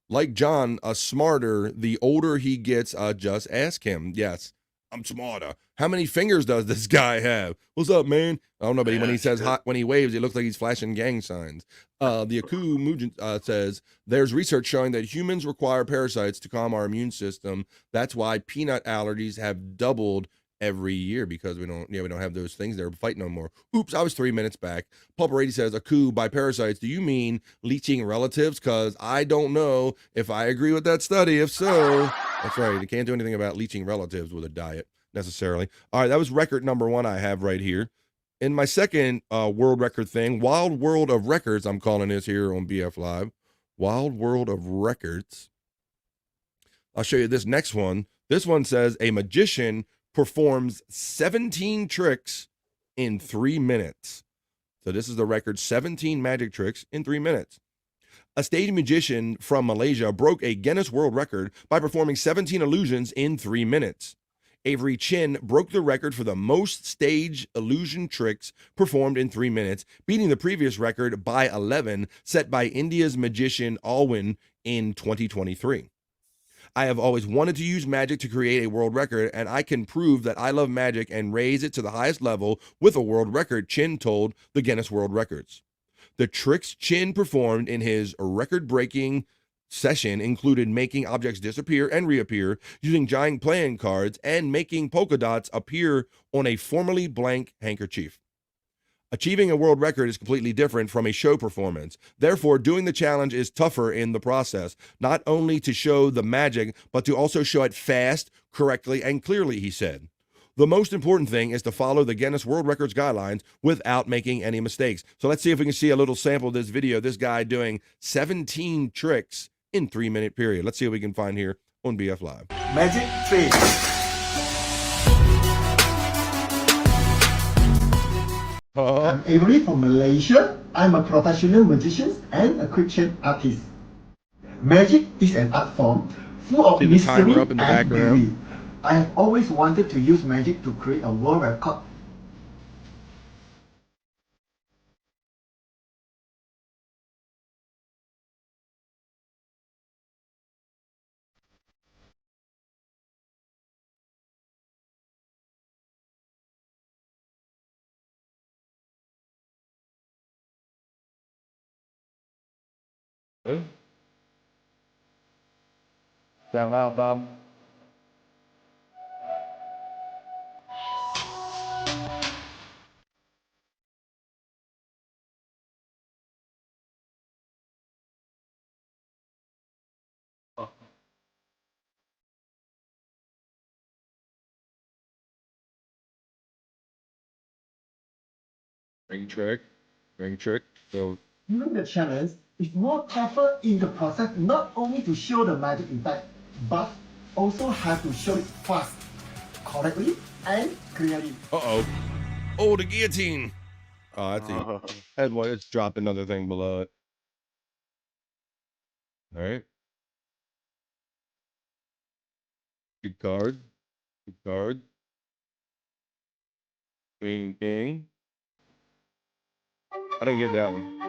Like John, smarter. The older he gets, just ask him. Yes, I'm smarter. How many fingers does this guy have? What's up, man? I don't know, but when he says hot, when he waves, it looks like he's flashing gang signs. The Aku Mujin says there's research showing that humans require parasites to calm our immune system. That's why peanut allergies have doubled every year because we don't have those things there. Fight no more. Oops, I was 3 minutes back. Paul Brady says, Aku, by parasites, do you mean leeching relatives? Because I don't know if I agree with that study. If so, that's right. You can't do anything about leeching relatives with a diet necessarily. All right, that was record number 1 I have right here. In my second world record thing, Wild World of Records, I'm calling this here on BF Live. Wild World of Records. I'll show you this next one. This one says a magician performs 17 tricks in 3 minutes. So this is the record, 17 magic tricks in 3 minutes. A stage magician from Malaysia broke a Guinness World Record by performing 17 illusions in 3 minutes. Avery Chin broke the record for the most stage illusion tricks performed in 3 minutes, beating the previous record by 11 set by India's magician Alwyn in 2023. I have always wanted to use magic to create a world record, and I can prove that I love magic and raise it to the highest level with a world record, Chin told the Guinness World Records. The tricks Chin performed in his record-breaking session included making objects disappear and reappear, using giant playing cards, and making polka dots appear on a formerly blank handkerchief. Achieving a world record is completely different from a show performance. Therefore, doing the challenge is tougher in the process, not only to show the magic, but to also show it fast, correctly, and clearly, he said. The most important thing is to follow the Guinness World Records guidelines without making any mistakes. So let's see if we can see a little sample of this video. This guy doing 17 tricks in 3-minute period. Let's see what we can find here on BF Live. Magic trick. I'm Avery from Malaysia. I'm a professional magician and a Christian artist. Magic is an art form full of mystery and beauty. I have always wanted to use magic to create a world record. Sound loud, Bob. Ring trick. So During the challenge, it's more tougher in the process not only to show the magic impact, but also have to show it fast, correctly, and clearly. Uh-oh. Oh, the guillotine. Oh, that's it. Head one. Let's drop another thing below it. All right. Good card. Good card. King, king. I didn't get that one.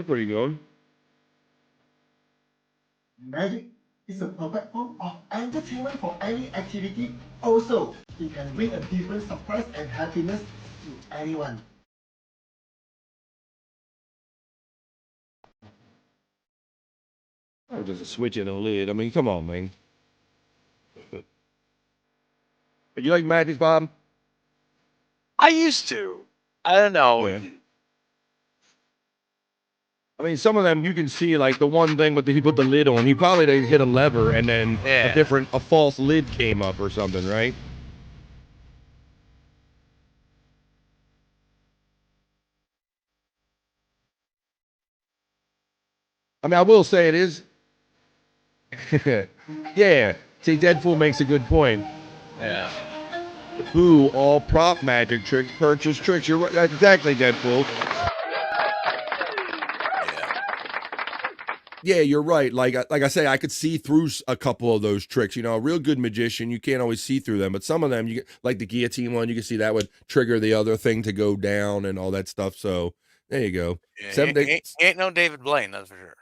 Where are you going? Magic is a perfect form of entertainment for any activity. Also, it can bring a different surprise and happiness to anyone. Oh, just a switch in a lid. I mean, come on, man. But you like magic, Bob? I used to. I don't know. Yeah. I mean, some of them you can see, like the one thing with he put the lid on. He probably didn't hit a lever, and then a false lid came up or something, right? I mean, I will say it is. Yeah. See, Deadpool makes a good point. Yeah. Who all prop magic tricks, purchase tricks. You're right. That's exactly Deadpool. Yeah, you're right. Like I say, I could see through a couple of those tricks. You know, a real good magician, you can't always see through them, but some of them, you get, like the guillotine one, you can see that would trigger the other thing to go down and all that stuff. So there you go. Yeah, ain't no David Blaine, that's for sure.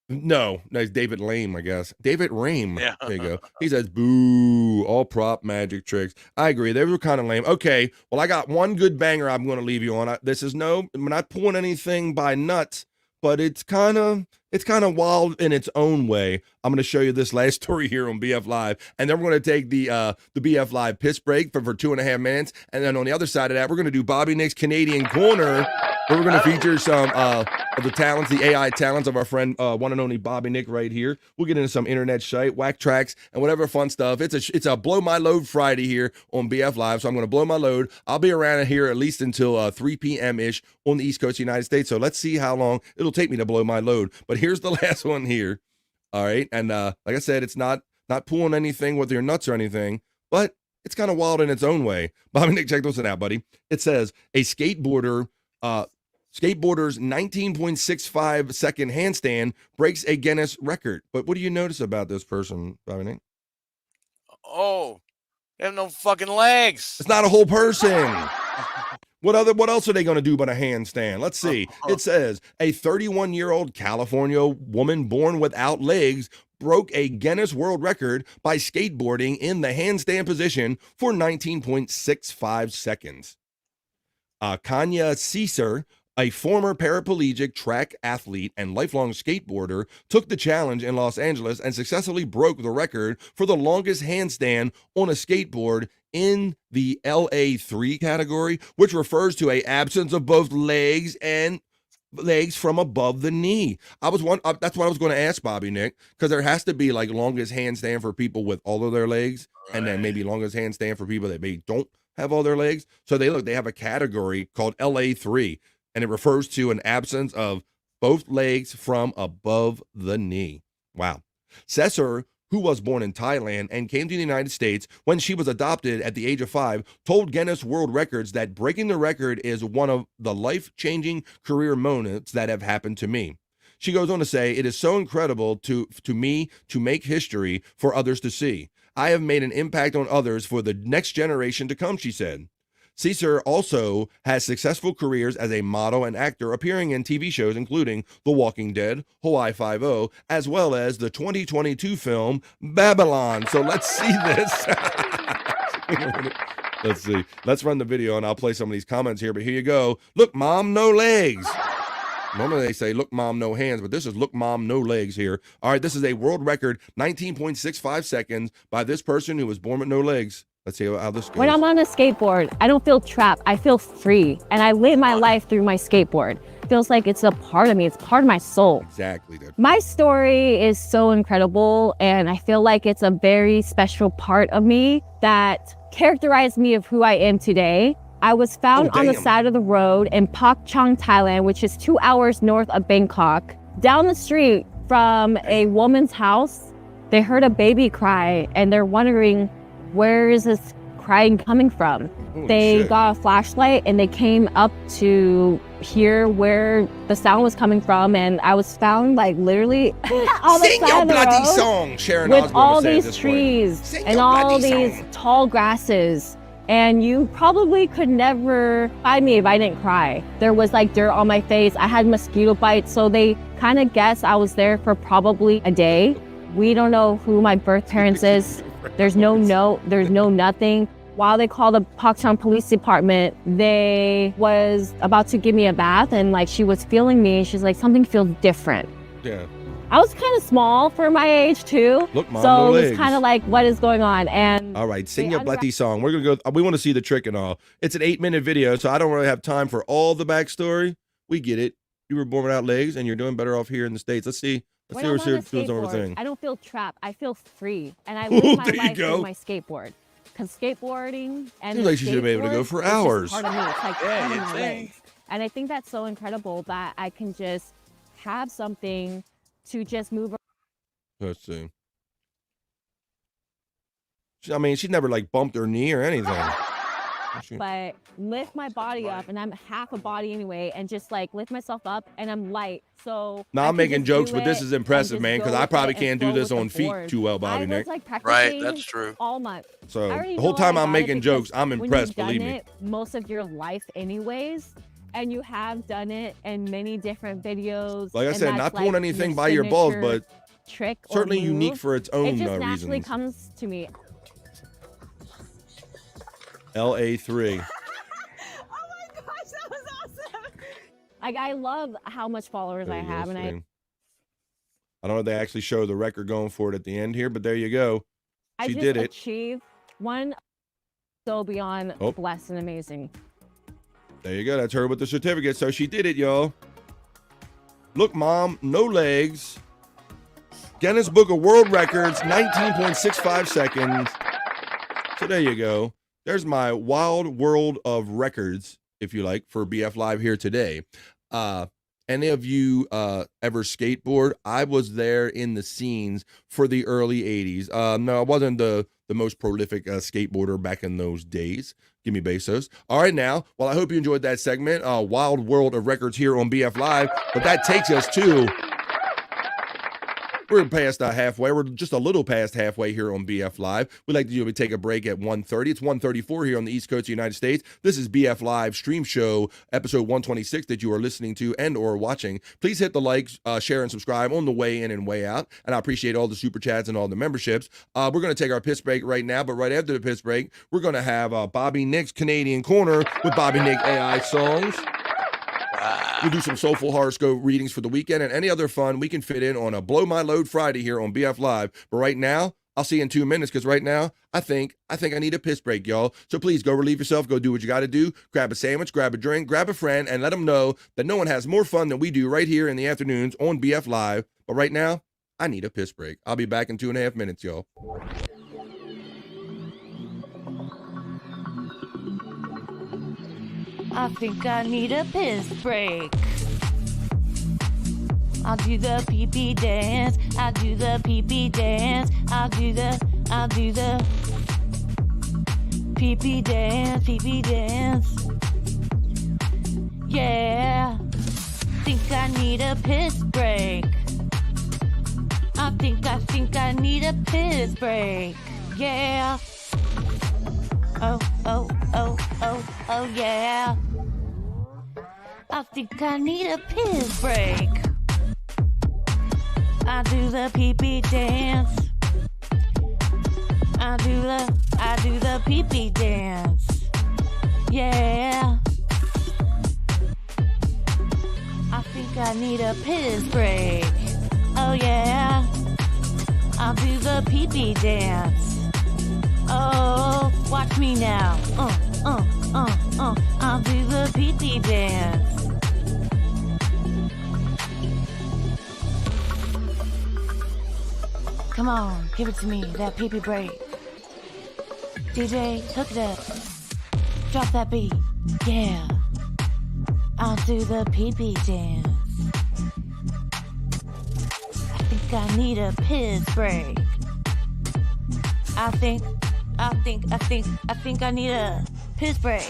No, it's David Lame, I guess. David Rame. Yeah. There you go. He says, boo, all prop magic tricks. I agree. They were kind of lame. Okay, well, I got one good banger I'm going to leave you on. I'm not pulling anything by nuts, but it's kind of wild in its own way. I'm going to show you this last story here on BF Live, and then we're going to take the BF Live piss break for 2.5 minutes, and then on the other side of that, we're going to do Bobbynic's Canadian Corner, where we're going to feature some of the talents, the AI talents of our friend, one and only Bobbynic right here. We'll get into some internet Shyt, whack tracks, and whatever fun stuff. It's a blow my load Friday here on BF Live, so I'm going to blow my load. I'll be around here at least until 3 p.m.-ish on the East Coast of the United States, so let's see how long it'll take me to blow my load. But here's the last one here. All right, and like I said, it's not pulling anything with your nuts or anything, but it's kind of wild in its own way. Bobbynic, check this one out, buddy. It says a skateboarder's 19.65 second handstand breaks a Guinness record. But what do you notice about this person, Bobbynic? Oh, They have no fucking legs. It's not a whole person. What else are they going to do but a handstand? Let's see. It says a 31-year-old California woman born without legs broke a Guinness World Record by skateboarding in the handstand position for 19.65 seconds. Kanya Caesar, a former paraplegic track athlete and lifelong skateboarder, took the challenge in Los Angeles and successfully broke the record for the longest handstand on a skateboard in the LA3 category, which refers to an absence of both legs and legs from above the knee. That's what I was going to ask Bobbynic, because there has to be like longest handstand for people with all of their legs, and then maybe longest handstand for people that maybe don't have all their legs. So they have a category called LA3, and it refers to an absence of both legs from above the knee. Wow. Cesar, who was born in Thailand and came to the United States when she was adopted at the age of 5, told Guinness World Records that breaking the record is one of the life-changing career moments that have happened to me. She goes on to say, "It is so incredible to me to make history for others to see. I have made an impact on others for the next generation to come," she said. Caesar also has successful careers as a model and actor, appearing in TV shows including The Walking Dead, Hawaii Five-0, as well as the 2022 film Babylon. So let's see this. Let's see. Let's run the video, and I'll play some of these comments here. But here you go. Look, Mom, no legs. Normally they say, look, Mom, no hands, but this is look, Mom, no legs here. All right, this is a world record, 19.65 seconds by this person who was born with no legs. Let's see how this goes. When I'm on a skateboard, I don't feel trapped. I feel free. And I live my life through my skateboard. It feels like it's a part of me. It's part of my soul. Exactly. My story is so incredible. And I feel like it's a very special part of me that characterized me of who I am today. I was found on the side of the road in Pak Chong, Thailand, which is 2 hours north of Bangkok. Down the street from a woman's house, they heard a baby cry and they're wondering, where is this crying coming from? They got a flashlight and they came up to hear where the sound was coming from, and I was found like literally on the side of the road song, Sharon with Osbourne all said these trees and all these tall grasses. And you probably could never find me if I didn't cry. There was like dirt on my face. I had mosquito bites, so they kind of guess I was there for probably a day. We don't know who my birth parents is. There's no note, there's no nothing. While they called the Pakchang Police Department, they was about to give me a bath, and like she was feeling me, and she's like, something feels different. Yeah. I was kind of small for my age too. Look, Mom, so no it was legs. kind of like, what is going on? And all right, sing your bloody song. We're gonna go. We want to see the trick and all. It's an 8-minute video, so I don't really have time for all the backstory. We get it. You were born without legs, and you're doing better off here in the States. Let's see. Let's see what she does over the thing. I don't feel trapped. I feel free, and I live my life through my skateboard. Because skateboarding and seems like she should be able to go for hours. Part of me. It's like part of my legs. And I think that's so incredible that I can just have something to just move around. Let's see. I mean, she never like bumped her knee or anything. But lift my body up, and I'm half a body anyway, and just like lift myself up, and I'm light. So now I'm making jokes, but this is impressive, man, because I probably can't do this on feet too well, Bobbynic. Right, that's true. All month. So the whole time I'm making jokes, I'm impressed, believe me. Most of your life anyways, and you have done it in many different videos. Like I said, not pulling anything by your balls, but trick certainly unique for its own reasons. It just naturally reasons. comes to me. LA3. Like, I love how much followers I have, and I don't know if they actually show the record going for it at the end here, but there you go. She did it. I just achieved one so beyond blessed and amazing. There you go. That's her with the certificate. So she did it, y'all. Look, Mom, no legs. Guinness Book of World Records, 19.65 seconds. So there you go. There's my wild world of records, if you like, for BF Live here today. Any of you ever skateboard? I was there in the scenes for the early 80s. No, I wasn't the most prolific skateboarder back in those days. Give me Bezos. All right, now, well, I hope you enjoyed that segment, Wild World of Records here on BF Live. But that takes us to We're past halfway. We're just a little past halfway here on BF Live. We'd like to take a break at 1:30. It's 1:34 here on the East Coast of the United States. This is BF Live Stream Show, episode 126 that you are listening to and or watching. Please hit the like, share, and subscribe on the way in and way out. And I appreciate all the super chats and all the memberships. We're going to take our piss break right now, but right after the piss break, we're going to have Bobbynic's Canadian Corner with Bobbynic A.I songs. We'll do some Soulful Horoscope readings for the weekend and any other fun we can fit in on a Blow My Load Friday here on BF Live. But right now, I'll see you in 2 minutes because right now, I think I need a piss break, y'all. So please go relieve yourself. Go do what you got to do. Grab a sandwich, grab a drink, grab a friend, and let them know that no one has more fun than we do right here in the afternoons on BF Live. But right now, I need a piss break. I'll be back in 2.5 minutes, y'all. I think I need a piss break. I'll do the pee-pee dance. I'll do the pee-pee dance. I'll do the pee-pee dance, pee-pee dance. Yeah. Think I need a piss break. I think I need a piss break. Yeah. Oh, yeah. I think I need a piss break. I do the pee-pee dance. I do the pee-pee dance. Yeah. I think I need a piss break. Oh yeah. I'll do the pee-pee dance. Oh, watch me now. I'll do the pee-pee dance. Come on, give it to me, that pee-pee break. DJ, hook it up. Drop that beat. Yeah. I'll do the pee-pee dance. I think I need a piss break. I think I need a piss break.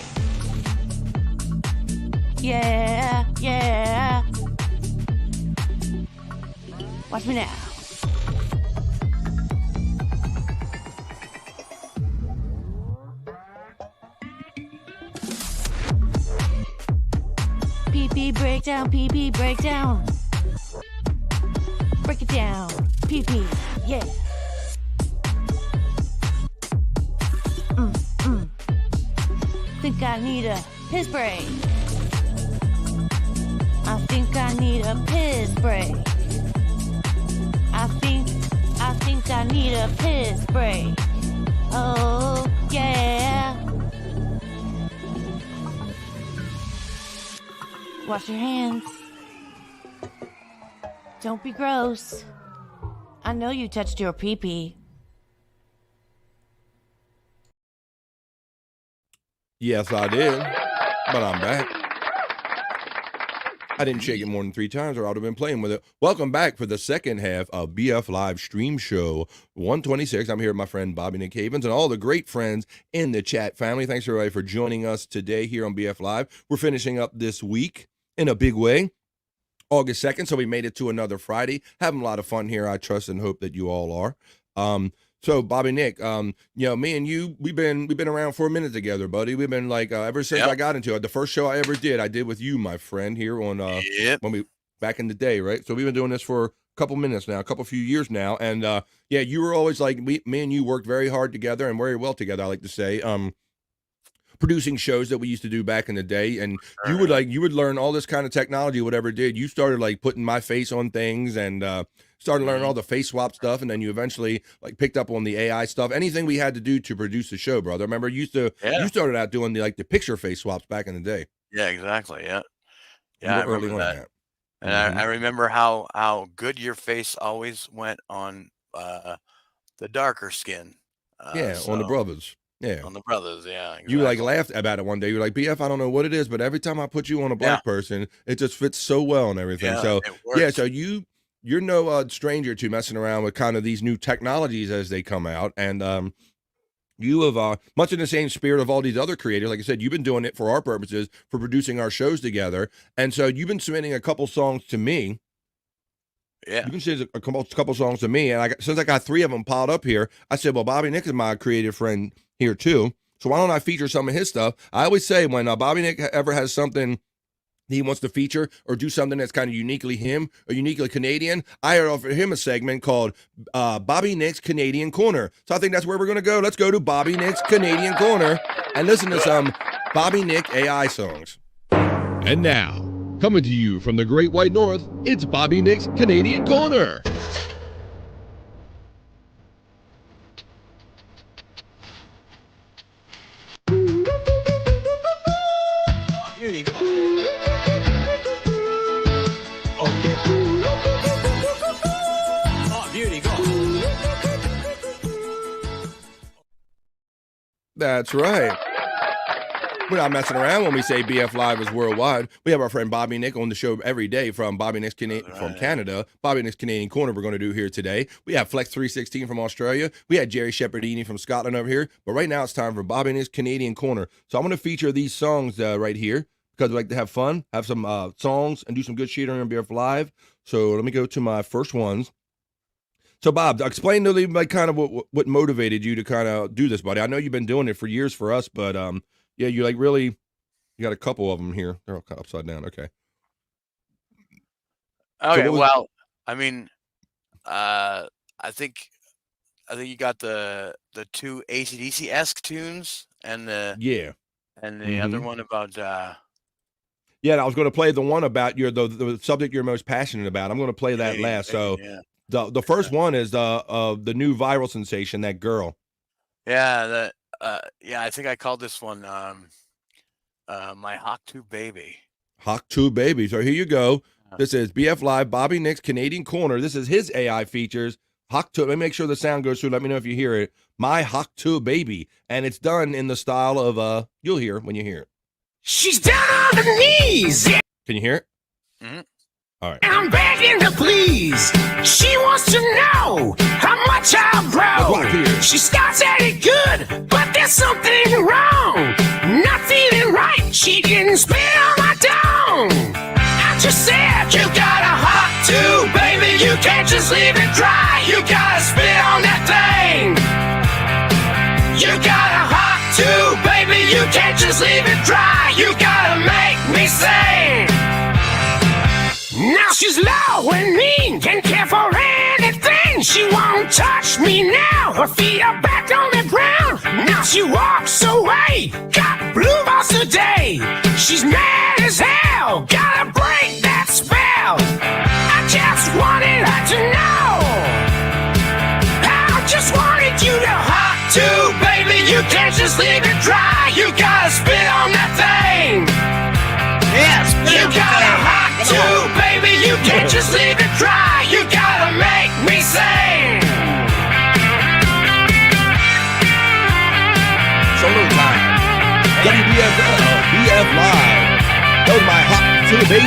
Yeah. Watch me now. Pee-pee breakdown, pee-pee breakdown. Break it down, pee-pee, yeah. Think I need a piss break. I think I need a piss break. I think I need a piss break. Oh, yeah. Wash your hands. Don't be gross. I know you touched your pee-pee. Yes, I did, but I'm back. I didn't shake it more than 3 times or I would have been playing with it. Welcome back for the second half of BF Live Stream Show 126. I'm here with my friend Bobbynic A.I and all the great friends in the chat family. Thanks everybody for joining us today here on BF Live. We're finishing up this week in a big way. August 2nd, so we made it to another Friday. Having a lot of fun here. I trust and hope that you all are. So Bobbynic, me and you, we've been around for a minute together, buddy. We've been like ever since I got into it. The first show I ever did, I did with you, my friend, here on when we back in the day, right? So we've been doing this for a couple minutes now, a few years now, and you were always like me and you worked very hard together and very well together. I like to say, producing shows that we used to do back in the day, and you would learn all this kind of technology, whatever it did. You started like putting my face on things and started learning all the face swap stuff, and then you eventually like picked up on the AI stuff. Anything we had to do to produce the show, brother. Remember, you started out doing the picture face swaps back in the day. Yeah, exactly. Yeah, I remember that. And Mm-hmm. I remember how good your face always went on the darker skin. On the brothers. Yeah. On the brothers, yeah. Exactly. You like laughed about it one day. You were like, BF, I don't know what it is, but every time I put you on a black person, it just fits so well and everything. Yeah, so it works. so you're no stranger to messing around with kind of these new technologies as they come out. And you have much in the same spirit of all these other creators. Like I said, you've been doing it for our purposes, for producing our shows together. And so you've been submitting a couple songs to me. Yeah. You can say a couple songs to me, and since I got 3 of them piled up here, I said, well, Bobbynic is my creative friend here too, so why don't I feature some of his stuff? I always say when Bobbynic ever has something he wants to feature or do something that's kind of uniquely him or uniquely Canadian, I offer him a segment called Bobbynic's Canadian Corner. So I think that's where we're going to go. Let's go to Bobbynic's Canadian Corner and listen to some Bobbynic A.I. songs. And now, coming to you from the Great White North, it's Bobbynic's Canadian Corner. Here you go. That's right. We're not messing around when we say BF Live is worldwide. We have our friend Bobbynic on the show every day from Bobbynic's from Canada. Bobbynic's Canadian Corner we're going to do here today. We have Flex 316 from Australia. We had Jerry Shepherdini from Scotland over here. But right now it's time for Bobbynic's Canadian Corner. So I'm going to feature these songs right here because we like to have fun, have some songs, and do some good shit on BF Live. So let me go to my first ones. So, Bob, explain to me like kind of what motivated you to kind of do this, buddy. I know you've been doing it for years for us, but yeah, you got a couple of them here. They're all kind of upside down. Okay. Okay. So well, I mean, I think you got the 2 AC/DC-esque tunes and the other one about. Yeah, I was going to play the one about the subject you're most passionate about. I'm going to play that last. So. The first one is the new viral sensation, That Girl. Yeah, I think I called this one My Hawk 2 Baby. Hawk 2 Baby. So here you go. This is BF Live, Bobbynic's Canadian Corner. This is his AI features. Hawk 2. Let me make sure the sound goes through. Let me know if you hear it. My Hawk 2 Baby. And it's done in the style of you'll hear when you hear it. She's down on her knees. Can you hear it? Mm-hmm. All right. I'm begging her, please. She wants to know how much I'll grow. She starts at it good, but there's something wrong. Not feeling right. She didn't spit on my dome. I just said, you got a hot too, baby. You can't just leave it dry. You gotta spit on that thing. You got a hot too, baby. You can't just leave it dry. You gotta make me sing. Now she's low and mean, can't care for anything. She won't touch me now. Her feet are back on the ground. Now she walks away. Got blue balls today. She's mad as hell. Gotta break that spell. I just wanted her to know. I just wanted you to hot too, baby. You can't just leave it dry. You gotta spit on that thing. Yes, you gotta hot too, baby. You can't just leave it dry. You gotta make me sing. Solo time. BF Live. That was my Hot to the Baby.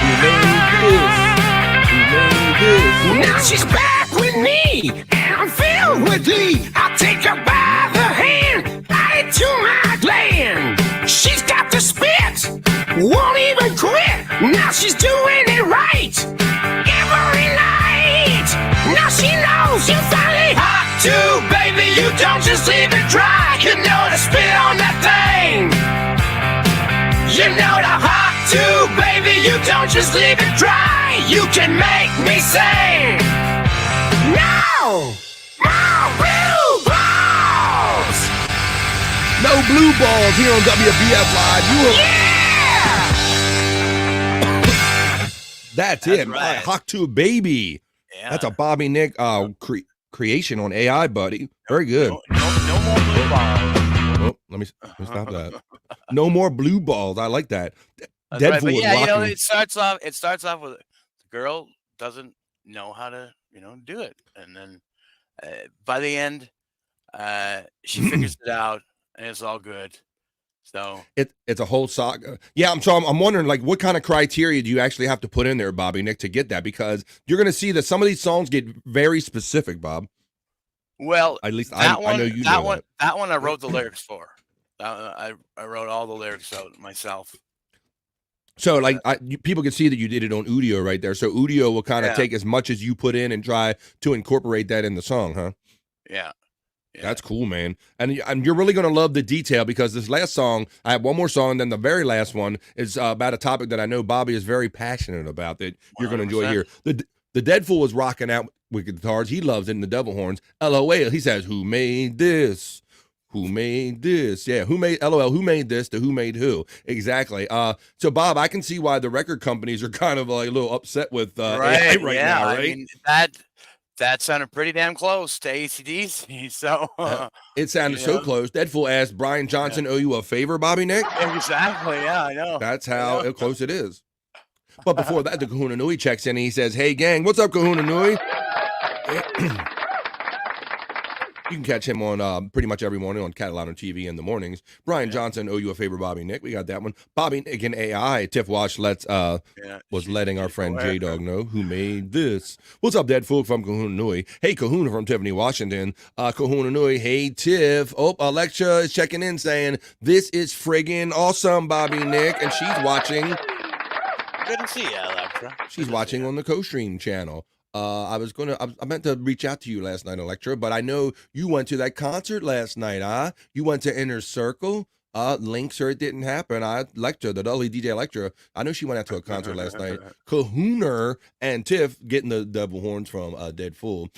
We made this. Now she's back with me, and I'm filled with glee. I'll take her by the hand, add it to my gland. She's got the spit, won't even quit. Now she's doing it right every night. Now she knows you finally hot too, baby. You don't just leave it dry. You know to spit on that thing. You know to hot too, baby. You don't just leave it dry. You can make me sing. No, more blue balls. No blue balls here on WBF Live. That's it. Right. Hawk 2 Baby. Yeah. That's a Bobbynic creation on AI, buddy. Very good. No more blue balls. Oh, let me stop that. No more blue balls. I like that. That's right. But yeah, it starts off with the girl doesn't know how to, do it. And then by the end, she figures it out and it's all good. So it's a whole saga. Yeah, I'm wondering, like, what kind of criteria do you actually have to put in there, Bobbynic, to get that? Because you're going to see that some of these songs get very specific, Bob. Well, at least I know you know that. That one I wrote the lyrics for. I wrote all the lyrics out myself. So like people can see that you did it on Udio right there. So Udio will kind of Yeah. take as much as you put in and try to incorporate that in the song, huh? Yeah. That's cool, man. And you're really going to love the detail because this last song, I have one more song, and then the very last one is about a topic that I know Bobby is very passionate about that you're going to enjoy 100%. here. The Dead Fool was rocking out with guitars. He loves it in the devil horns. LOL, he says, who made this? Who made this? Yeah, who made LOL? Who made this? To who made who? Exactly. So Bob, I can see why the record companies are kind of like a little upset with AI right now, right? I mean, that sounded pretty damn close to AC/DC. So It sounded you so know? close. Deadful asked Brian Johnson, owe you a favor, Bobbynic? Exactly. Yeah, I know. That's how close it is. But before that, the Kahuna Nui checks in and he says, hey, gang, what's up, Kahuna Nui? You can catch him on pretty much every morning on Catalano TV in the mornings. Brian Johnson, owe you a favor, Bobbynic. We got that one. Bobbynic and AI. Tiff Wash was letting our friend J-Dog know who made this. What's up, Dead Fool from Kahuna Nui? Hey, Kahuna from Tiffany, Washington. Kahuna Nui. Hey, Tiff. Oh, Alexa is checking in saying, this is friggin' awesome, Bobbynic. And she's watching. Good to see you, Electra. She's watching on the Co-Stream channel. I meant to reach out to you last night, Electra, but I know you went to that concert last night, huh? You went to Inner Circle. Links or it didn't happen. Electra, the Dudley DJ Electra, I know she went out to a concert last night. Kahuna and Tiff getting the double horns from Dead Fool.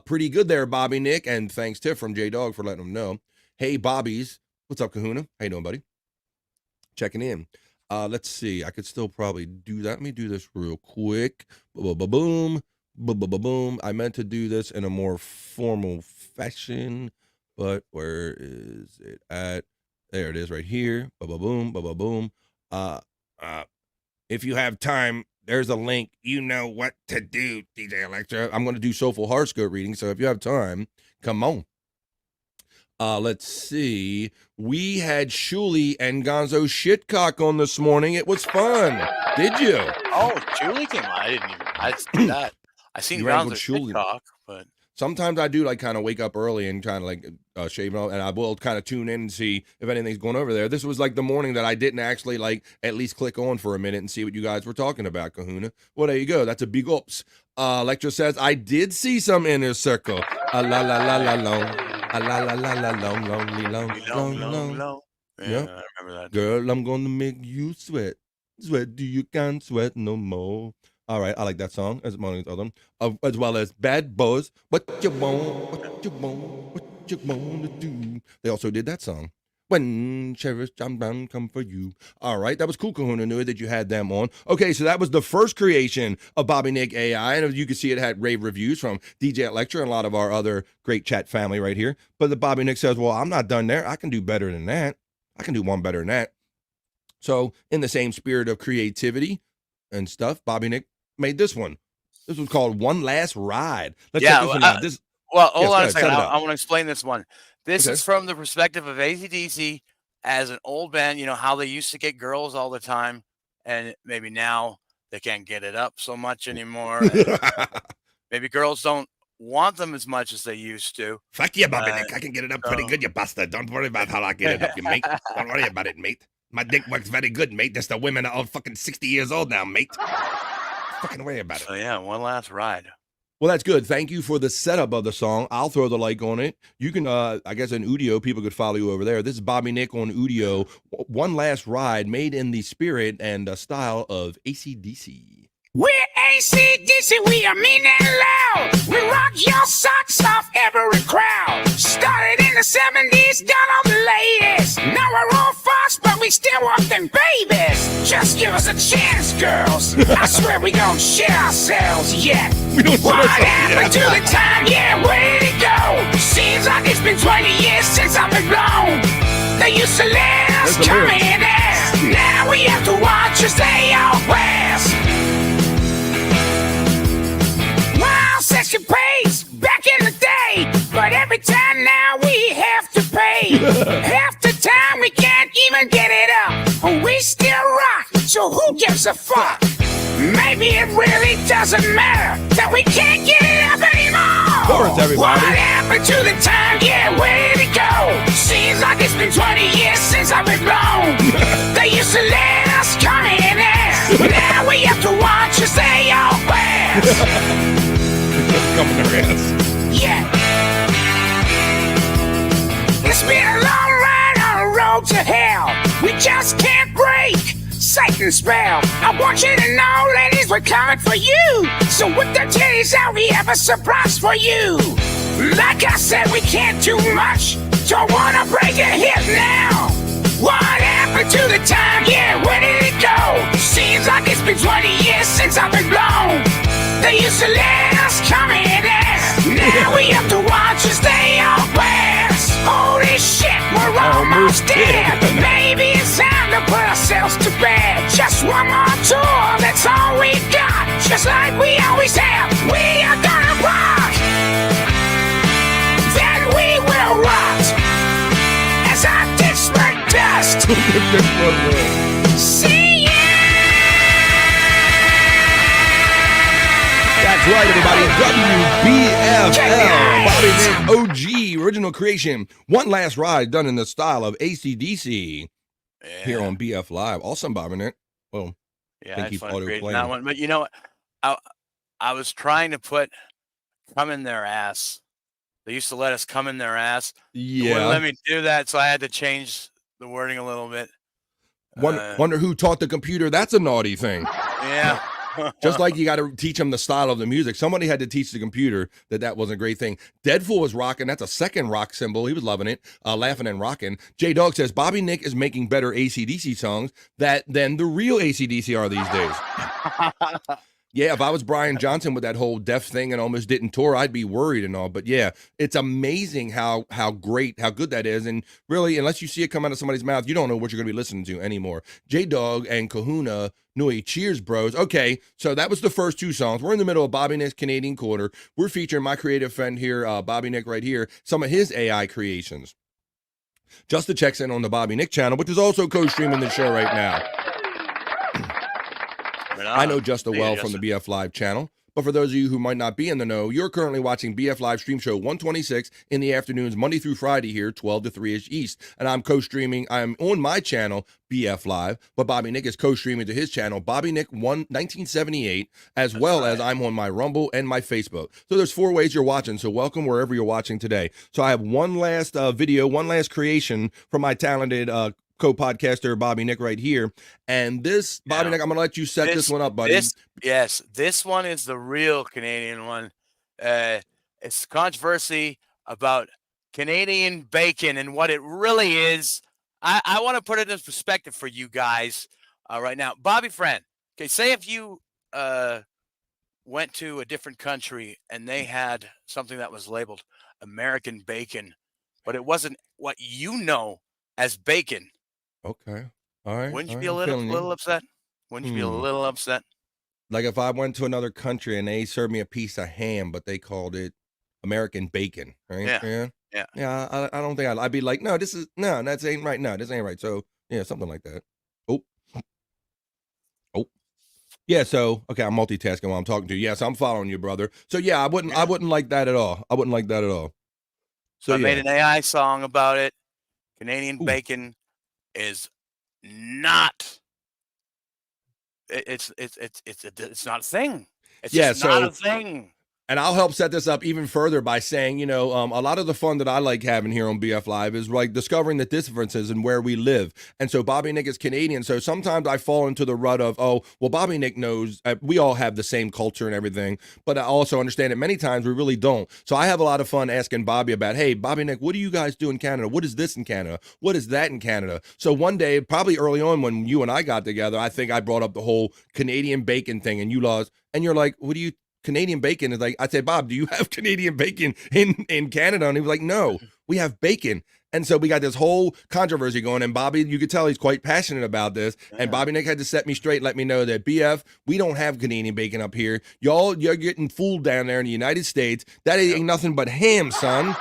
Pretty good there, Bobbynic, and thanks Tiff from J-Dog for letting them know. Hey, Bobbies. What's up, Kahuna? How you doing, buddy? Checking in. Let's see. I could still probably do that. Let me do this real quick. Boom. Boom. I meant to do this in a more formal fashion, but where is it at? There it is right here. Boom. If you have time, there's a link. You know what to do, DJ Electra. I'm going to do Soulful Horoscope Readings, so if you have time, come on. Let's see. We had Shuli and Gonzo Shitcock on this morning. It was fun. Did you? Oh, Julie came on. I didn't see that. I seen Gonzo Shitcock, but sometimes I do like kind of wake up early and kind of like shave off, and I will kind of tune in and see if anything's going over there. This was like the morning that I didn't actually like at least click on for a minute and see what you guys were talking about, Kahuna. Well, there you go. That's a big ups. Electra says, I did see some Inner Circle. La la la la long. La la la la long, long. Yeah, I remember that. Girl, I'm gonna make you sweat. Sweat, do you can't sweat no more. All right, I like that song as well as Bad Boys. What you want to do? They also did that song. When Sheriff John Brown come for you. All right, that was cool, Kahuna Nui, that you had them on. Okay, so that was the first creation of Bobbynic A.I, and you can see it had rave reviews from DJ Electra and a lot of our other great chat family right here. But the Bobbynic says, well, I'm not done there. I can do better than that. I can do one better than that. So in the same spirit of creativity and stuff, Bobbynic made this one. This was called One Last Ride. Let's check this one out. Hold on a second. I want to explain this one. This is from the perspective of AC/DC as an old band. You know how they used to get girls all the time, and maybe now they can't get it up so much anymore. Maybe girls don't want them as much as they used to. Fuck you, Bobbynic. I can get it up pretty good, you bastard. Don't worry about how I get it up, you mate. Don't worry about it, mate. My dick works very good, mate. Just the women are all fucking 60 years old now, mate. Fucking worry about it. So yeah, One Last Ride. Well, that's good. Thank you for the setup of the song. I'll throw the like on it. You can, I guess, in Udio, people could follow you over there. This is Bobbynic on Udio. One Last Ride, made in the spirit and style of AC/DC. We're AC/DC, we are mean and loud. We rock your socks off every crowd. Started in the 70s, got all the latest. Now we're all fast, but we still want them babies. Just give us a chance, girls. I swear we gon' shit ourselves yet. What happened to the time? Yeah, where did it go? Seems like it's been 20 years since I've been blown. They used to let us come in there. Now we have to watch as they all pass. Session pays back in the day, but every time now we have to pay. Half the time we can't even get it up. We still rock, so who gives a fuck? Maybe it really doesn't matter that we can't get it up anymore. Chorus, everybody. What happened to the time? Yeah, where did it go? Seems like it's been 20 years since I've been blown. They used to let us come in and Now we have to watch as they all pass. Coming their ass. Yeah. It's been a long ride on the road to hell. We just can't break Satan's spell. I want you to know, ladies, we're coming for you. So with the titties out, we have a surprise for you. Like I said, we can't do much. Don't wanna break a hip now. What happened to the time? Yeah, where did it go? Seems like it's been 20 years since I've been blown. They used to let us come in last. Now we have to watch as they all pass. Holy shit, we're almost dead. Maybe it's time to put ourselves to bed. Just one more tour, that's all we got. Just like we always have, we are gonna rock. Then we will rot as I ditch my dust. See ya! That's right, everybody. WBFL, Bobbynic OG, original creation. One last ride done in the style of AC/DC here on BF Live. Awesome, Bobbynic. Well, Yeah, I I think he's had fun auto creating playing. that one. But you know what? I was trying to put "come in their ass." They used to let us come in their ass. They Yeah. wouldn't let me do that, so I had to change the wording a little bit. Wonder who taught the computer that's a naughty thing. Yeah. Just like you got to teach them the style of the music. Somebody had to teach the computer that wasn't a great thing. Deadpool was rocking. That's a second rock symbol. He was loving it, laughing and rocking. J Dog says Bobbynic is making better AC/DC songs than the real AC/DC are these days. Yeah, if I was Brian Johnson with that whole deaf thing and almost didn't tour, I'd be worried and all. But yeah, it's amazing how good that is. And really, unless you see it come out of somebody's mouth, you don't know what you're going to be listening to anymore. J-Dog and Kahuna Nui, cheers, bros. Okay, so that was the first two songs. We're in the middle of Bobbynic's Canadian Quarter. We're featuring my creative friend here, Bobbynic right here, some of his AI creations. Just checks in on the Bobbynic channel, which is also co-streaming the show right now. I know Justa well from the BF Live channel, but for those of you who might not be in the know, you're currently watching BF Live Stream Show 126 in the afternoons, Monday through Friday here, 12 to 3-ish East. And I'm co-streaming. I'm on my channel, BF Live, but Bobbynic is co-streaming to his channel, Bobbynic 1978, as well as I'm on my Rumble and my Facebook. So there's 4 ways you're watching, so welcome wherever you're watching today. So I have one last video, one last creation from my talented co-podcaster Bobbynic right here, and this Bobbynic, I'm gonna let you set this one up, buddy. This one is the real Canadian one. It's controversy about Canadian bacon and what it really is. I want to put it in perspective for you guys right now. Bobby friend, okay, say if you went to a different country and they had something that was labeled American bacon, but it wasn't what you know as bacon. Okay. All right. Wouldn't you be a little upset? Wouldn't you be a little upset? Like if I went to another country and they served me a piece of ham, but they called it American bacon, right? Yeah. I don't think I'd be like, no, that ain't right. No, this ain't right. So yeah, something like that. Oh. Yeah. So okay, I'm multitasking while I'm talking to you. Yes, I'm following you, brother. So yeah, I wouldn't like that at all. I wouldn't like that at all. So I made an AI song about it. Canadian bacon is not. It's not a thing. It's just not a thing. And I'll help set this up even further by saying, a lot of the fun that I like having here on BF Live is like discovering the differences in where we live. And so Bobbynic is Canadian. So sometimes I fall into the rut of, Bobbynic knows we all have the same culture and everything. But I also understand that many times we really don't. So I have a lot of fun asking Bobby about, hey, Bobbynic, what do you guys do in Canada? What is this in Canada? What is that in Canada? So one day, probably early on when you and I got together, I think I brought up the whole Canadian bacon thing and you lost. And you're like, what do you Canadian bacon is like? I said, Bob, do you have Canadian bacon in Canada? And he was like, no, we have bacon. And so we got this whole controversy going. And Bobby, you could tell he's quite passionate about this. And Bobbynic had to set me straight, let me know that BF, we don't have Canadian bacon up here. You're getting fooled down there in the United States. That ain't nothing but ham, son.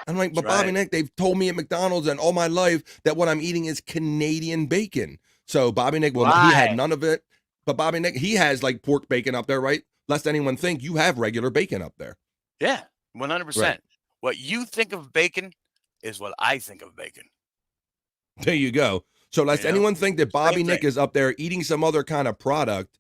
I'm like, but Bobbynic, they've told me at McDonald's and all my life that what I'm eating is Canadian bacon. So Bobbynic, he had none of it. But Bobbynic, he has like pork bacon up there, right? Lest anyone think you have regular bacon up there. Yeah, 100%. Right. What you think of bacon is what I think of bacon. There you go. So lest anyone think that Bobby Same Nick thing. is up there eating some other kind of product.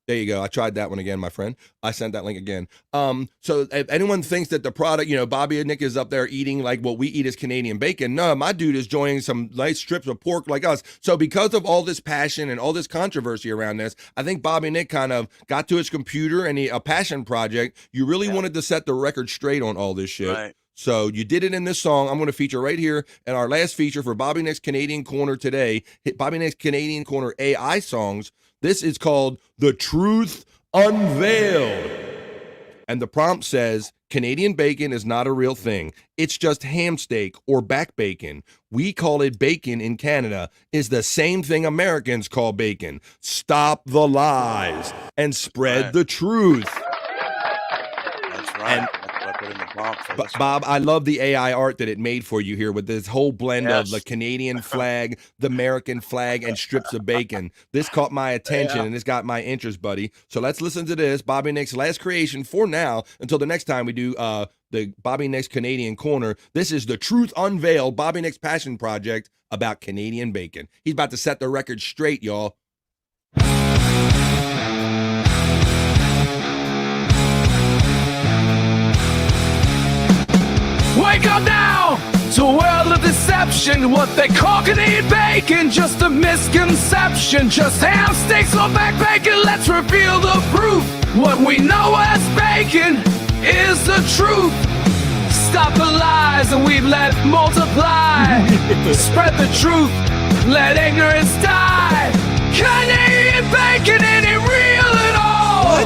There you go. I tried that one again, my friend. I sent that link again. So if anyone thinks that the product, Bobby and Nick is up there eating like what we eat as Canadian bacon, no, my dude is enjoying some nice strips of pork like us. So because of all this passion and all this controversy around this, I think Bobby Nick kind of got to his computer and a passion project. You really wanted to set the record straight on all this shit. Right. So you did it in this song. I'm going to feature right here in our last feature for Bobby Nick's Canadian Corner today. Bobby Nick's Canadian Corner AI songs. This is called The Truth Unveiled. And the prompt says, Canadian bacon is not a real thing. It's just ham steak or back bacon. We call it bacon in Canada. Is the same thing Americans call bacon. Stop the lies and spread the truth. That's right. And That's what I put in the prompt for this Bob, I love the AI art that it made for you here with this whole blend of Yes. the Canadian flag, the American flag, and strips of bacon. This caught my attention and it's got my interest, buddy. So let's listen to this. Bobby Nick's last creation for now until the next time we do the Bobby Nick's Canadian Corner. This is The Truth Unveiled, Bobby Nick's passion project about Canadian bacon. He's about to set the record straight, y'all. Wake up now to a world of deception. What they call Canadian bacon, just a misconception. Just ham steaks or back bacon, let's reveal the proof. What we know as bacon is the truth. Stop the lies and we let multiply. Spread the truth, let ignorance die. Canadian bacon ain't it real at all.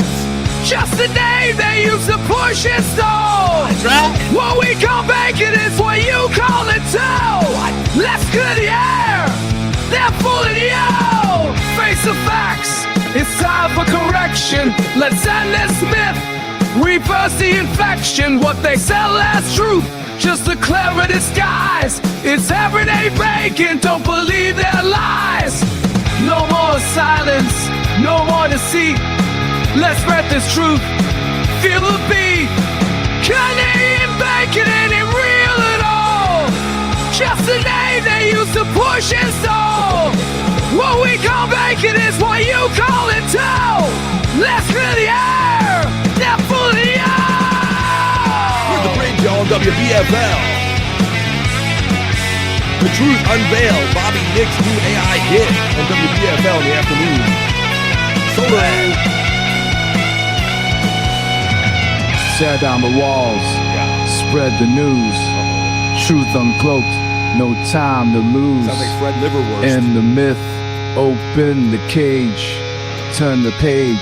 Just a name they use to push and stall. That's right. What we call bacon is what you call it too. Let's clear the air. They're fooling you. Face the facts. It's time for correction. Let's end this myth. Reverse the infection. What they sell as truth, just a clever disguise. It's everyday bacon. Don't believe their lies. No more silence. No more deceit. Let's spread this truth. Feel the beat. Canadian bacon ain't it real at all. Just a name they use to push and stall. What we call bacon is what you call it too. Let's clear the air. They're full of you. Here's the bridge, y'all, WBFL. The Truth Unveiled, Bobby Nick's new AI hit on WBFL in the afternoon. Solo. Tear down the walls, spread the news. Truth uncloaked, no time to lose. Sounds like Fred Liverwurst. End the myth, open the cage, turn the page,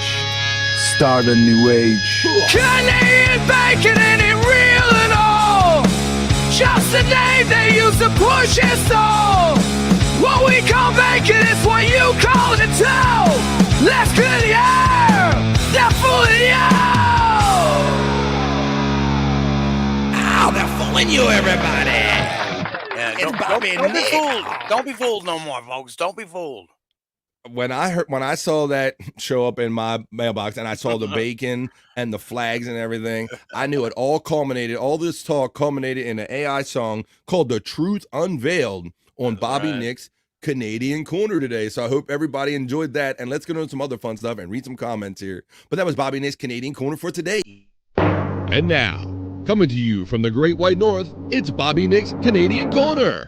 start a new age. Canadian bacon ain't it real at all. Just a name they use to push and stall. What we call bacon is what you call it too. Let's clear the air. They're fooling you. Ow, they're fooling you, everybody. Yeah, don't be fooled. Don't be fooled no more, folks. Don't be fooled. When I saw that show up in my mailbox and I saw the bacon and the flags and everything, I knew it all culminated. All this talk culminated in an AI song called "The Truth Unveiled" on Bobby Nick's Canadian Corner today. So I hope everybody enjoyed that. And let's get on some other fun stuff and read some comments here. But that was Bobby Nick's Canadian Corner for today. And now, coming to you from the Great White North, it's Bobby Nick's Canadian Corner.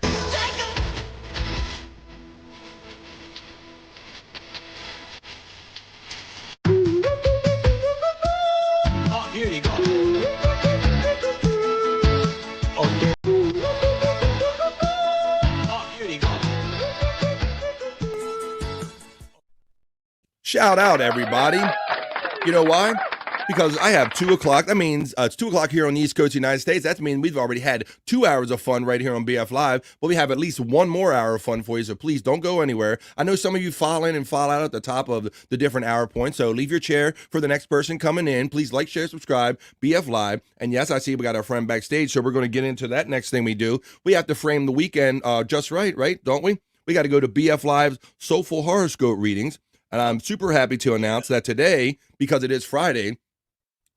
Oh, here you go. Oh, here you go. Shout out, everybody. You know why? Because I have 2 o'clock. That means it's 2 o'clock here on the East Coast of the United States. That means we've already had 2 hours of fun right here on BF Live, but we have at least 1 more hour of fun for you, so please don't go anywhere. I know some of you fall in and fall out at the top of the different hour points, so leave your chair for the next person coming in. Please like, share, subscribe, BF Live. And yes, I see we got our friend backstage, so we're going to get into that next thing we do. We have to frame the weekend just right, don't we? We got to go to BF Live's Soulful Horoscope Readings, and I'm super happy to announce that today, because it is Friday,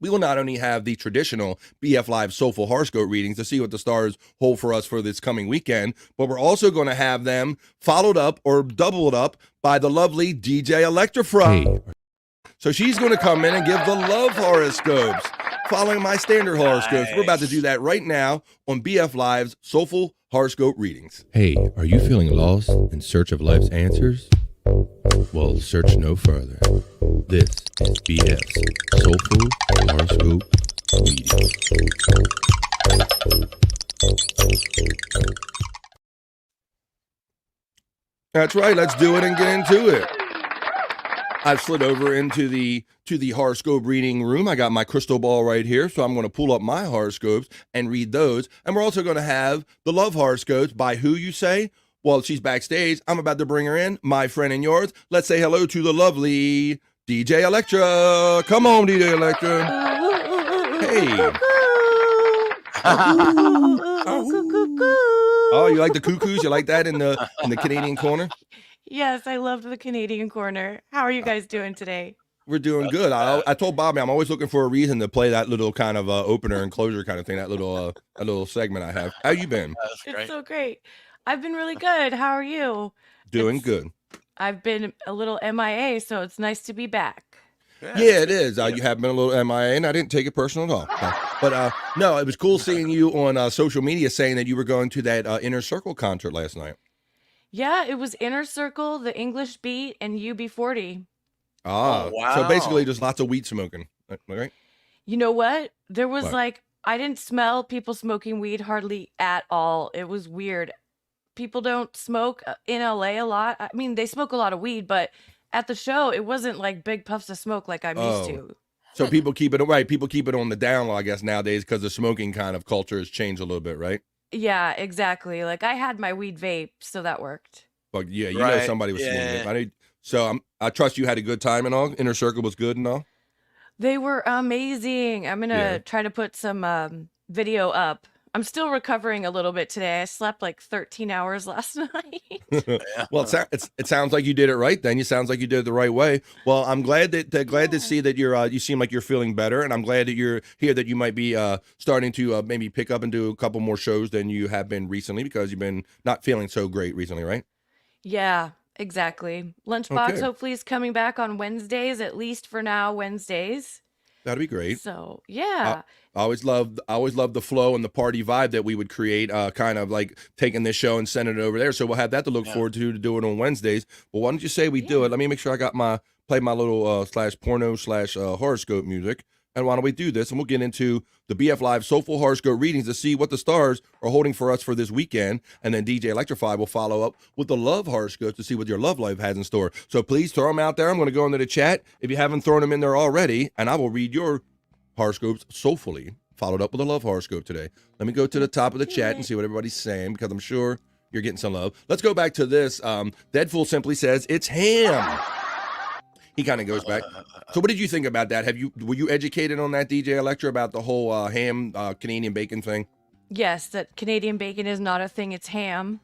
we will not only have the traditional BF Live Soulful Horoscope readings to see what the stars hold for us for this coming weekend, but we're also going to have them followed up or doubled up by the lovely DJ Electra. So she's going to come in and give the love horoscopes, following my standard horoscopes. We're about to do that right now on BF Live's Soulful Horoscope Readings. Hey, are you feeling lost in search of life's answers? Well, search no further. This is BF's Soulful Horoscope Readings. That's right. Let's do it and get into it. I've slid over into the horoscope reading room. I got my crystal ball right here, so I'm going to pull up my horoscopes and read those. And we're also going to have the love horoscopes by who you say? Well, she's backstage. I'm about to bring her in, my friend and yours. Let's say hello to the lovely DJ Electra. Come on, DJ Electra. Hey. Oh, you like the cuckoos? You like that in the Canadian corner? Yes, I loved the Canadian corner. How are you guys doing today? We're doing good. I told Bobby I'm always looking for a reason to play that little kind of opener and closure kind of thing, that little segment I have. How you been? It's so great. I've been really good. How are you? Doing good. I've been a little MIA, so it's nice to be back. Yeah, it is. You have been a little MIA, and I didn't take it personal at all. But no, it was cool seeing you on social media saying that you were going to that Inner Circle concert last night. Yeah, it was Inner Circle, the English Beat, and UB40. Ah, wow. So basically just lots of weed smoking, right? You know what? There was What? I didn't smell people smoking weed hardly at all. It was weird. People don't smoke in LA a lot. I mean, they smoke a lot of weed, but at the show, it wasn't like big puffs of smoke like I'm used to. So people keep it right. People keep it on the down low, I guess, nowadays because the smoking kind of culture has changed a little bit, right? Yeah, exactly. Like I had my weed vape, so that worked. But yeah, you know somebody was smoking it. I trust you had a good time and all. Inner Circle was good and all. They were amazing. I'm gonna try to put some video up. I'm still recovering a little bit today. I slept like 13 hours last night. Well, it sounds like you did it right. Then you sounds like you did it the right way. Well, I'm glad to see that you seem like you're feeling better, and I'm glad that you're here. That you might be starting to maybe pick up and do a couple more shows than you have been recently because you've been not feeling so great recently, right? Yeah, exactly. Lunchbox Okay. hopefully is coming back on Wednesdays, at least for now, Wednesdays. That'd be great. So yeah. I always loved the flow and the party vibe that we would create, kind of like taking this show and sending it over there. So we'll have that to look forward to do it on Wednesdays. Well, why don't you say we do it? Let me make sure I got play my little /porno/horoscope music. And why don't we do this? And we'll get into the BF Live Soulful Horoscope Readings to see what the stars are holding for us for this weekend. And then DJ Electrify will follow up with the love horoscopes to see what your love life has in store. So please throw them out there. I'm going to go into the chat if you haven't thrown them in there already. And I will read your horoscopes soulfully, followed up with a love horoscope today. Let me go to the top of the chat and see what everybody's saying because I'm sure you're getting some love. Let's go back to this. Deadfool simply says, it's ham. He kind of goes back. So what did you think about that? Were you educated on that, DJ Electra, about the whole ham Canadian bacon thing? Yes, that Canadian bacon is not a thing, it's ham.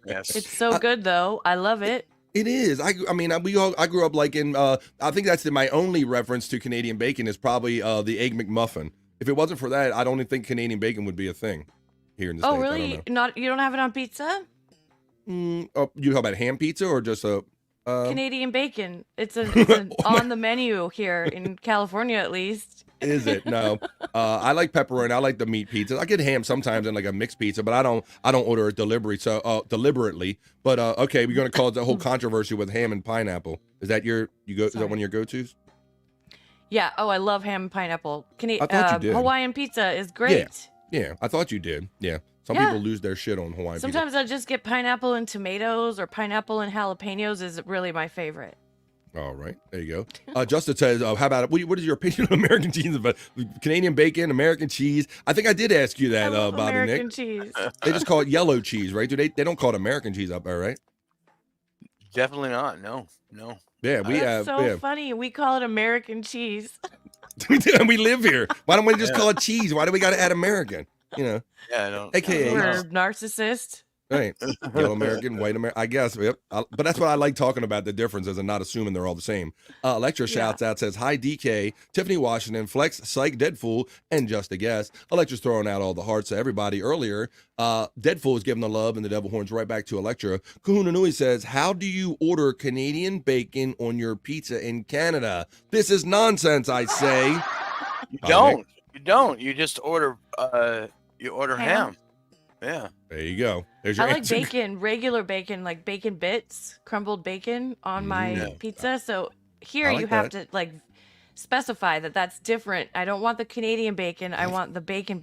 Yes. It's so good though. I love it. It is. I grew up like in. I think that's my only reference to Canadian bacon is probably the Egg McMuffin. If it wasn't for that, I don't even think Canadian bacon would be a thing here in the States. Oh, really? You don't have it on pizza? You talk about ham pizza or just a Canadian bacon. It's on the menu here in California, at least. Is it? No. I like pepperoni. I like the meat pizza. I get ham sometimes in like a mixed pizza, but I don't order it deliberately. But okay, we're gonna cause a whole controversy with ham and pineapple. Is that is that one of your go-tos? Yeah. Oh, I love ham and pineapple. I thought you did. Hawaiian pizza is great. Yeah. I thought you did. Yeah. Some Yeah. people lose their shit on Hawaiian pizza. Sometimes I just get pineapple and tomatoes, or pineapple and jalapenos is really my favorite. All right, there you go. Justin says, how about what is your opinion of American cheese? About Canadian bacon, American cheese? I think I did ask you that, Bobby American Nick. cheese. They just call it yellow cheese, right? They don't call it American cheese up there, right? Definitely not. No. Yeah, we have. So Yeah. funny. We call it American cheese. We do, and we live here. Why don't we just call it cheese? Why do we got to add American? You know. Yeah, I don't. AKA. We're narcissists. Right. Yellow American, white American. I guess. Yep. But that's what I like talking about, the differences and not assuming they're all the same. Electra shouts out, says, hi, DK, Tiffany Washington, Flex, Cyke, Deadfool, and Just a Guess. Electra's throwing out all the hearts to everybody earlier. Deadfool is giving the love and the devil horns right back to Electra. Kahuna Nui says, how do you order Canadian bacon on your pizza in Canada? This is nonsense, I say. You don't. You don't. You just order ham. Yeah. There you go. There's your I like answer. bacon, regular bacon, like bacon bits, crumbled bacon on my pizza. So here like you have that. to like specify that that's different. I don't want the Canadian bacon. I want the bacon.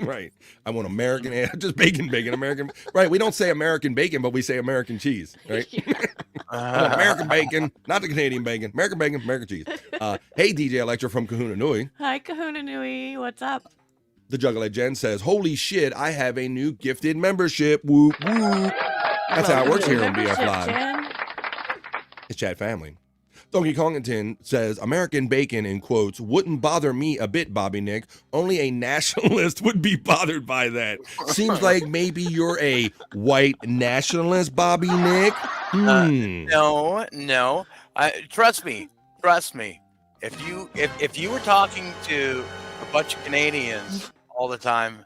Right. I want American, just bacon, American. Right. We don't say American bacon, but we say American cheese. Right. I want American bacon, not the Canadian bacon. American bacon, American cheese. Hey, DJ Electra from Kahuna Nui. Hi, Kahuna Nui. What's up? The Juggler Jen says, holy shit, I have a new gifted membership. Woo, woo. That's how it works here on BF Live. It's chat family. Donkey Kongington says, American bacon, in quotes, wouldn't bother me a bit, Bobbynic. Only a nationalist would be bothered by that. Seems like maybe you're a white nationalist, Bobbynic. No. Trust me. If you were talking to a bunch of Canadians all the time,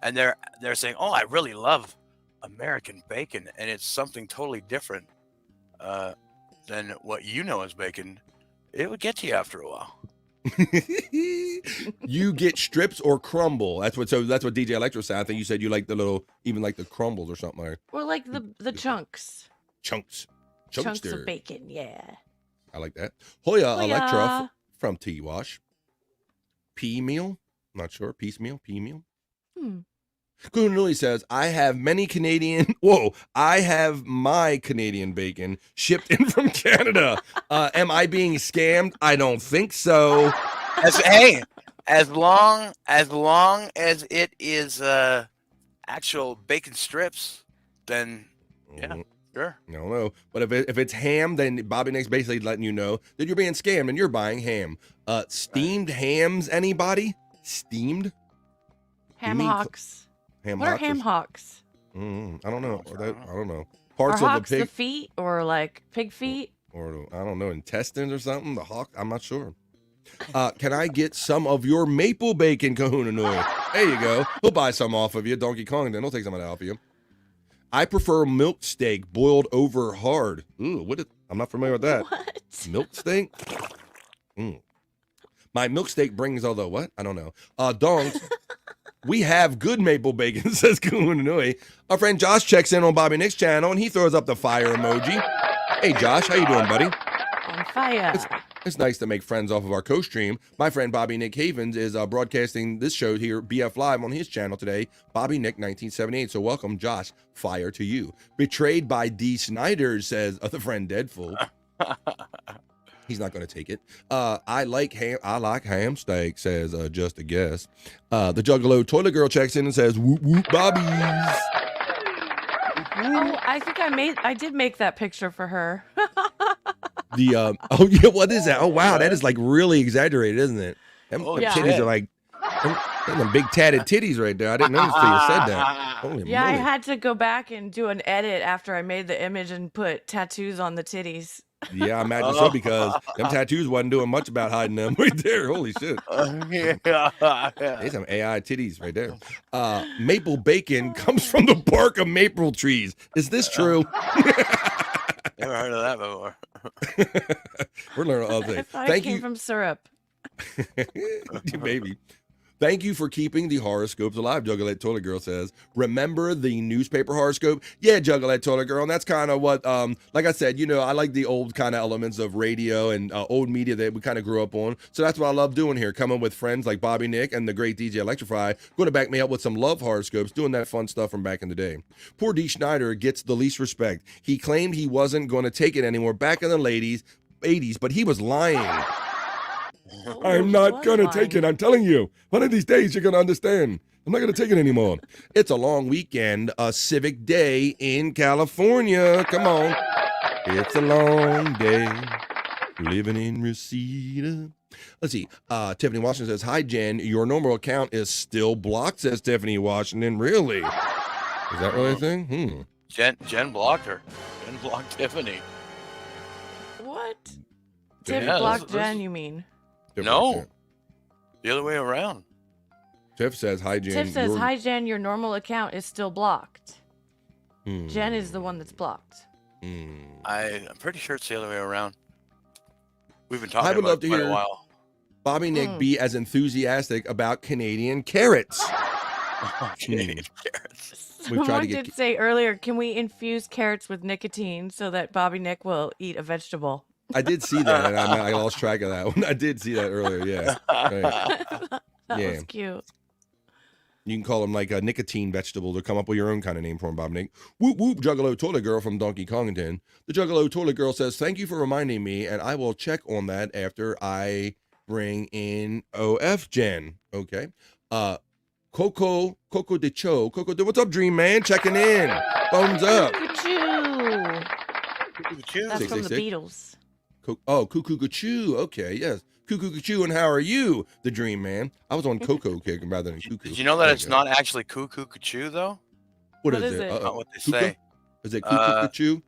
and they're saying, "Oh, I really love American bacon," and it's something totally different than what you know as bacon, it would get to you after a while. You get strips or crumble. That's what DJ Electro said. I think you said you like the little, even like the crumbles or something like. Or like the chunks. Chunks of bacon. Yeah. I like that. Hoya Electra from T Wash. Pea meal. Not sure. Piecemeal. Pea meal. Kunuli says, I have my Canadian bacon shipped in from Canada. Am I being scammed? I don't think so. As long as it is actual bacon strips, then yeah, sure. I don't know. But if it's ham, then Bobbynic's basically letting you know that you're being scammed and you're buying ham. Steamed hams, anybody? Steamed? Ham hocks. What are ham hocks? I don't know. I don't know. Parts of the feet or like pig feet? Or I don't know, intestines or something. The hawk, I'm not sure. Can I get some of your maple bacon, Kahuna Nui? There you go. He'll buy some off of you, Donkey Kong. Then he'll take some of that off of you. I prefer milk steak boiled over hard. Ooh, I'm not familiar with that. What? Milk steak? My milk steak brings all the what? I don't know. Dongs. We have good maple bacon, says Kahuna Nui. Our friend Josh checks in on Bobbynic's channel and he throws up the fire emoji. Hey Josh, how you doing, buddy? On fire. It's nice to make friends off of our co-stream. My friend Bobbynic Havens is broadcasting this show here, BF Live, on his channel today, Bobbynic 1978. So welcome, Josh. Fire to you. Betrayed by D. Snyder, says the friend Deadfool. He's not going to take it. I like ham steak, says Just a Guess. The Juggalo Toilet Girl checks in and says, whoop, whoop, Bobbies. Oh, I think I did make that picture for her. What is that? Oh, wow, that is like really exaggerated, isn't it? Them titties are like, them big tatted titties right there. I didn't notice till you said that. Holy Yeah, I moly. had to go back and do an edit after I made the image and put tattoos on the titties. Yeah, I imagine so, because them tattoos wasn't doing much about hiding them right there. Holy shit. There's some AI titties right there. Maple bacon comes from the bark of maple trees. Is this true? Never heard of that before. We're learning all things. I thought it came from syrup. Baby. Thank you for keeping the horoscopes alive, Juggalette Toilet Girl says. Remember the newspaper horoscope? Yeah, Juggalette Toilet Girl, and that's kind of what, like I said, I like the old kind of elements of radio and old media that we kind of grew up on. So that's what I love doing here, coming with friends like Bobbynic and the great DJ Electrify, going to back me up with some love horoscopes, doing that fun stuff from back in the day. Poor D. Schneider gets the least respect. He claimed he wasn't going to take it anymore back in the 80s, but he was lying. I'm not going to take it. I'm telling you. One of these days, you're going to understand. I'm not going to take it anymore. It's a long weekend, a civic day in California. Come on. It's a long day living in Reseda. Let's see. Tiffany Washington says, hi, Jen. Your normal account is still blocked, says Tiffany Washington. Really? Is that really a thing? Jen blocked her. Jen blocked Tiffany. What? Yeah, Tiff blocked Jen, you mean? No. The other way around. Tiff says, hi, Jen. Tiff says, hi, Jen, your normal account is still blocked. Hmm. Jen is the one that's blocked. I'm pretty sure it's the other way around. We've been talking I would about love it to quite a hear while. Bobbynic be as enthusiastic about Canadian carrots. Canadian carrots. We've tried Someone to get did say earlier, can we infuse carrots with nicotine so that Bobbynic will eat a vegetable? I did see that, and I lost track of that one. I did see that earlier, yeah. Right. That Yeah. was cute. You can call them like nicotine vegetables or come up with your own kind of name for them, Bobbynic. Whoop, whoop, Juggalo Toilet Girl from Donkey Kongington. The Juggalo Toilet Girl says, thank you for reminding me, and I will check on that after I bring in OF Jen. Okay. Coco de Cho. What's up, Dream Man? Checking in. Thumbs up. Cuckoo. That's from the 666. Beatles. Cuckoo Choo. Okay, yes. Cuckoo Choo, and how are you, the Dream Man? I was on Coco Kick rather than Cuckoo. Did you know that it's not actually cuckoo cuckoo though? What is it? That's not what they Kuka? say. Is it Cuckoo Choo?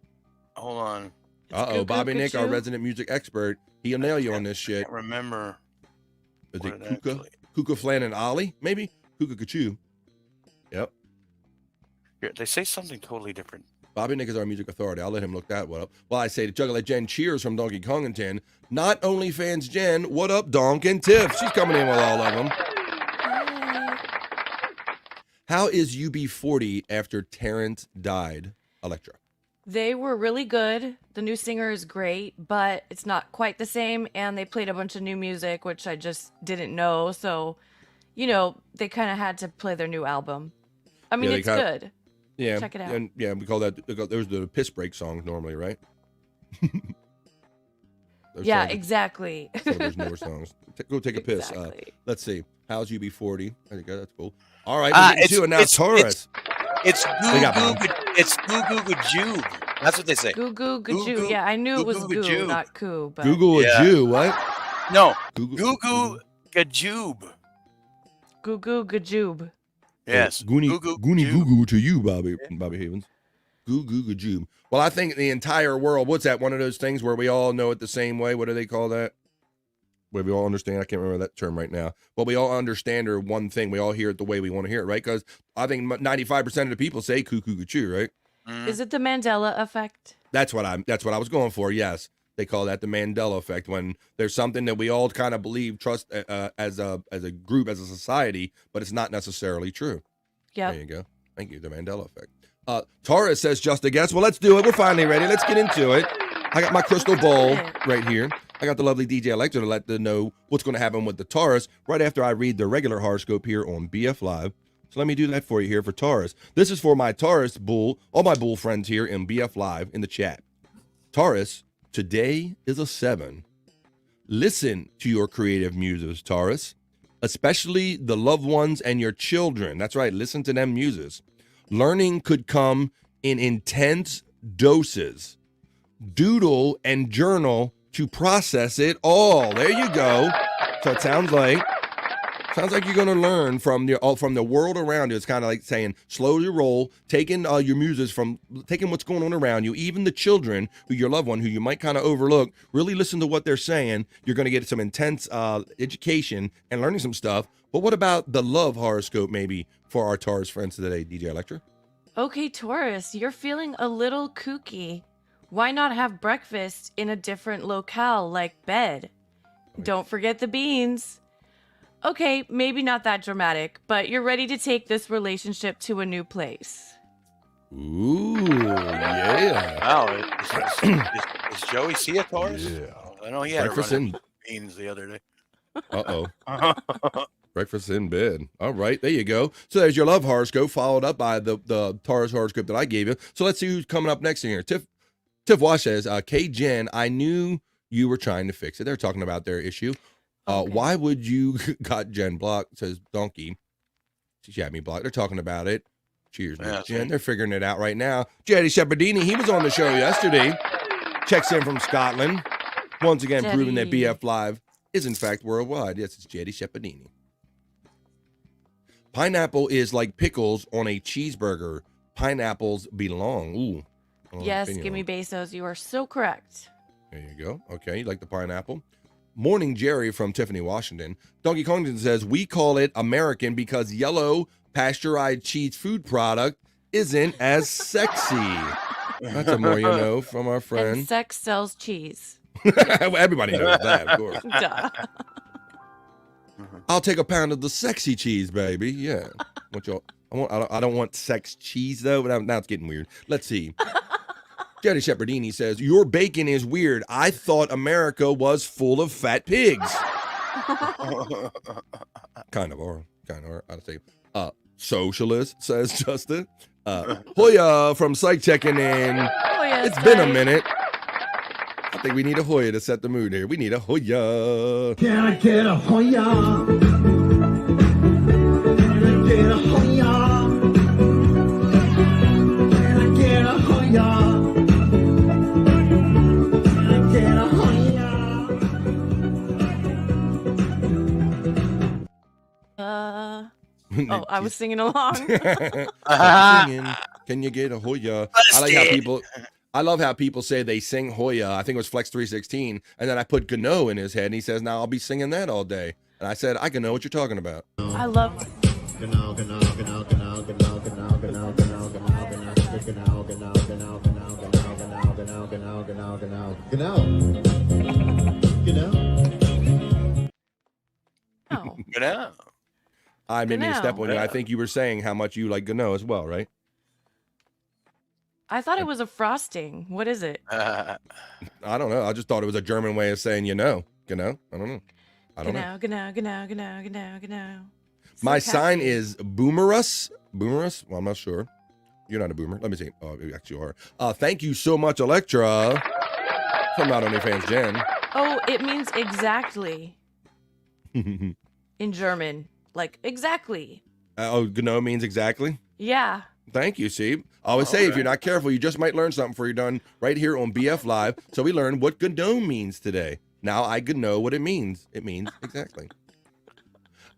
Hold on. Uh-oh, Bobbynic, our Cuckoo? resident music expert, he'll nail you on this shit. I can't remember. Is what it it Kuka? Kuka Flan and Ollie? Maybe? Cuckoo Choo. Yep. Here, they say something totally different. Bobbynic is our music authority. I'll let him look that one up. Well, I say to Juggalo Jen cheers from Donkey Kongington. Not OnlyFans Jen, what up, Donk and Tiff? She's coming in with all of them. How is UB40 after Terrence died, Electra? They were really good. The new singer is great, but it's not quite the same. And they played a bunch of new music, which I just didn't know. So, you know, they kind of had to play their new album. I mean, Yeah, it's good. Yeah. Check it out. And yeah, we call that, those are the piss break songs normally, right? Those Yeah, songs are exactly. some of those newer songs. Go take a piss. Exactly. Let's see. How's UB40? I think that's cool. All right, we're getting to it now. Taurus. It's They got goo goo. It's goo goo gajoob. That's what they say. Goo goo Goo gajoo. goo- Yeah, I knew it was goo goo, gajoob. not coo. But Google a Yeah. Jew, what? No. Google. Goo goo gajoob. goo goo gajoob. Yes. Goonie Goo goo Goonie gajoob. Goo Goo to you, Bobby Havens. Goo Goo Gajoob. Well, I think the entire world, what's that? One of those things where we all know it the same way. What do they call that? Where we all understand. I can't remember that term right now. But we all understand or one thing. We all hear it the way we want to hear it, right? Because I think 95% of the people say cuckoo gachoo, right? Is it the Mandela effect? That's what I was going for. Yes. They call that the Mandela effect, when there's something that we all kind of believe, trust as a group, as a society, but it's not necessarily true. Yeah. There you go. Thank you. The Mandela effect. Taurus says just a guess. Well, let's do it. We're finally ready. Let's get into it. I got my crystal ball right here. I got the lovely DJ Electra to let them know what's going to happen with the Taurus right after I read the regular horoscope here on BF Live. So let me do that for you here for Taurus. This is for my Taurus bull, all my bull friends here in BF Live in the chat. Taurus, today is a 7. Listen to your creative muses, Taurus, especially the loved ones and your children. That's right. Listen to them muses. Learning could come in intense doses. Doodle and journal to process it all. There you go. So it sounds like you're going to learn from the world around you. It's kind of like saying, slow your roll, taking your muses from taking what's going on around you, even the children, who your loved one, who you might kind of overlook. Really listen to what they're saying. You're going to get some intense education and learning some stuff. But what about the love horoscope maybe for our Taurus friends today, DJ Electra? Okay, Taurus, you're feeling a little kooky. Why not have breakfast in a different locale like bed? Don't forget the beans. Okay, maybe not that dramatic, but you're ready to take this relationship to a new place. Ooh, yeah. Wow. Is Joey C a Taurus? Yeah. I know he had Breakfast a run in- of beans the other day. Uh-oh. Breakfast in bed. All right, there you go. So there's your love horoscope, followed up by the Taurus horoscope that I gave you. So let's see who's coming up next in here. Tiff Wash says, K Jen, I knew you were trying to fix it. They're talking about their issue. Why would you got Jen blocked? Says Donkey. She had me blocked. They're talking about it. Cheers, Yeah, Jen. They're figuring it out right now. Jetty Shepardini, he was on the show yesterday. Checks in from Scotland. Once again, proving that BF Live is in fact worldwide. Yes, it's Jetty Shepardini. Pineapple is like pickles on a cheeseburger. pineapples belong. Ooh. Yes, give me Bezos. You are so correct. There you go. Okay, you like the pineapple? Morning Jerry from Tiffany, Washington. Donkey Kongton says, we call it American because yellow pasteurized cheese food product isn't as sexy. That's a more you know from our friend. And sex sells cheese. Everybody knows that, of course. Duh. I'll take a pound of the sexy cheese, baby. Yeah. I don't want sex cheese, though, but now it's getting weird. Let's see. Jerry Shepherdini says, your bacon is weird. I thought America was full of fat pigs. Kind of are. I'd say. Socialist, says Justin. Hoya from Cyke checking in. It's been a minute. I think we need a Hoya to set the mood here. We need a Hoya. Can I get a Hoya? Can I get a Hoya? Can I get a Hoya? I was singing along. Singing. Can you get a Hoya? I love how people say they sing Hoya. I think it was Flex 316, and then I put Gano in his head, and he says, "Now I'll be singing that all day." And I said, "I can know what you're talking about." I love. Gano, Gano, Gano, Gano, Gano, Gano, Gano, Gano, Gano, Gano, Gano, Gano, Gano, Gano, Gano, Gano, Oh. Gano. I made me a step on you. I think you were saying how much you like Gano as well, right? I thought it was a frosting. What is it? I don't know. I just thought it was a German way of saying Gano. I don't know. Gano. My sign is Boomerus. Boomerus? Well, I'm not sure. You're not a boomer. Let me see. Oh, you actually are. Thank you so much, Electra. From Not OnlyFans Jen. Oh, it means exactly. In German. Like, exactly. Gano means exactly? Yeah. Thank you, see? I always say, if you're not careful, you just might learn something before you're done right here on BF Live. So we learned what Gano means today. Now I could know what it means. It means exactly.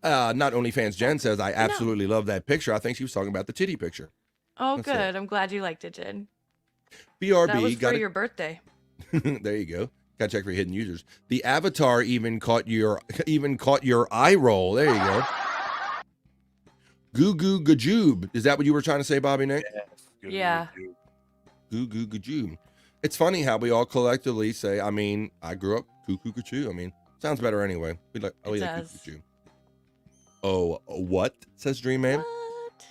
Not OnlyFans Jen says, I absolutely love that picture. I think she was talking about the titty picture. Oh, that's good. I'm glad you liked it, Jen. BRB that was for your birthday. There you go. Got to check for hidden users. The avatar even caught your eye roll. There you go. Goo goo gajoob. Is that what you were trying to say, Bobbynic? Yes. Yeah. Goo goo gajoob. It's funny how we all collectively say, I grew up goo goo gajoo. Sounds better anyway. We like goo goo gajoo. Oh, what? Says Dream Man. What?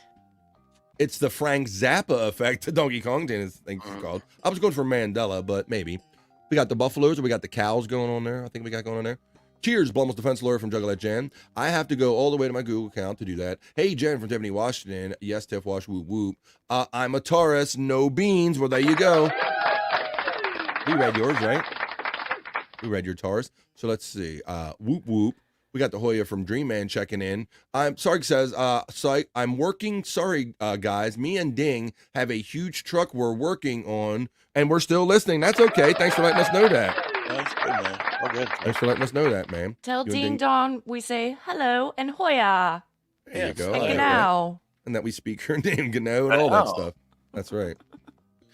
It's the Frank Zappa effect. Donkey Kongton is think it's called. I was going for Mandela, but maybe. We got the buffaloes or we got the cows going on there. I think we got going on there. Cheers, Blummel's defense lawyer from Juggalette Jen. I have to go all the way to my Google account to do that. Hey, Jen from Tiffany, Washington. Yes, Tiff Wash, whoop, whoop. I'm a Taurus, no beans. Well, there you go. We read yours, right? We read your Taurus. So let's see. Whoop, whoop. We got the Hoya from Dream Man checking in. Sark says, I'm working. Sorry, guys. Me and Ding have a huge truck we're working on, and we're still listening. That's okay. Thanks for letting us know that. That's good, man. Oh, good. Thanks for letting us know that, man. Tell Ding Dong we say hello and Hoya. There you go. And Gano. And that we speak her name, Gano, and all that stuff. That's right.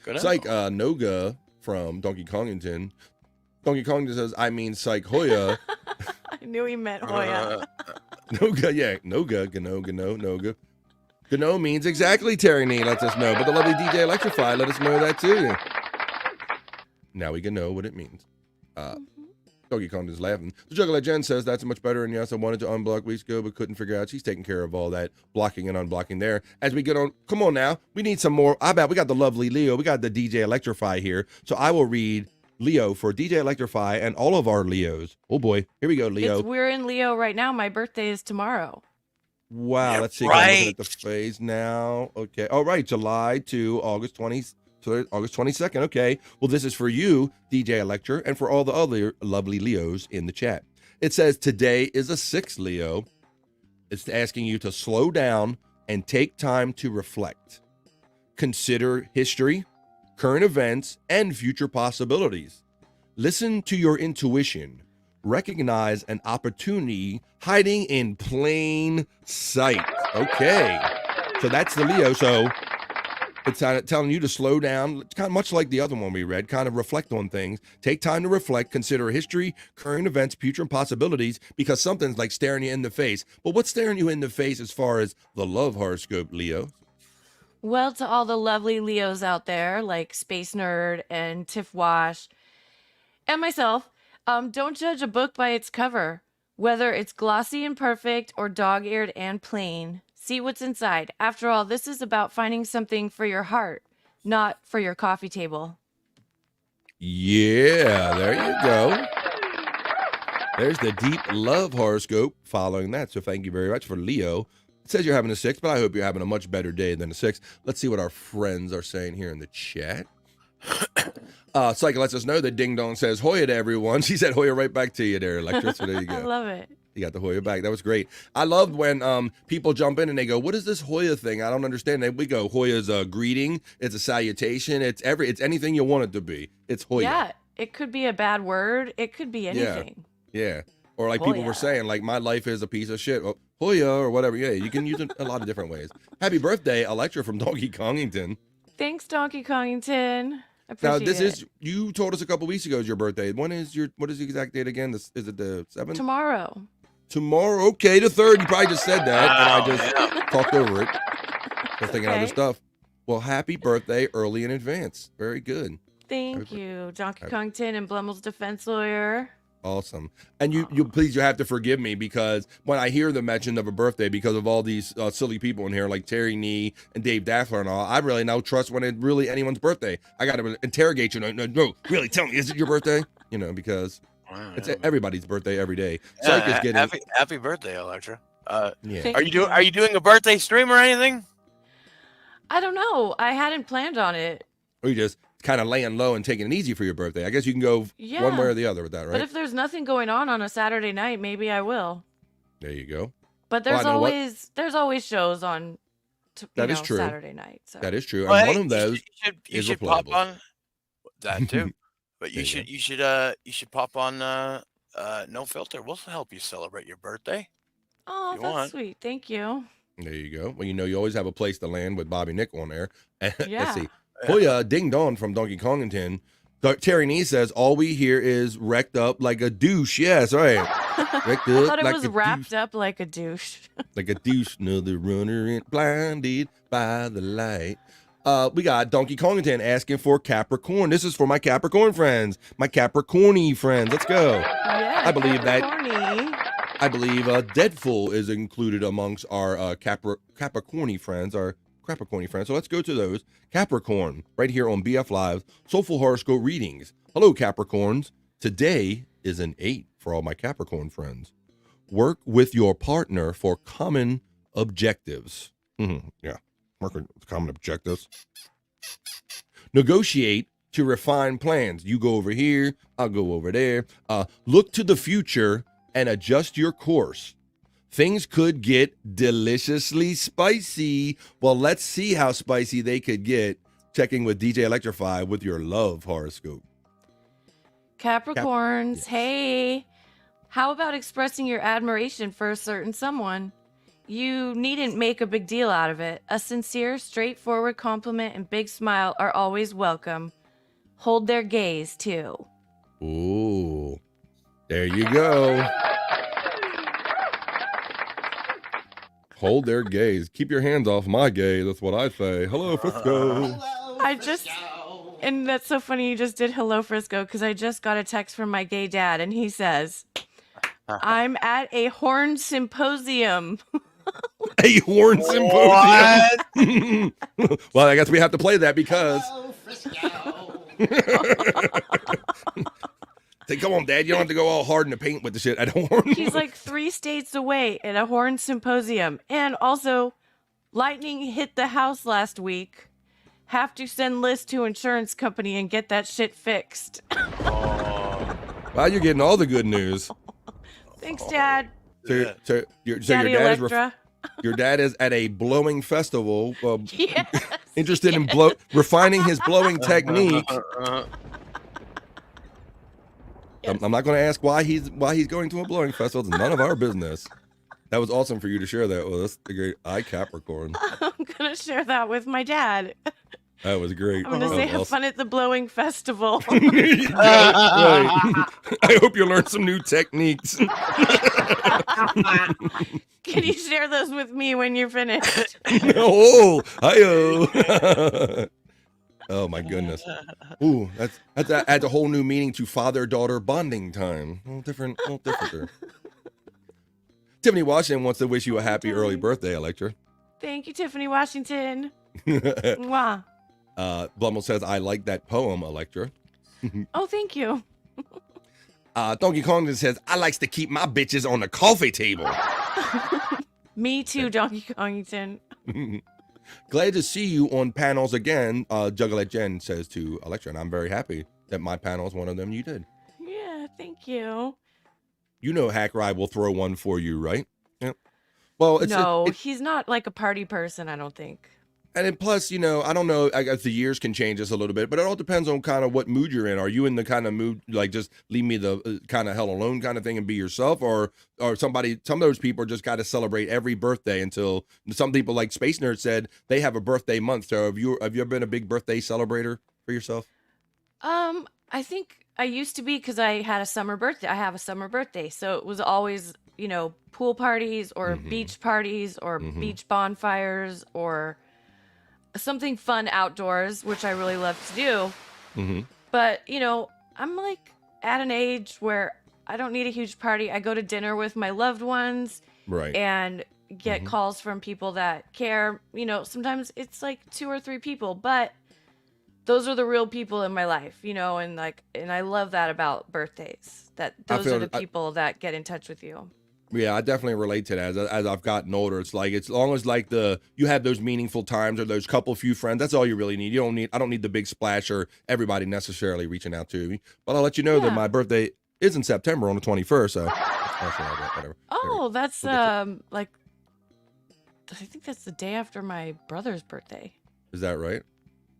It's like Noga from Donkey Kongington. Donkey Kongington says, Cyke Hoya. I knew he meant Hoya. Noga, yeah. Noga, Gano, Noga. Gano means exactly, Terry Nee lets us know. But the lovely DJ Electrify let us know that too. Now we can know what it means. Donkey Kong is laughing. The Juggalette Jen says that's much better. And yes, I wanted to unblock weeks ago, but couldn't figure out. She's taking care of all that blocking and unblocking there. As we get on, come on now. We need some more. I bet we got the lovely Leo. We got the DJ Electrify here. So I will read Leo for DJ Electrify and all of our Leos. Oh boy. Here we go, Leo. We're in Leo right now. My birthday is tomorrow. Wow. Yeah, let's see. right. I'm looking at the phase now. Okay. All right. July to August 20th. So August 22nd. Okay. Well, this is for you, DJ Electra, and for all the other lovely Leos in the chat. It says today is a 6, Leo. It's asking you to slow down and take time to reflect. Consider history, current events, and future possibilities. Listen to your intuition. Recognize an opportunity hiding in plain sight. Okay. So that's the Leo. So It's telling you to slow down, kind of much like the other one we read, kind of reflect on things. Take time to reflect, consider history, current events, future and possibilities, because something's like staring you in the face. But what's staring you in the face as far as the love horoscope, Leo? Well, to all the lovely Leos out there, like Space Nerd and Tiff Wash, and myself, don't judge a book by its cover, whether it's glossy and perfect or dog-eared and plain. See what's inside. After all, this is about finding something for your heart, not for your coffee table. Yeah, there you go. There's the deep love horoscope following that. So thank you very much for Leo. It says you're having a 6, but I hope you're having a much better day than a 6. Let's see what our friends are saying here in the chat. Cyke lets us know that Ding Dong says Hoya to everyone. She said Hoya right back to you there, Electra. So there you go. I love it. You got the Hoya back. That was great. I loved when people jump in and they go, what is this Hoya thing? I don't understand. And we go, Hoya's a greeting. It's a salutation. It's anything you want it to be. It's Hoya. Yeah, it could be a bad word. It could be anything. Yeah. Or like people were saying, like, my life is a piece of shit. Oh, Hoya or whatever. Yeah, you can use it a lot of different ways. Happy birthday, Electra from Donkey Kongington. Thanks, Donkey Kongington. Now, this is, you told us a couple weeks ago is your birthday. What is the exact date again? Is it the 7th? Tomorrow. Tomorrow, okay, the 3rd. You probably just said that, and I just talked over it. I was thinking other stuff. Well, happy birthday early in advance. Very good. Thank you, Donkey Kongington and Blummel's defense lawyer. Awesome. And you please, you have to forgive me because when I hear the mention of a birthday, because of all these silly people in here like Terry Nee and Dave Daffler and all, I really now trust when it's really anyone's birthday. I got to interrogate you. No, really, tell me, is it your birthday? You know, because it's everybody's birthday every day. Yeah, Cyke is getting happy birthday, Electra. Yeah. Are you doing a birthday stream or anything? I don't know. I hadn't planned on it. Or you just kind of laying low and taking it easy for your birthday. I guess you can go one way or the other with that, right? But if there's nothing going on a Saturday night, maybe I will. There you go. But there's always shows on that is true. Saturday night. So. That is true. Well, and one of those you is should replayable. pop on that too. But you should pop on No Filter. We'll help you celebrate your birthday. Oh, that's sweet. Thank you. There you go. Well, you always have a place to land with Bobbynic on there. Yeah. Let's see. Hoya Ding Dong from Donkey Kongington. Terry Nee says, all we hear is wrecked up like a douche. Yes, right. Wrecked I up thought it like was a wrapped up like a douche. like a douche. Another runner in, blinded by the light. We got Donkey Kongington asking for Capricorn. This is for my Capricorn friends, my Capricorny friends. Let's go. Yeah, I believe Capricorny. I believe Deadful is included amongst our Capricorny friends, our Capricorny friends. So let's go to those. Capricorn, right here on BF Live, Soulful Horoscope Readings. Hello, Capricorns. Today is an 8 for all my Capricorn friends. Work with your partner for common objectives. Yeah, work with common objectives. Negotiate to refine plans. You go over here, I'll go over there. Look to the future and adjust your course. Things could get deliciously spicy. Well, let's see how spicy they could get. Checking with DJ Electrify with your love horoscope. Capricorns, hey, how about expressing your admiration for a certain someone? You needn't make a big deal out of it. A sincere, straightforward compliment and big smile are always welcome. Hold their gaze, too. Ooh, there you go. Hold their gaze. Keep your hands off my gaze. That's what I say. Hello, Frisco. And that's so funny you just did hello, Frisco, because I just got a text from my gay dad, and he says, I'm at a horn symposium. A horn symposium. Well, I guess we have to play that because. Say, come on, Dad. You don't have to go all hard in the paint with the shit at a horn. He's like 3 states away at a horn symposium. And also, lightning hit the house last week. Have to send list to insurance company and get that shit fixed. Wow, you're getting all the good news. Thanks, Dad. So your Daddy dad is Electra. your dad is at a blowing festival, Yes, interested in refining his blowing technique. I'm not going to ask why he's going to a blowing festival. It's none of our business. That was awesome for you to share that with us. I Capricorn. I'm gonna share that with my dad. That was great. I'm gonna say have fun at the blowing festival. Right. I hope you learned some new techniques. Can you share those with me when you're finished? Oh, hi-oh. Oh my goodness. Ooh, that adds a whole new meaning to father-daughter bonding time. A little different there. Tiffany Washington wants to wish you a happy early birthday, Electra. Thank you, Tiffany Washington. Mwah. Blummel says, I like that poem, Electra. Oh, thank you. Donkey Kong says, I likes to keep my bitches on the coffee table. Me too, Donkey Kongington. Glad to see you on panels again, Juggalette Jen says to Electra, and I'm very happy that my panel is one of them you did. Yeah, thank you. You know Hack Ride will throw one for you, right? Yeah. Well, he's not like a party person, I don't think. And then plus, you know, I don't know, I guess the years can change this a little bit, but it all depends on kind of what mood you're in. Are you in the kind of mood, like just leave me the kind of hell alone kind of thing and be yourself? Or some of those people just got to celebrate every birthday until some people, like Space Nerd said, they have a birthday month. So have you ever been a big birthday celebrator for yourself? I think I used to be because I had a summer birthday. I have a summer birthday. So it was always, you know, pool parties or beach parties or beach bonfires or something fun outdoors, which I really love to do. But, you know, I'm like at an age where I don't need a huge party. I go to dinner with my loved ones, right, and get calls from people that care. You know, sometimes it's like 2 or 3 people, but those are the real people in my life, you know, and I love that about birthdays, that those are the people that get in touch with you. Yeah, I definitely relate to that. As I've gotten older, it's like, as long as like you have those meaningful times or those few friends, that's all you really need. I don't need the big splash or everybody necessarily reaching out to me. But I'll let you know that my birthday is in September on the 21st. So whatever. Oh, that's like, I think that's the day after my brother's birthday. Is that right?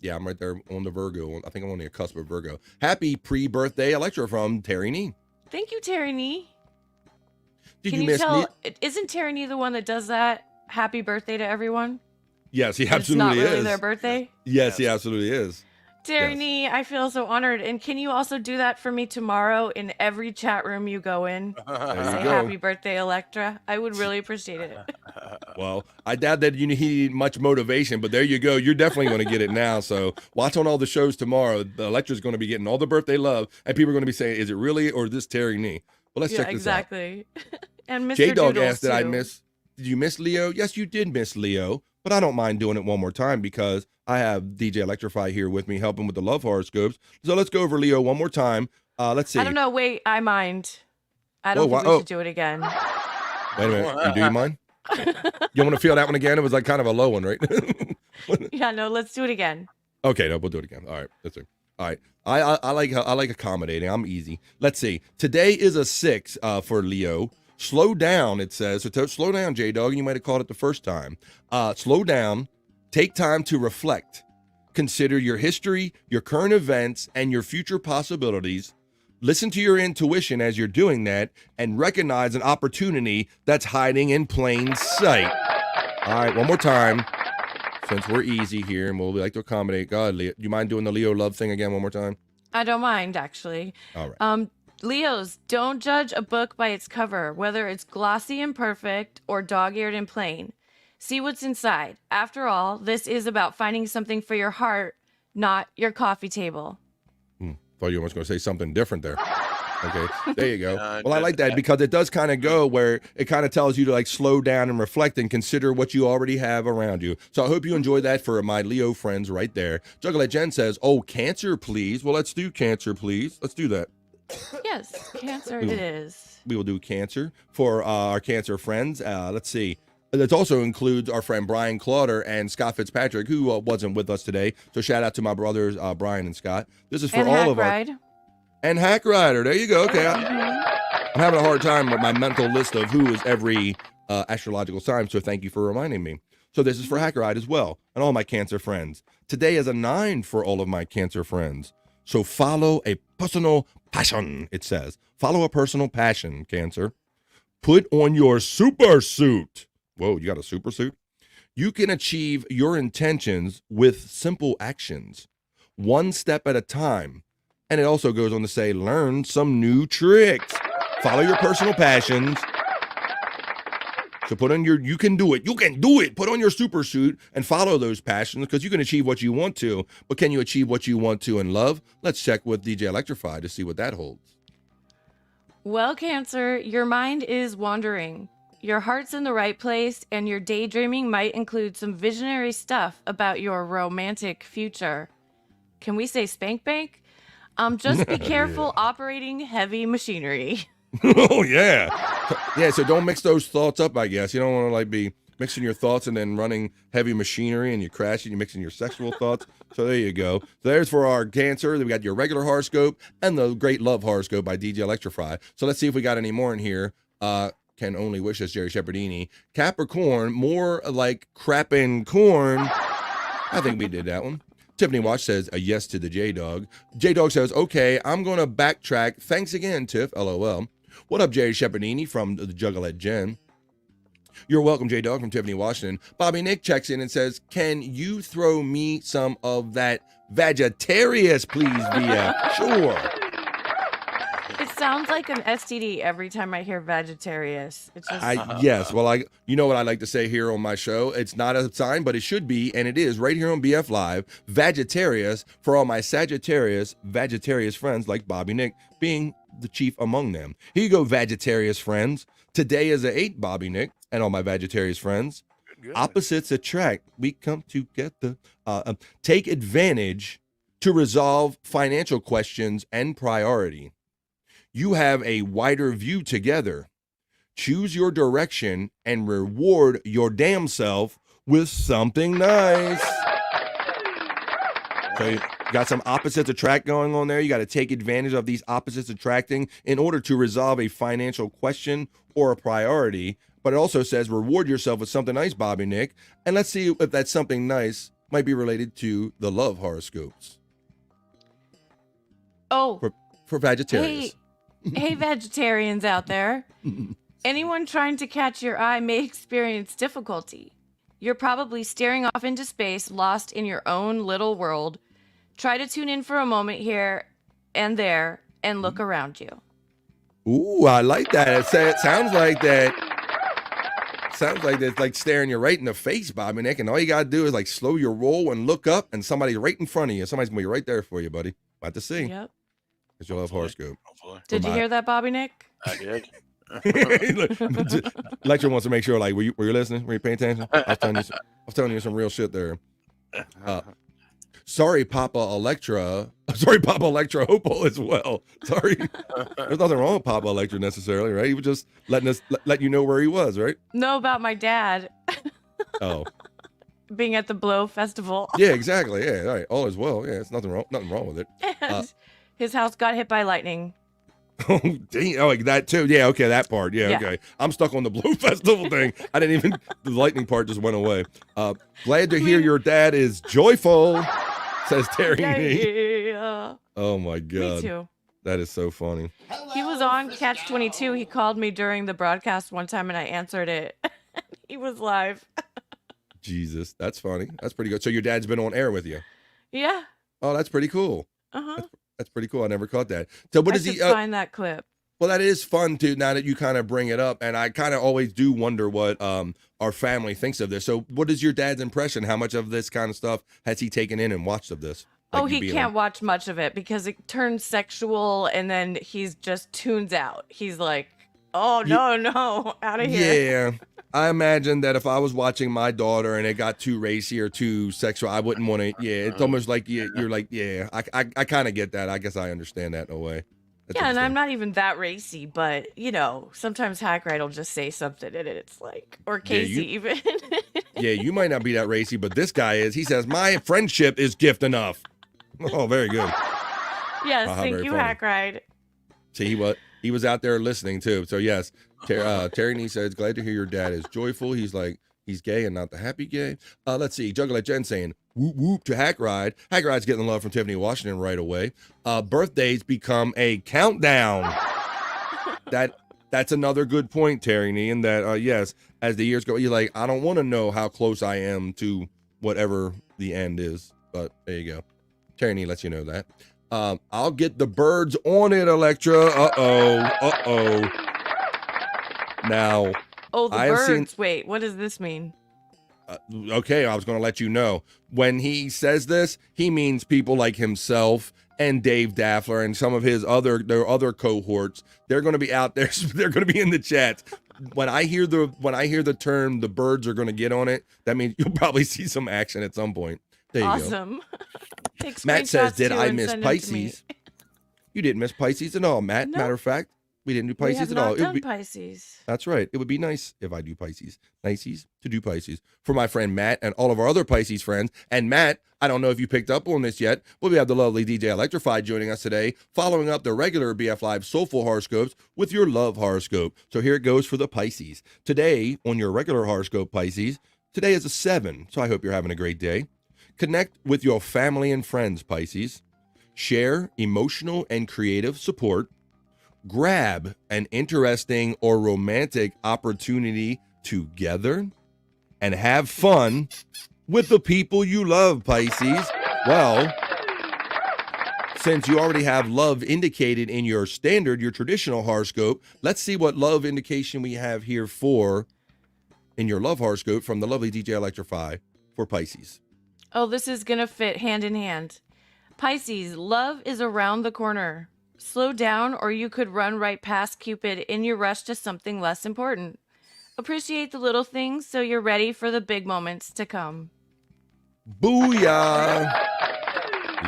Yeah, I'm right there on the Virgo. I think I'm on the cusp of Virgo. Happy pre-birthday, Electra, from Terry Nee. Thank you, Terry Nee. Can you tell? Isn't Terry Nee the one that does that? Happy birthday to everyone. Yes, he absolutely is. It's not really their birthday. Yes, he absolutely is. Terry Nee, I feel so honored. And can you also do that for me tomorrow in every chat room you go in? Say happy birthday, Electra. I would really appreciate it. Well, I doubt that you need much motivation, but there you go. You're definitely going to get it now. So watch on all the shows tomorrow. The Electra's going to be getting all the birthday love, and people are going to be saying, "Is it really, or is this Terry Nee?" Well, let's check this exactly. And Mr. J-Dog Doodles asked, did you miss Leo? Yes, you did miss Leo, but I don't mind doing it one more time because I have DJ Electrify here with me helping with the love horoscopes. So let's go over Leo one more time. Let's see. I don't know. Wait, I mind. I don't think we should do it again. Wait a minute. Do you mind? You want to feel that one again? It was like kind of a low one, right? Yeah, no, let's do it again. Okay, no, we'll do it again. All right, that's it. All right. I like accommodating. I'm easy. Let's see. Today is a 6 for Leo. Slow down, it says. So slow down, J-Dog. You might have called it the first time. Slow down. Take time to reflect. Consider your history, your current events, and your future possibilities. Listen to your intuition as you're doing that, and recognize an opportunity that's hiding in plain sight. All right, one more time. Since we're easy here and we'll like to accommodate. God, Leo, do you mind doing the Leo love thing again one more time? I don't mind, actually. All right. Leos, don't judge a book by its cover, whether it's glossy and perfect or dog-eared and plain. See what's inside. After all, this is about finding something for your heart, not your coffee table. Thought you were going to say something different there. Okay, there you go. Well, I like that because it does kind of go where it kind of tells you to like slow down and reflect and consider what you already have around you. So I hope you enjoy that for my Leo friends right there. Juggalette Jen says, oh, Cancer, please. Well, let's do Cancer, please. Let's do that. Yes, Cancer it is. We will do Cancer for our Cancer friends. Let's see. That also includes our friend Brian Clauder and Scott Fitzpatrick, who wasn't with us today. So shout out to my brothers, Brian and Scott. This is for and all Hack of Ride. And Hack Rider. There you go. Okay. I'm having a hard time with my mental list of who is every astrological sign. So thank you for reminding me. So this is for Hack Ride as well. And all my Cancer friends. Today is a 9 for all of my Cancer friends. So follow a personal passion, it says. Follow a personal passion, Cancer. Put on your super suit. Whoa, you got a super suit? You can achieve your intentions with simple actions, one step at a time. And it also goes on to say, learn some new tricks. Follow your personal passions. So you can do it. You can do it. Put on your super suit and follow those passions because you can achieve what you want to. But can you achieve what you want to in love? Let's check with DJ Electrify to see what that holds. Well, Cancer, your mind is wandering. Your heart's in the right place, and your daydreaming might include some visionary stuff about your romantic future. Can we say spank bank? Just be careful operating heavy machinery. Oh, yeah. Yeah, so don't mix those thoughts up, I guess. You don't want to be mixing your thoughts and then running heavy machinery and you crash and you're mixing your sexual thoughts. So there you go. So there's for our Cancer. We got your regular horoscope and the great love horoscope by DJ Electrify. So let's see if we got any more in here. Can only wish us, Jerry Shepherdini. Capricorn, more like crapping corn. I think we did that one. Tiffany Watch says a yes to the J-Dog. J-Dog says, okay, I'm going to backtrack. Thanks again, Tiff, LOL. What up, Jerry Shepherdini from the Juggalette Jen? You're welcome, J-Dog from Tiffany, Washington. Bobbynic checks in and says, can you throw me some of that Vegetarius, please, VF? Sure. It sounds like an STD every time I hear Vegetarius. It's just yes. Well, you know what I like to say here on my show. It's not a sign, but it should be, and it is right here on BF Live. Vegetarius for all my Sagittarius, Vegetarius friends like Bobbynic being the chief among them. Here you go, Vegetarius friends. Today is an 8, Bobbynic, and all my Vegetarius friends. Good. Opposites attract. We come together. Take advantage to resolve financial questions and priority. You have a wider view together. Choose your direction and reward your damn self with something nice. So you got some opposites attract going on there. You got to take advantage of these opposites attracting in order to resolve a financial question or a priority. But it also says reward yourself with something nice, Bobbynic. And let's see if that something nice might be related to the love horoscopes. Oh. For Vegetarians. Hey, vegetarians out there. Anyone trying to catch your eye may experience difficulty. You're probably staring off into space, lost in your own little world. Try to tune in for a moment here and there and look around you. Ooh, I like that. It sounds like that. Sounds like it's like staring you right in the face, Bobbynic, and all you got to do is slow your roll and look up, and somebody's right in front of you. Somebody's going to be right there for you, buddy. About to see. Yep. It's your love horoscope. Did you hear that, Bobbynic? I did. Lecture wants to make sure, were you listening? Were you paying attention? I was telling you some real shit there. Sorry, Papa Electra. Sorry, Papa Electra Opal as well. Sorry. There's nothing wrong with Papa Electra necessarily, right? He was just let you know where he was, right? Know about my dad. Oh. Being at the Blow Festival. Yeah, exactly. Yeah, all right. All is well. Yeah, it's nothing wrong with it. And his house got hit by lightning. Oh, dang. Oh, like that too. Yeah, okay, that part. Yeah, okay. I'm stuck on the Blow Festival thing. I didn't even, the lightning part just went away. Glad to hear your dad is joyful, says Terry. Yeah. Oh my God. Me too. That is so funny. He was on Catch 22. He called me during the broadcast one time and I answered it. He was live. Jesus, that's funny. That's pretty good. So your dad's been on air with you? Yeah. Oh, that's pretty cool. Uh-huh. That's pretty cool. I never caught that. So what does he find that clip? Well, that is fun too, now that you kind of bring it up. And I kind of always do wonder what our family thinks of this. So what is your dad's impression? How much of this kind of stuff has he taken in and watched of this? He can't watch much of it because it turns sexual and then he's just tunes out. He's like, oh, no, out of here. Yeah. I imagine that if I was watching my daughter and it got too racy or too sexual, I wouldn't want to. Yeah, it's almost like you're like, yeah, I kind of get that. I guess I understand that in a way. That's and I'm not even that racy, but sometimes Hackride will just say something and it's like, or Casey even. Yeah, you might not be that racy, but this guy is. He says, my friendship is gift enough. Oh, very good. Yes, thank you, Hackride. See what? He was out there listening too. So yes, Terry Nee says, glad to hear your dad is joyful. He's like, he's gay and not the happy gay. Let's see. Juggalette Jen saying, whoop whoop to Hackride. Hackride's getting love from Tiffany Washington right away. Birthdays become a countdown. That That's another good point, Terry Nee, in that, yes, as the years go, you're like, I don't want to know how close I am to whatever the end is. But there you go. Terry Nee lets you know that. I'll get the birds on it, Electra. Uh-oh. Now, Oh, the I have birds. Wait, what does this mean? Okay, I was going to let you know. When he says this, he means people like himself and Dave Daffler and some of their other cohorts. They're going to be out there. They're going to be in the chat. When I hear the term, the birds are going to get on it, that means you'll probably see some action at some point. There you go. Awesome. Take Matt says, screenshots did too I and miss send them to me. Pisces? You didn't miss Pisces at all, Matt. No. Matter of fact, we didn't do We Pisces have at all. not done Pisces. That's right. It would be nice if I do Pisces. Niceys to do Pisces. For my friend Matt and all of our other Pisces friends. And Matt, I don't know if you picked up on this yet, but we have the lovely DJ Electrified joining us today, following up the regular BF Live Soulful Horoscopes with your love horoscope. So here it goes for the Pisces. Today, on your regular horoscope, Pisces, today is a 7, so I hope you're having a great day. Connect with your family and friends, Pisces. Share emotional and creative support. Grab an interesting or romantic opportunity together. And have fun with the people you love, Pisces. Well, since you already have love indicated in your traditional horoscope, let's see what love indication we have here in your love horoscope from the lovely DJ Electrify for Pisces. Oh, this is going to fit hand in hand. Pisces, love is around the corner. Slow down or you could run right past Cupid in your rush to something less important. Appreciate the little things so you're ready for the big moments to come. Booyah!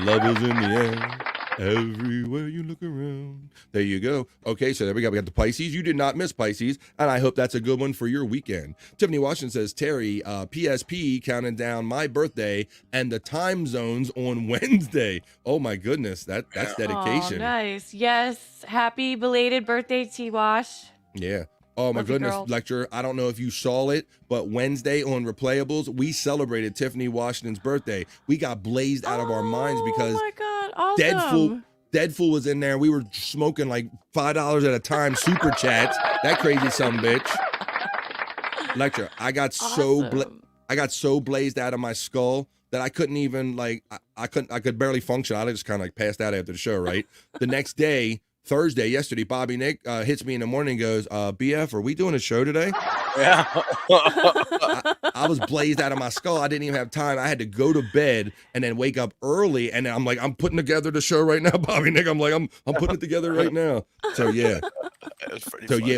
Love is in the air. Everywhere you look around. There you go. Okay, so there we go. We got the Pisces. You did not miss Pisces, and I hope that's a good one for your weekend. Tiffany Washington says, Terry, PSP counting down my birthday and the time zones on Wednesday. Oh my goodness, that's dedication. Oh, nice. Yes. Happy belated birthday, T-Wash. Yeah. Oh my goodness, Lecture. I don't know if you saw it, but Wednesday on Replayables, we celebrated Tiffany Washington's birthday. We got blazed out of our minds because awesome. Deadpool was in there. We were smoking like $5 at a time super chats. That crazy bitch. Lecture. I got so blazed out of my skull that I couldn't even I could barely function. I just kind of passed out after the show, right? The next day, Thursday, yesterday, Bobbynic hits me in the morning and goes, BF, are we doing a show today? Yeah. I was blazed out of my skull. I didn't even have time. I had to go to bed and then wake up early. And then I'm like, I'm putting together the show right now, Bobbynic. I'm like, I'm putting it together right now. So yeah.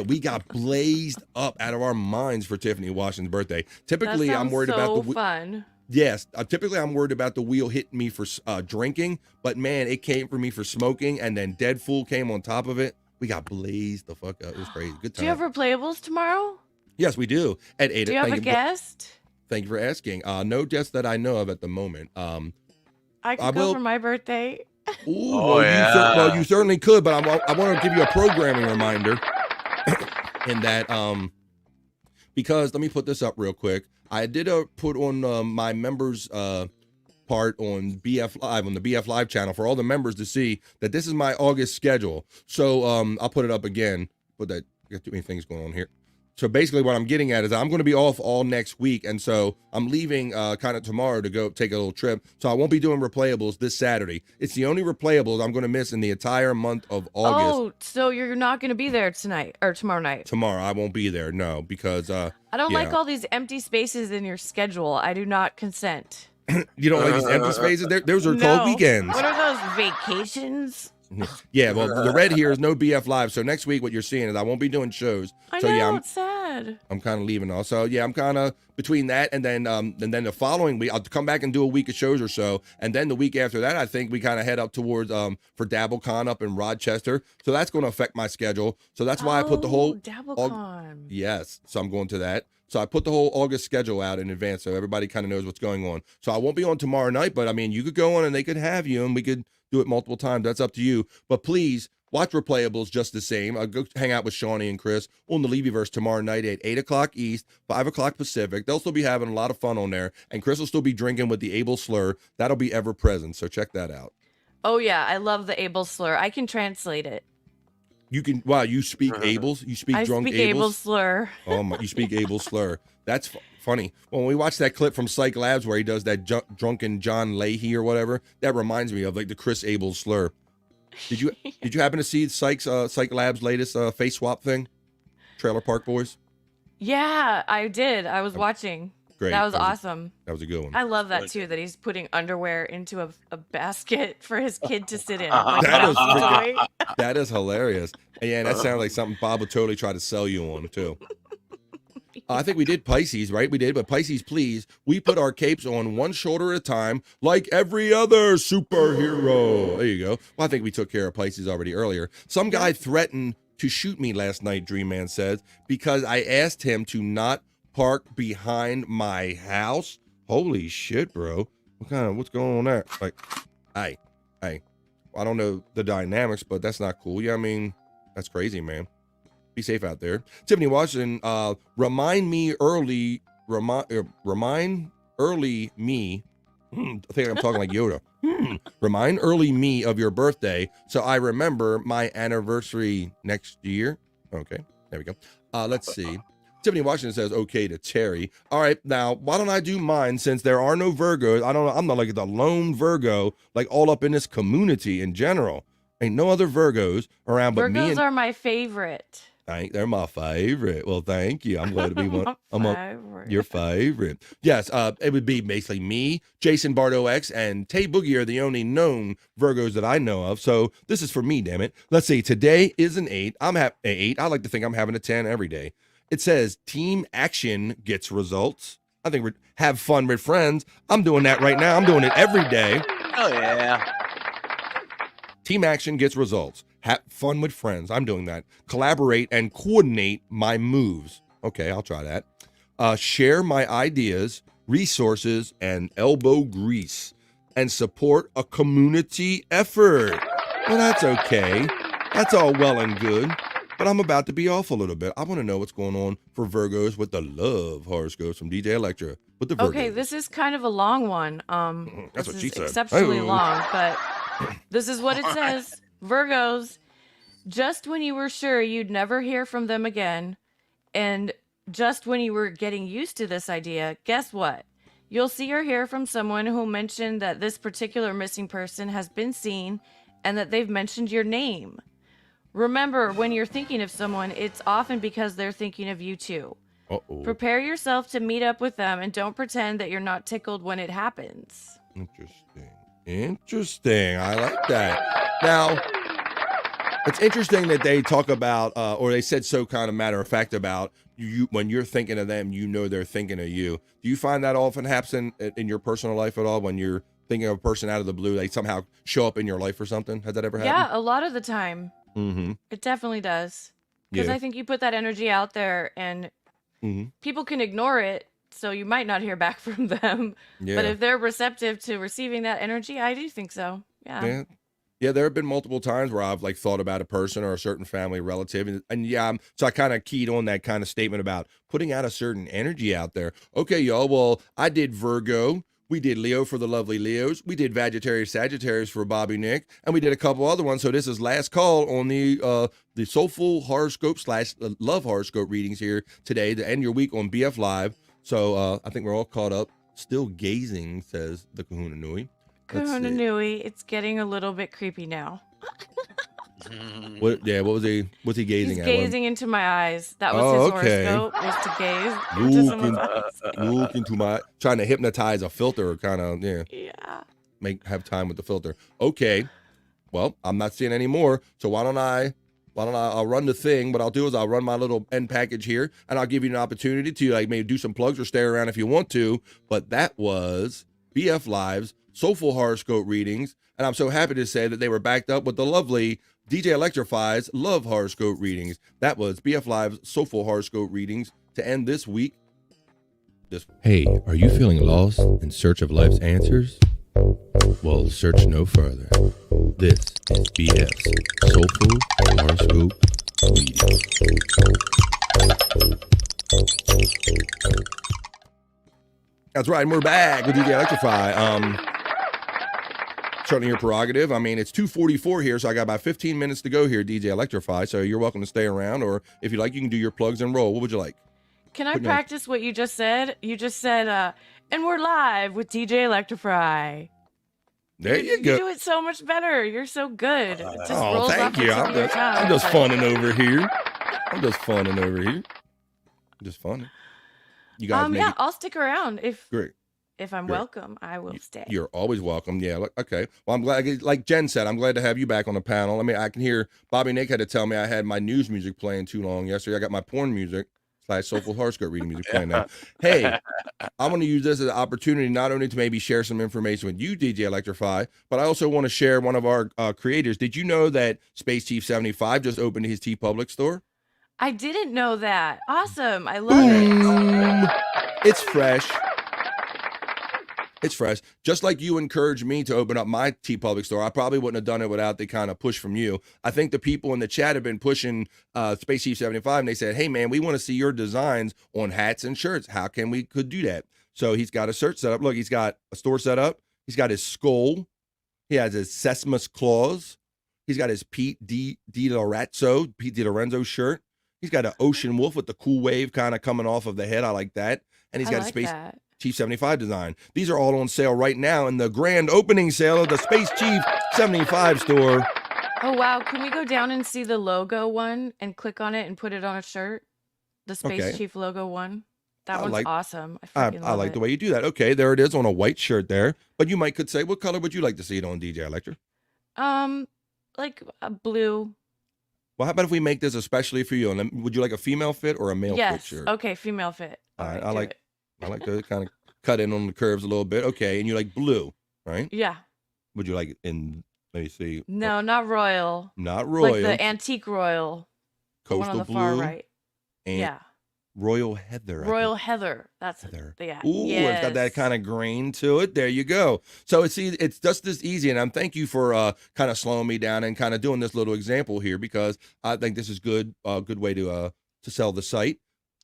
We got blazed up out of our minds for Tiffany Washington's birthday. Typically, I'm worried about the fun. Yes, typically I'm worried about the wheel hitting me for drinking, but man, it came for me for smoking, and then Deadpool came on top of it. We got blazed the fuck up. It was crazy. Good time. Do you have replayables tomorrow? Yes, we do. At 8. Do you have a guest? Thank you for asking. No guest that I know of at the moment. I could go for my birthday. Ooh, you certainly could, but I want to give you a programming reminder in that because let me put this up real quick. I did put on my members part on BF Live, on the BF Live channel for all the members to see that this is my August schedule. So I'll put it up again. But I got too many things going on here. So basically what I'm getting at is I'm going to be off all next week. And so I'm leaving kind of tomorrow to go take a little trip. So I won't be doing replayables this Saturday. It's the only replayables I'm going to miss in the entire month of August. Oh, so you're not going to be there tonight or tomorrow night? Tomorrow I won't be there, no, because I don't like all these empty spaces in your schedule. I do not consent. You don't like these empty spaces? Those are called weekends. What are those, vacations? Yeah, well, the red here is no BF Live. So next week, what you're seeing is I won't be doing shows. I so know, yeah, it's sad. I'm kind of leaving also. Yeah, I'm kind of between that and then the following week I'll come back and do a week of shows or so, and then the week after that I think we kind of head up towards for DabbleCon up in Rochester. So that's going to affect my schedule. So that's why I put the whole DabbleCon. Yes, so I'm going to that. So I put the whole August schedule out in advance so everybody kind of knows what's going on. So I won't be on tomorrow night, but I mean, you could go on and they could have you and we could do it multiple times. That's up to you. But please watch replayables just the same. I'll go hang out with Shawnee and Chris on the Levyverse tomorrow night at 8 o'clock East, 5 o'clock Pacific. They'll still be having a lot of fun on there. And Chris will still be drinking with the Able Slur. That'll be ever present. So check that out. Oh, yeah. I love the Able Slur. I can translate it. You can. Wow, you speak Abel's. You speak I drunk speak Abel's slur. Oh my! You speak Abel's slur. That's funny. When we watch that clip from Cyke Labs where he does that drunken John Leahy or whatever, that reminds me of like the Chris Abel slur. Did you happen to see Cyke Labs' latest face swap thing? Trailer Park Boys. Yeah, I did. I was watching. Great. That was awesome. That was a good one. I love that too, that he's putting underwear into a basket for his kid to sit in. That is hilarious. And yeah, that sounds like something Bob would totally try to sell you on too. I think we did Pisces, right? We did, but Pisces, please. We put our capes on one shoulder at a time, like every other superhero. There you go. Well, I think we took care of Pisces already earlier. Some guy threatened to shoot me last night, Dream Man says, because I asked him to not park behind my house. Holy shit, bro. What's going on there? Like, hey, I don't know the dynamics, but that's not cool. Yeah, I mean, that's crazy, man. Be safe out there. Tiffany Washington, remind early me. I think I'm talking like Yoda. Remind early me of your birthday so I remember my anniversary next year. Okay, there we go. Let's see. Tiffany Washington says okay to Terry. All right, now why don't I do mine since there are no Virgos? I don't know. I'm not like the lone Virgo, like all up in this community in general. Ain't no other Virgos around but me. Virgos are my favorite. They're my favorite. Well, thank you. I'm glad to be one. Your favorite. Yes, it would be basically me, Jason Bardo X, and Tay Boogie are the only known Virgos that I know of. So this is for me, damn it. Let's see. Today is an 8. I'm an 8. I like to think I'm having a 10 every day. It says team action gets results. I think we have fun with friends. I'm doing that right now. I'm doing it every day. Oh, yeah. Team action gets results. Have fun with friends. I'm doing that. Collaborate and coordinate my moves. Okay, I'll try that. Share my ideas, resources, and elbow grease. And support a community effort. Well, that's okay. That's all well and good. But I'm about to be off a little bit. I want to know what's going on for Virgos with the love horoscopes from DJ Electra. With the Virgos. Okay, this is kind of a long one. That's what she said. Exceptionally long, but this is what it says. Virgos, just when you were sure you'd never hear from them again, and just when you were getting used to this idea, guess what? You'll see or hear from someone who'll mention that this particular missing person has been seen and that they've mentioned your name. Remember, when you're thinking of someone, it's often because they're thinking of you too. Uh-oh. Prepare yourself to meet up with them and don't pretend that you're not tickled when it happens. Interesting. I like that. Now, it's interesting that they talk about, or they said so kind of matter of fact about you when you're thinking of them, you know they're thinking of you. Do you find that often happens in your personal life at all when you're thinking of a person out of the blue, they somehow show up in your life or something? Has that ever happened? Yeah, a lot of the time. Mm-hmm. It definitely does. Because I think you put that energy out there and people can ignore it, so you might not hear back from them. Yeah. But if they're receptive to receiving that energy, I do think so. Yeah. Yeah, there have been multiple times where I've like thought about a person or a certain family relative, and yeah, so I kind of keyed on that kind of statement about putting out a certain energy out there. Okay, y'all, well, I did Virgo. We did Leo for the lovely Leos. We did Sagittarius for Bobbynic, and we did a couple other ones. So this is last call on the Soulful Horoscope / Love Horoscope readings here today to end your week on BF Live. So I think we're all caught up. Still gazing, says the Kahuna Nui. Kahuna Nui, it's getting a little bit creepy now. What was he gazing at? He's gazing into my eyes. That was his horoscope, was to gaze into someone's eyes. Look into my, trying to hypnotize a filter, kind of, Yeah. Have time with the filter. Okay, well, I'm not seeing any more, so why don't I'll run the thing. What I'll do is I'll run my little end package here, and I'll give you an opportunity to like maybe do some plugs or stay around if you want to. But that was BF Live's Soulful Horoscope Readings, and I'm so happy to say that they were backed up with the lovely DJ Electrify's Love Horoscope Readings. That was BF Live's Soulful Horoscope Readings to end this week. Hey, are you feeling lost in search of life's answers? Well, search no further. This is BF's Soulful Horoscope Readings. That's right, and we're back with DJ Electrify. certainly your prerogative. I mean, it's 2:44 here, so I got about 15 minutes to go here, DJ Electrify. So you're welcome to stay around, or if you like, you can do your plugs and roll. What would you like? Can I practice what you just said? You just said, and we're live with DJ Electrify. There you go. You do it so much better. You're so good. It just rolls thank off you. the tip of your tongue. I'm just funning over here. Just funny. You guys yeah, I'll stick around if great. If I'm welcome, I will stay. You're always welcome. Yeah. Okay. Well, I'm glad. Like Jen said, I'm glad to have you back on the panel. I mean, I can hear Bobbynic had to tell me I had my news music playing too long yesterday. I got my porn music / Soulful Horoscope Reading music playing now. Hey, I'm going to use this as an opportunity not only to maybe share some information with you, DJ Electrify, but I also want to share one of our creators. Did you know that Space Chief 75 just opened his TeePublic store? I didn't know that. Awesome. I love it. It's fresh. It's fresh. Just like you encouraged me to open up my TeePublic store, I probably wouldn't have done it without the kind of push from you. I think the people in the chat have been pushing Space Chief 75, and they said, hey, man, we want to see your designs on hats and shirts. How can we could do that? So he's got a search set up. Look, he's got a store set up. He's got his skull. He has his Sesmus claws. He's got his Pete DiLorenzo shirt. He's got an ocean wolf with the cool wave kind of coming off of the head. I like that. And he's got a Space Chief 75 design. These are all on sale right now in the grand opening sale of the Space Chief 75 store. Oh, wow. Can we go down and see the logo one and click on it and put it on a shirt? The Space Chief logo one. That one's awesome. I like the way you do that. Okay, there it is on a white shirt there. But you could say, what color would you like to see it on, DJ Electra? Like a blue. Well, how about if we make this especially for you? And would you like a female fit or a male fit shirt? Okay, female fit. All right, I like to kind of cut in on the curves a little bit. Okay, and you like blue, right? Yeah. Would you like it in, let me see. No, not royal. Not royal. Like the antique royal. Coastal the one on the blue. far right. And Royal Heather. Royal Heather. That's Heather. Ooh, it's got that kind of grain to it. There you go. So it's just this easy. And I'm thank you for kind of slowing me down and kind of doing this little example here, because I think this is good way to sell the site.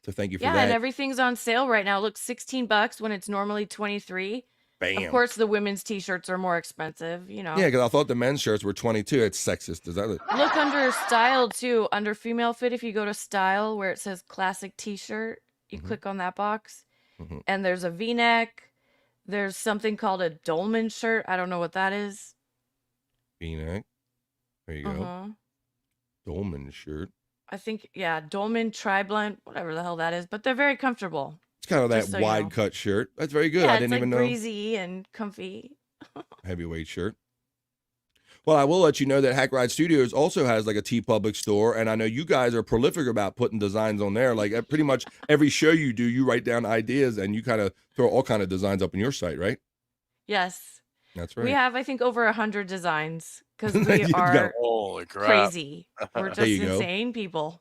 So thank you for that. Yeah, and everything's on sale right now. Look, $16 when it's normally $23. Bam. Of course, the women's t-shirts are more expensive, you know. Yeah, because I thought the men's shirts were $22. It's sexist. Is that it? Look under style too. Under female fit, if you go to style where it says classic t-shirt, you click on that box, and there's a V-neck. There's something called a dolman shirt. I don't know what that is. V-neck. There you go. Dolman shirt. I think, dolman, tri-blend, whatever the hell that is. But they're very comfortable. It's kind of that wide cut shirt. That's very good. Yeah, I didn't even know. Breezy and comfy. Heavyweight shirt. Well, I will let you know that Hack Ride Studios also has like a TeePublic store, and I know you guys are prolific about putting designs on there. Like pretty much every show you do, you write down ideas and you kind of throw all kind of designs up on your site, right? Yes. That's right. We have, I think, over 100 designs because we are holy crap. Crazy. We're just insane people.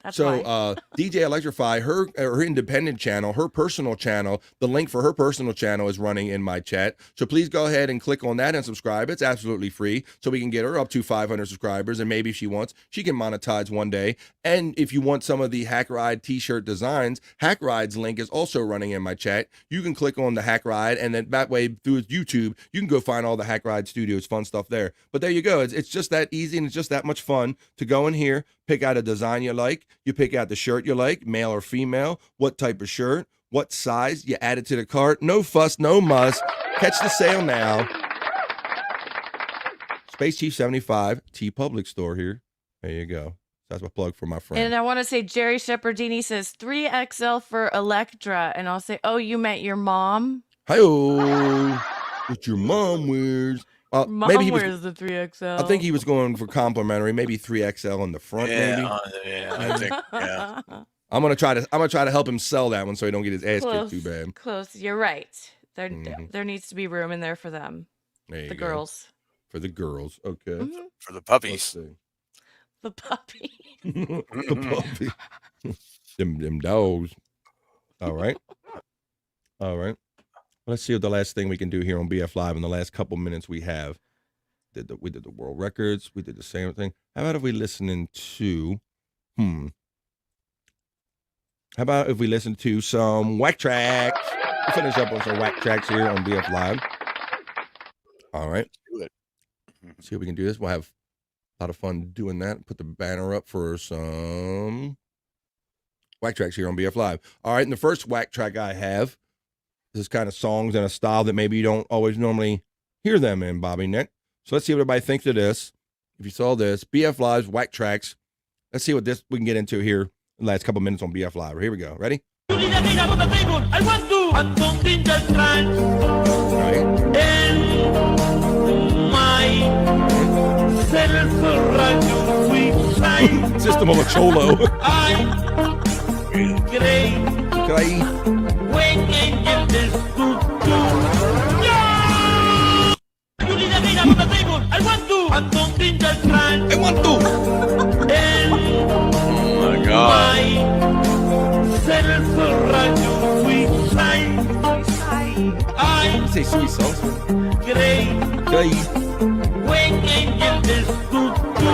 That's so DJ Electrify, her independent channel, her personal channel, the link for her personal channel is running in my chat. So please go ahead and click on that and subscribe. It's absolutely free. So we can get her up to 500 subscribers. And maybe if she wants, she can monetize one day. And if you want some of the Hack Ride t-shirt designs, Hack Ride's link is also running in my chat. You can click on the Hack Ride, and then that way through YouTube, you can go find all the Hack Ride Studios fun stuff there. But there you go. It's just that easy, and it's just that much fun to go in here, pick out a design you like. You pick out the shirt you like, male or female, what type of shirt, what size, you add it to the cart. No fuss, no muss. Catch the sale now. Space Chief 75, TeePublic store here. There you go. That's my plug for my friend. And I want to say Jerry Shepherdini says 3XL for Electra. And I'll say, oh, you meant your mom? Hi-oh. What your mom wears. Mom maybe he wears the 3XL. I think he was going for complimentary, maybe 3XL in the front, maybe. I think, yeah. I'm gonna try to help him sell that one so he don't get his ass kicked too bad. Close. You're right. There needs to be room in there for them. There you the go. Girls. For the girls. Okay. For the puppies. The puppy. The puppy. them dogs. All right. Let's see what the last thing we can do here on BF Live in the last couple minutes we have. We did the world records. We did the same thing. How about if we listen to, How about if we listen to some whack tracks? We'll finish up on some whack tracks here on BF Live. All right. Do it. See if we can do this. We'll have a lot of fun doing that. Put the banner up for some whack tracks here on BF Live. All right, and the first whack track I have is kind of songs in a style that maybe you don't always normally hear them in, Bobbynic. So let's see what everybody thinks of this. If you saw this, BF Live's whack tracks. Let's see what this we can get into here in the last couple minutes on BF Live. Here we go. Ready? I want to something just right. And my System of a Cholo. I will create when angel is good to I want to something just right. I want to. And oh my God. I say sweet songs. Great. When angel is good to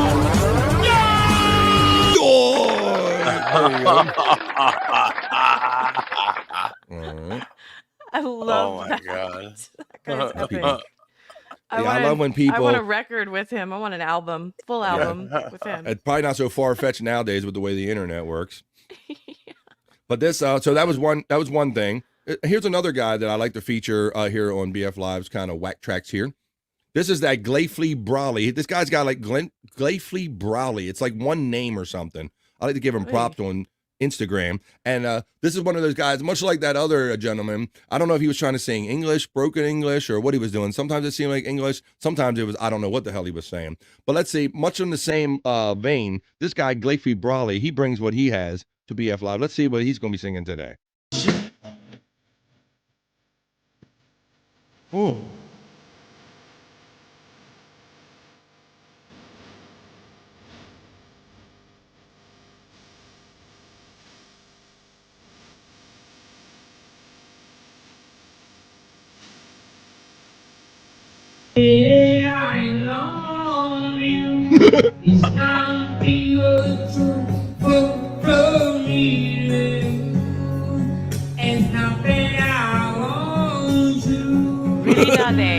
I love my that. God. That guy's epic. I love when people. I want a record with him. I want an album, full album with him. It's probably not so far-fetched nowadays with the way the internet works. But this, so that was one thing. Here's another guy that I like to feature here on BF Live's kind of whack tracks here. This is that Glayfleet Brawley. This guy's got like Glayfleet Brawley. It's like one name or something. I like to give him props on Instagram. And this is one of those guys, much like that other gentleman. I don't know if he was trying to sing English, broken English, or what he was doing. Sometimes it seemed like English. Sometimes it was, I don't know what the hell he was saying. But let's see, much in the same vein, this guy, Glayfleet Brawley, he brings what he has to BF Live. Let's see what he's going to be singing today. Oh. Yeah, I love you. It's not beautiful from me. And how bad I want to. Realidad.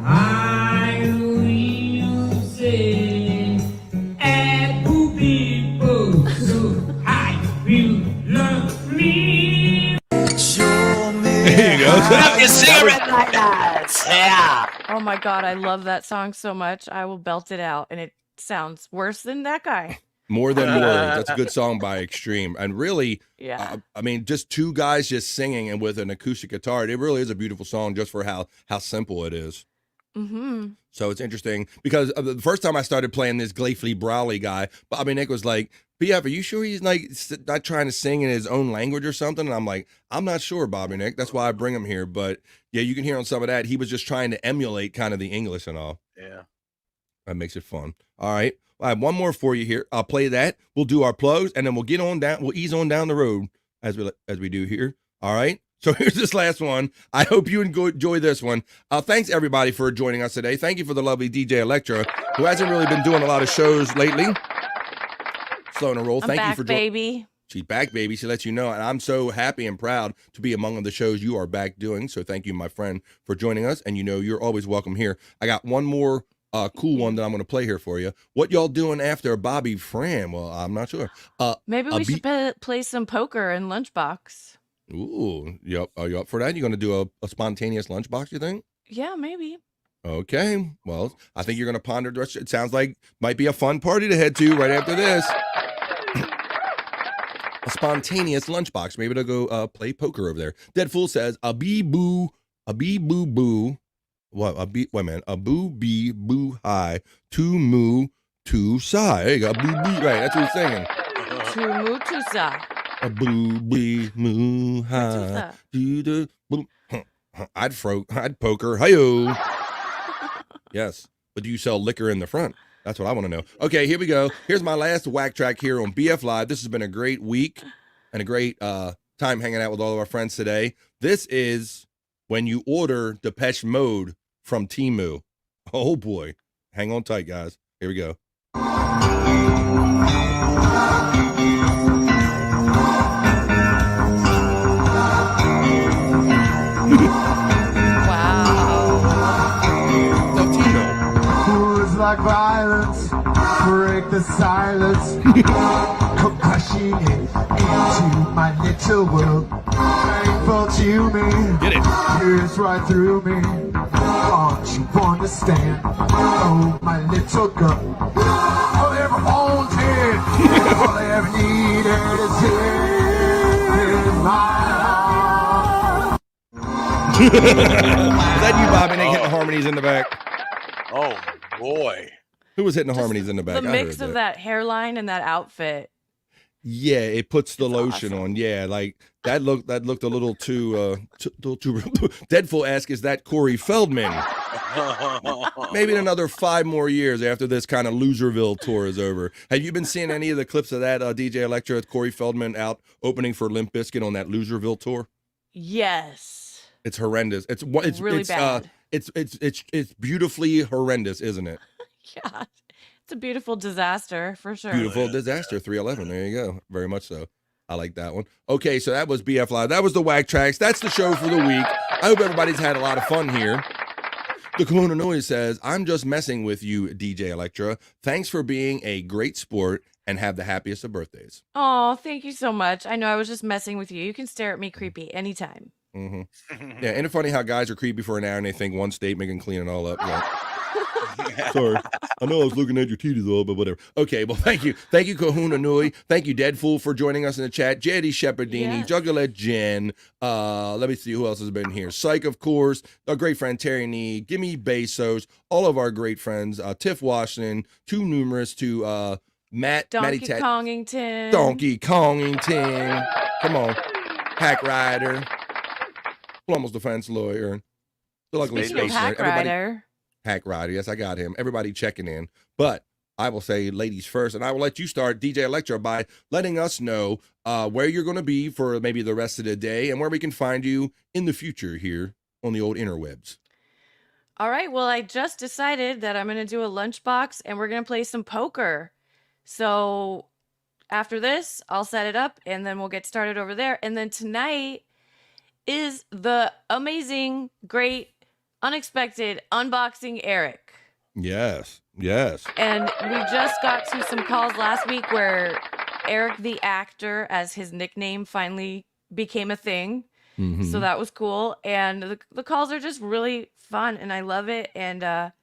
I will say, Apple people, so I will love me. There you go. Yeah. Oh my God, I love that song so much. I will belt it out, and it sounds worse than that guy. More Than Words. That's a good song by Extreme. And really, Yeah. I mean, just two guys just singing and with an acoustic guitar. It really is a beautiful song just for how simple it is. Mm-hmm. So it's interesting because the first time I started playing this Glayfleet Brawley guy, Bobbynic was like, BF, are you sure he's like not trying to sing in his own language or something? And I'm like, I'm not sure, Bobbynic. That's why I bring him here. But yeah, you can hear on some of that. He was just trying to emulate kind of the English and all. Yeah. That makes it fun. All right. I have one more for you here. I'll play that. We'll do our plugs and then we'll get on down. We'll ease on down the road as we do here. All right. So here's this last one. I hope you enjoy this one. Thanks everybody for joining us today. Thank you for the lovely DJ Electra, who hasn't really been doing a lot of shows lately. Slow in a roll. I'm Thank back, you for baby. She's back, baby. She lets you know, and I'm so happy and proud to be among the shows you are back doing. So thank you, my friend, for joining us. And you know, you're always welcome here. I got one more cool one that I'm going to play here for you. What y'all doing after Bobby Fran? Well, I'm not sure. Maybe we should play some poker in Lunchbox. Ooh, yep. Are you up for that? You going to do a spontaneous lunchbox, you think? Yeah, maybe. Okay. Well, I think you're going to ponder the rest. It sounds like might be a fun party to head to right after this. A spontaneous lunchbox. Maybe they'll go play poker over there. Dead Fool says, a bee boo boo. What? Wait a minute. A boo bee boo high. To moo to sigh. There you go. Boo bee. Right. That's what he's singing. To moo to sigh. A boo bee moo high. I'd poker. Hi-yo. Yes. But do you sell liquor in the front? That's what I want to know. Okay, here we go. Here's my last whack track here on BF Live. This has been a great week and a great time hanging out with all of our friends today. This is when you order Depeche Mode from Temu. Oh boy. Hang on tight, guys. Here we go. violence, break the silence. Come crashing into my little world. Painful to me, get it. Pierce right through me. Don't you understand? Oh, my little girl. All I ever wanted, all I ever needed is here in my heart. Is that you, Bobbynic, hitting the harmonies in the back? Oh boy. Who was hitting the harmonies in the back? The mix of that hairline and that outfit. Yeah, it puts the lotion on. Yeah, like that looked a little too Deadpool asks, is that Corey Feldman? Maybe in another 5 more years after this kind of Loserville tour is over. Have you been seeing any of the clips of that DJ Electra with Corey Feldman out opening for Limp Bizkit on that Loserville tour? Yes. It's horrendous. It's really bad. It's beautifully horrendous, isn't it? Yeah. It's a beautiful disaster for sure. Beautiful disaster, 311. There you go. Very much so. I like that one. Okay, so that was BF Live. That was the Whack Tracks. That's the show for the week. I hope everybody's had a lot of fun here. The Kahuna Noise says, I'm just messing with you, DJ Electra. Thanks for being a great sport and have the happiest of birthdays. Oh, thank you so much. I know I was just messing with you. You can stare at me creepy anytime. Mm-hmm. Yeah, isn't it funny how guys are creepy for an hour and they think one statement can clean it all up? Like, sorry, I know I was looking at your titties all, but whatever. Okay, well, thank you. Thank you, Kahuna Nui. Thank you, Deadfool, for joining us in the chat. Jetty Shepardini, Jugglet Jen. Let me see who else has been here. Cyke, of course. Our great friend Terry Nee. Gimme Bezos. All of our great friends. Tiff Washington. Too numerous to Matt. Donkey Matty Kongington. Donkey Kongington. Come on. Hack Rider. Almost defense lawyer. The luckily Speaking of Hack Rider. Hack Rider, yes, I got him. Everybody checking in. But I will say ladies first, and I will let you start, DJ Electra, by letting us know where you're going to be for maybe the rest of the day and where we can find you in the future here on the old interwebs. All right, well, I just decided that I'm going to do a lunchbox and we're going to play some poker. So after this, I'll set it up and then we'll get started over there. And then tonight is the amazing, great, unexpected unboxing Eric. Yes, yes. And we just got to some calls last week where Eric the actor, as his nickname, finally became a thing. Mm-hmm. So that was cool. And the calls are just really fun and I love it. And I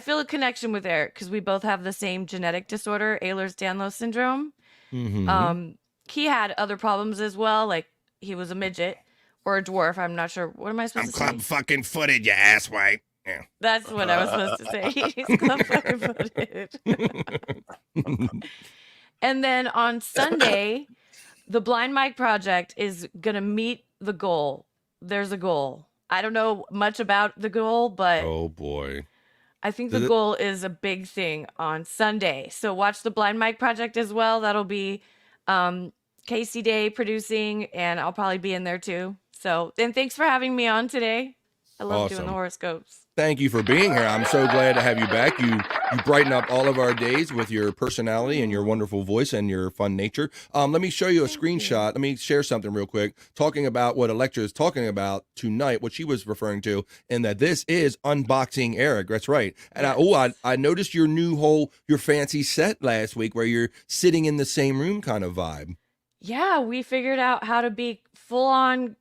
feel a connection with Eric because we both have the same genetic disorder, Ehlers-Danlos syndrome. Mm-hmm. He had other problems as well, like he was a midget. Or a dwarf, I'm not sure. What am I supposed to say? I'm club fucking footed, you asswipe. Yeah. That's what I was supposed to say. He's club fucking footed. And then on Sunday, the Blind Mike Project is going to meet the goal. There's a goal. I don't know much about the goal, but oh boy. I think the goal is a big thing on Sunday. So watch the Blind Mike Project as well. That'll be Casey Day producing, and I'll probably be in there too. So, and thanks for having me on today. I love doing the horoscopes. Thank you for being here. I'm so glad to have you back. You brighten up all of our days with your personality and your wonderful voice and your fun nature. Let me show you a screenshot. Let me share something real quick, talking about what Electra is talking about tonight, what she was referring to, and that this is Unboxing Eric. That's right. And I noticed your your fancy set last week where you're sitting in the same room kind of vibe. Yeah, we figured out how to be full on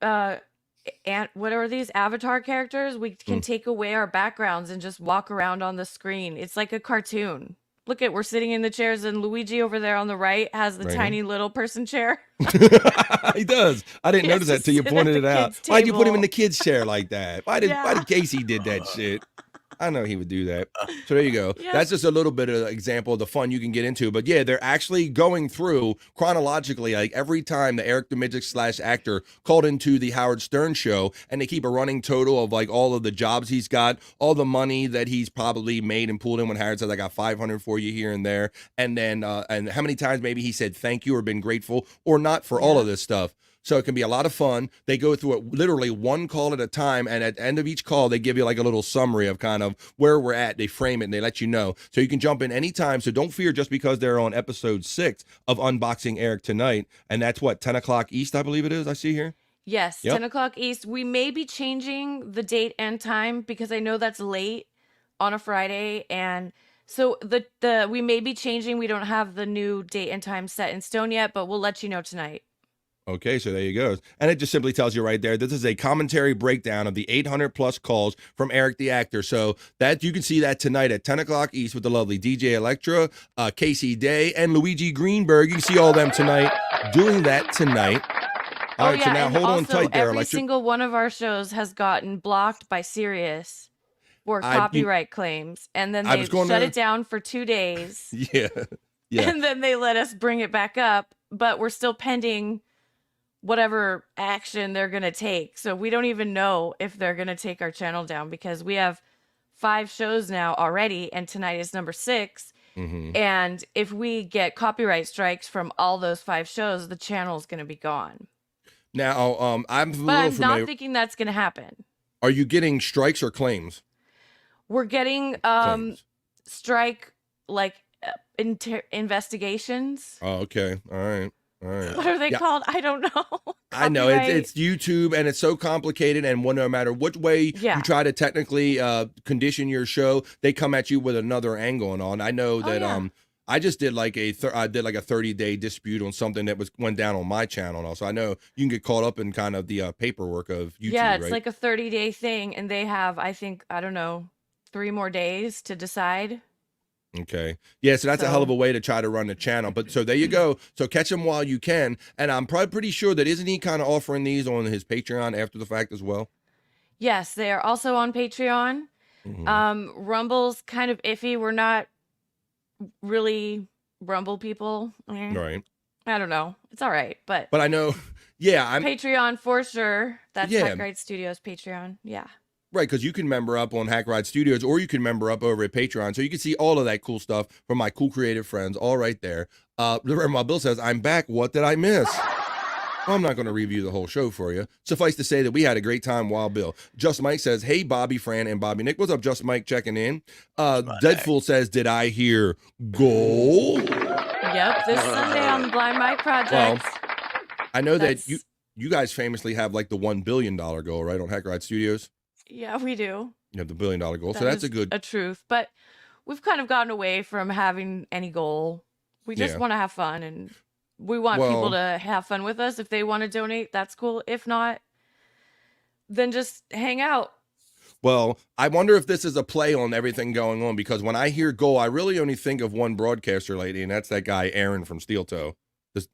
and what are these avatar characters? We can take away our backgrounds and just walk around on the screen. It's like a cartoon. Look at, we're sitting in the chairs and Luigi over there on the right has the tiny little person chair. He does. I didn't notice that till you pointed it out. Why'd you put him in the kid's chair like that? Why did Casey did that shit? I know he would do that. So there you go. Yeah. That's just a little bit of an example of the fun you can get into. But yeah, they're actually going through chronologically, like every time the Eric the Midget / actor called into the Howard Stern show, and they keep a running total of like all of the jobs he's got, all the money that he's probably made and pulled in when Howard says, I got 500 for you here and there. And then, and how many times maybe he said thank you or been grateful or not for all of this stuff. So it can be a lot of fun. They go through it literally one call at a time. And at the end of each call, they give you like a little summary of kind of where we're at. They frame it and they let you know. So you can jump in anytime. So don't fear just because they're on episode 6 of Unboxing Eric tonight. And that's what, 10 o'clock East, I believe it is, I see here. Yes, 10 o'clock East. We may be changing the date and time because I know that's late on a Friday. And So we may be changing. We don't have the new date and time set in stone yet, but we'll let you know tonight. Okay, so there you go. And it just simply tells you right there, this is a commentary breakdown of the 800 plus calls from Eric the Actor. So that you can see that tonight at 10 o'clock East with the lovely DJ Electra, Casey Day, and Luigi Greenberg. You can see all them tonight doing that tonight. All right, so now hold on tight there, every Electra. single one of our shows has gotten blocked by Sirius for copyright claims, and then they shut it down for 2 days. Yeah. And then they let us bring it back up, but we're still pending whatever action they're going to take. So we don't even know if they're going to take our channel down, because we have 5 shows now already, and tonight is number 6. And if we get copyright strikes from all those 5 shows, the channel is going to be gone. Now, I'm But I'm not thinking that's going to happen. Are you getting strikes or claims? We're getting strike, like, investigations. Oh, okay. All right. What are they called? I don't know. I know it's YouTube, and it's so complicated, and no matter which way you try to technically condition your show, they come at you with another angle and all. And I know that I just did like a 30-day dispute on something that went down on my channel and all. So I know you can get caught up in kind of the paperwork of YouTube. Yeah, it's right? like a 30-day thing, and they have, I think, I don't know, 3 more days to decide. Okay. Yeah, so that's a hell of a way to try to run the channel. But so there you go. So catch him while you can. And I'm probably pretty sure that isn't he kind of offering these on his Patreon after the fact as well? Yes, they are also on Patreon. Rumble's kind of iffy. We're not really Rumble people. Right. I don't know. It's all right. But I know, I'm Patreon for sure. That's Hack Right Studios Patreon. Yeah. Right, because you can member up on Hack Ride Studios, or you can member up over at Patreon. So you can see all of that cool stuff from my cool creative friends, all right there. My Bill says, I'm back. What did I miss? Well, I'm not going to review the whole show for you. Suffice to say that we had a great time, Wild Bill. Just Mike says, hey, Bobby, Fran, and Bobbynic. What's up, Just Mike, checking in? Deadfool says, did I hear goal? Yep, this Sunday on the Blind Mike Project. Well, I know that you guys famously have like the $1 billion goal, right, on Hack Ride Studios? Yeah, we do. You have the $1 billion goal, so that's a truth. But we've kind of gotten away from having any goal. We just want to have fun, and we want people to have fun with us. If they want to donate, that's cool. If not, then just hang out. Well, I wonder if this is a play on everything going on, because when I hear goal, I really only think of one broadcaster lady, and that's that guy Aaron from Steel Toe. The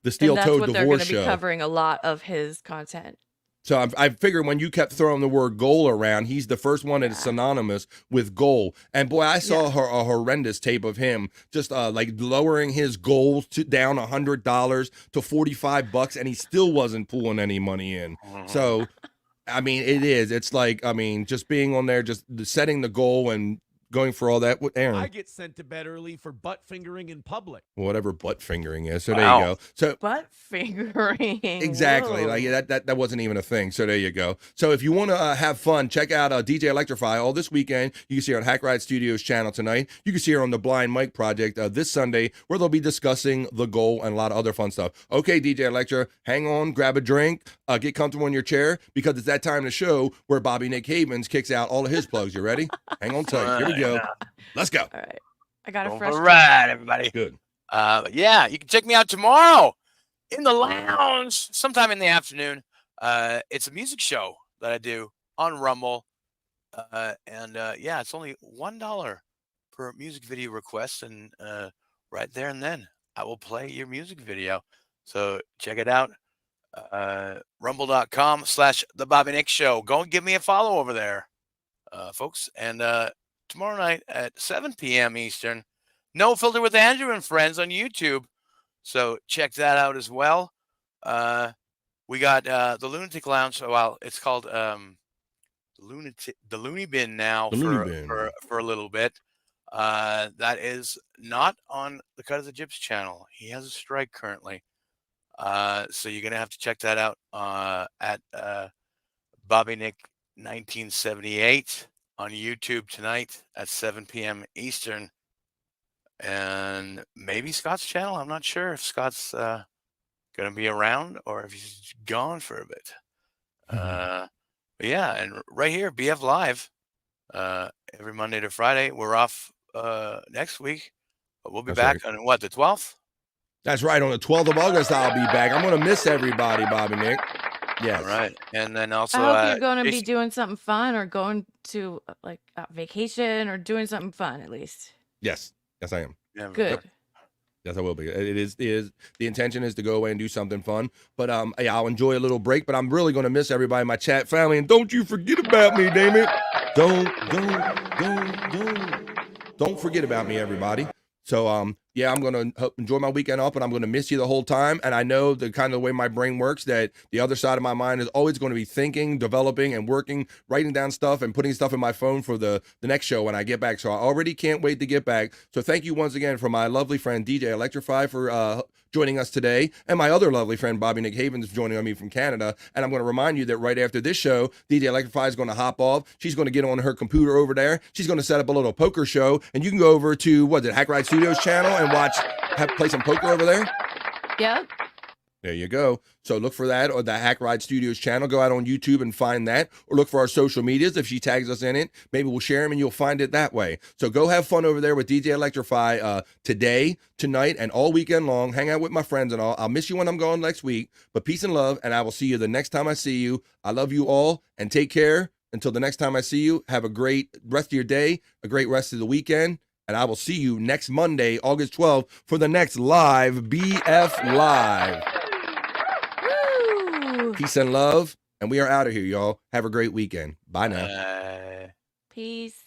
Steel Toe divorce show. They're going to be covering a lot of his content. So I figured when you kept throwing the word goal around, he's the first one that is synonymous with goal. And boy, I saw a horrendous tape of him just like lowering his goals down $100 to $45, and he still wasn't pulling any money in. So, I mean, it's like, I mean, just being on there, just setting the goal and going for all that with Aaron. I get sent to bed early for butt fingering in public. Whatever butt fingering is. So there you go. So butt fingering. Exactly. Whoa. Like that wasn't even a thing. So there you go. So if you want to have fun, check out DJ Electrify all this weekend. You can see her on Hack Ride Studios channel tonight. You can see her on the Blind Mike Project this Sunday, where they'll be discussing the goal and a lot of other fun stuff. Okay, DJ Electra, hang on, grab a drink, get comfortable in your chair, because it's that time of the show where Bobbynic Havens kicks out all of his plugs. You ready? Hang on tight. Here we go. Let's go. All right. I got a fresh. All right, everybody. Good. Yeah, you can check me out tomorrow in the lounge sometime in the afternoon. It's a music show that I do on Rumble. It's only $1 per music video request. And right there and then I will play your music video. So check it out. Rumble.com/The Bobbynic Show. Go and give me a follow over there, folks. And tomorrow night at 7 p.m. Eastern, No Filter with Andrew and Friends on YouTube. So check that out as well. We got the Lunatic Lounge. Well, it's called the Looney Bin now for a little bit. That is not on the Cut of the Gyps channel. He has a strike currently. So you're gonna have to check that out at Bobbynic 1978 on YouTube tonight at 7 p.m. Eastern. And maybe Scott's channel. I'm not sure if Scott's gonna be around or if he's gone for a bit. But yeah, and right here, BF Live, every Monday to Friday. We're off next week. But we'll be That's back right. on what, the 12th? That's right. On the 12th of August, I'll be back. I'm going to miss everybody, Bobbynic. Yes. All right. And then also, I hope you're going to be doing something fun or going to like a vacation or doing something fun at least. Yes. Yes, I am. Good. Yep. Yes, I will be. It is the intention is to go away and do something fun. But yeah, I'll enjoy a little break. But I'm really going to miss everybody in my chat family. And don't you forget about me, damn it. Don't forget about me, everybody. So yeah, I'm going to enjoy my weekend off, but I'm going to miss you the whole time. And I know the kind of the way my brain works, that the other side of my mind is always going to be thinking, developing, and working, writing down stuff and putting stuff in my phone for the next show when I get back. So I already can't wait to get back. So thank you once again for my lovely friend DJ Electrify for joining us today, and my other lovely friend Bobbynic Havens joining me from Canada. And I'm going to remind you that right after this show, DJ Electrify is going to hop off. She's going to get on her computer over there. She's going to set up a little poker show, and you can go over to Hack Ride Studios channel and play some poker over there. Yep. There you go. So look for that, or the Hack Ride Studios channel. Go out on YouTube and find that, or look for our social medias. If she tags us in it, maybe we'll share them and you'll find it that way. So go have fun over there with DJ Electrify today, tonight, and all weekend long. Hang out with my friends and all. I'll miss you when I'm gone next week, but peace and love, and I will see you the next time I see you. I love you all, and take care. Until the next time I see you, have a great rest of your day, a great rest of the weekend, and I will see you next Monday, August 12th, for the next live BF Live. Peace and love, and we are out of here, y'all. Have a great weekend. Bye now. Peace.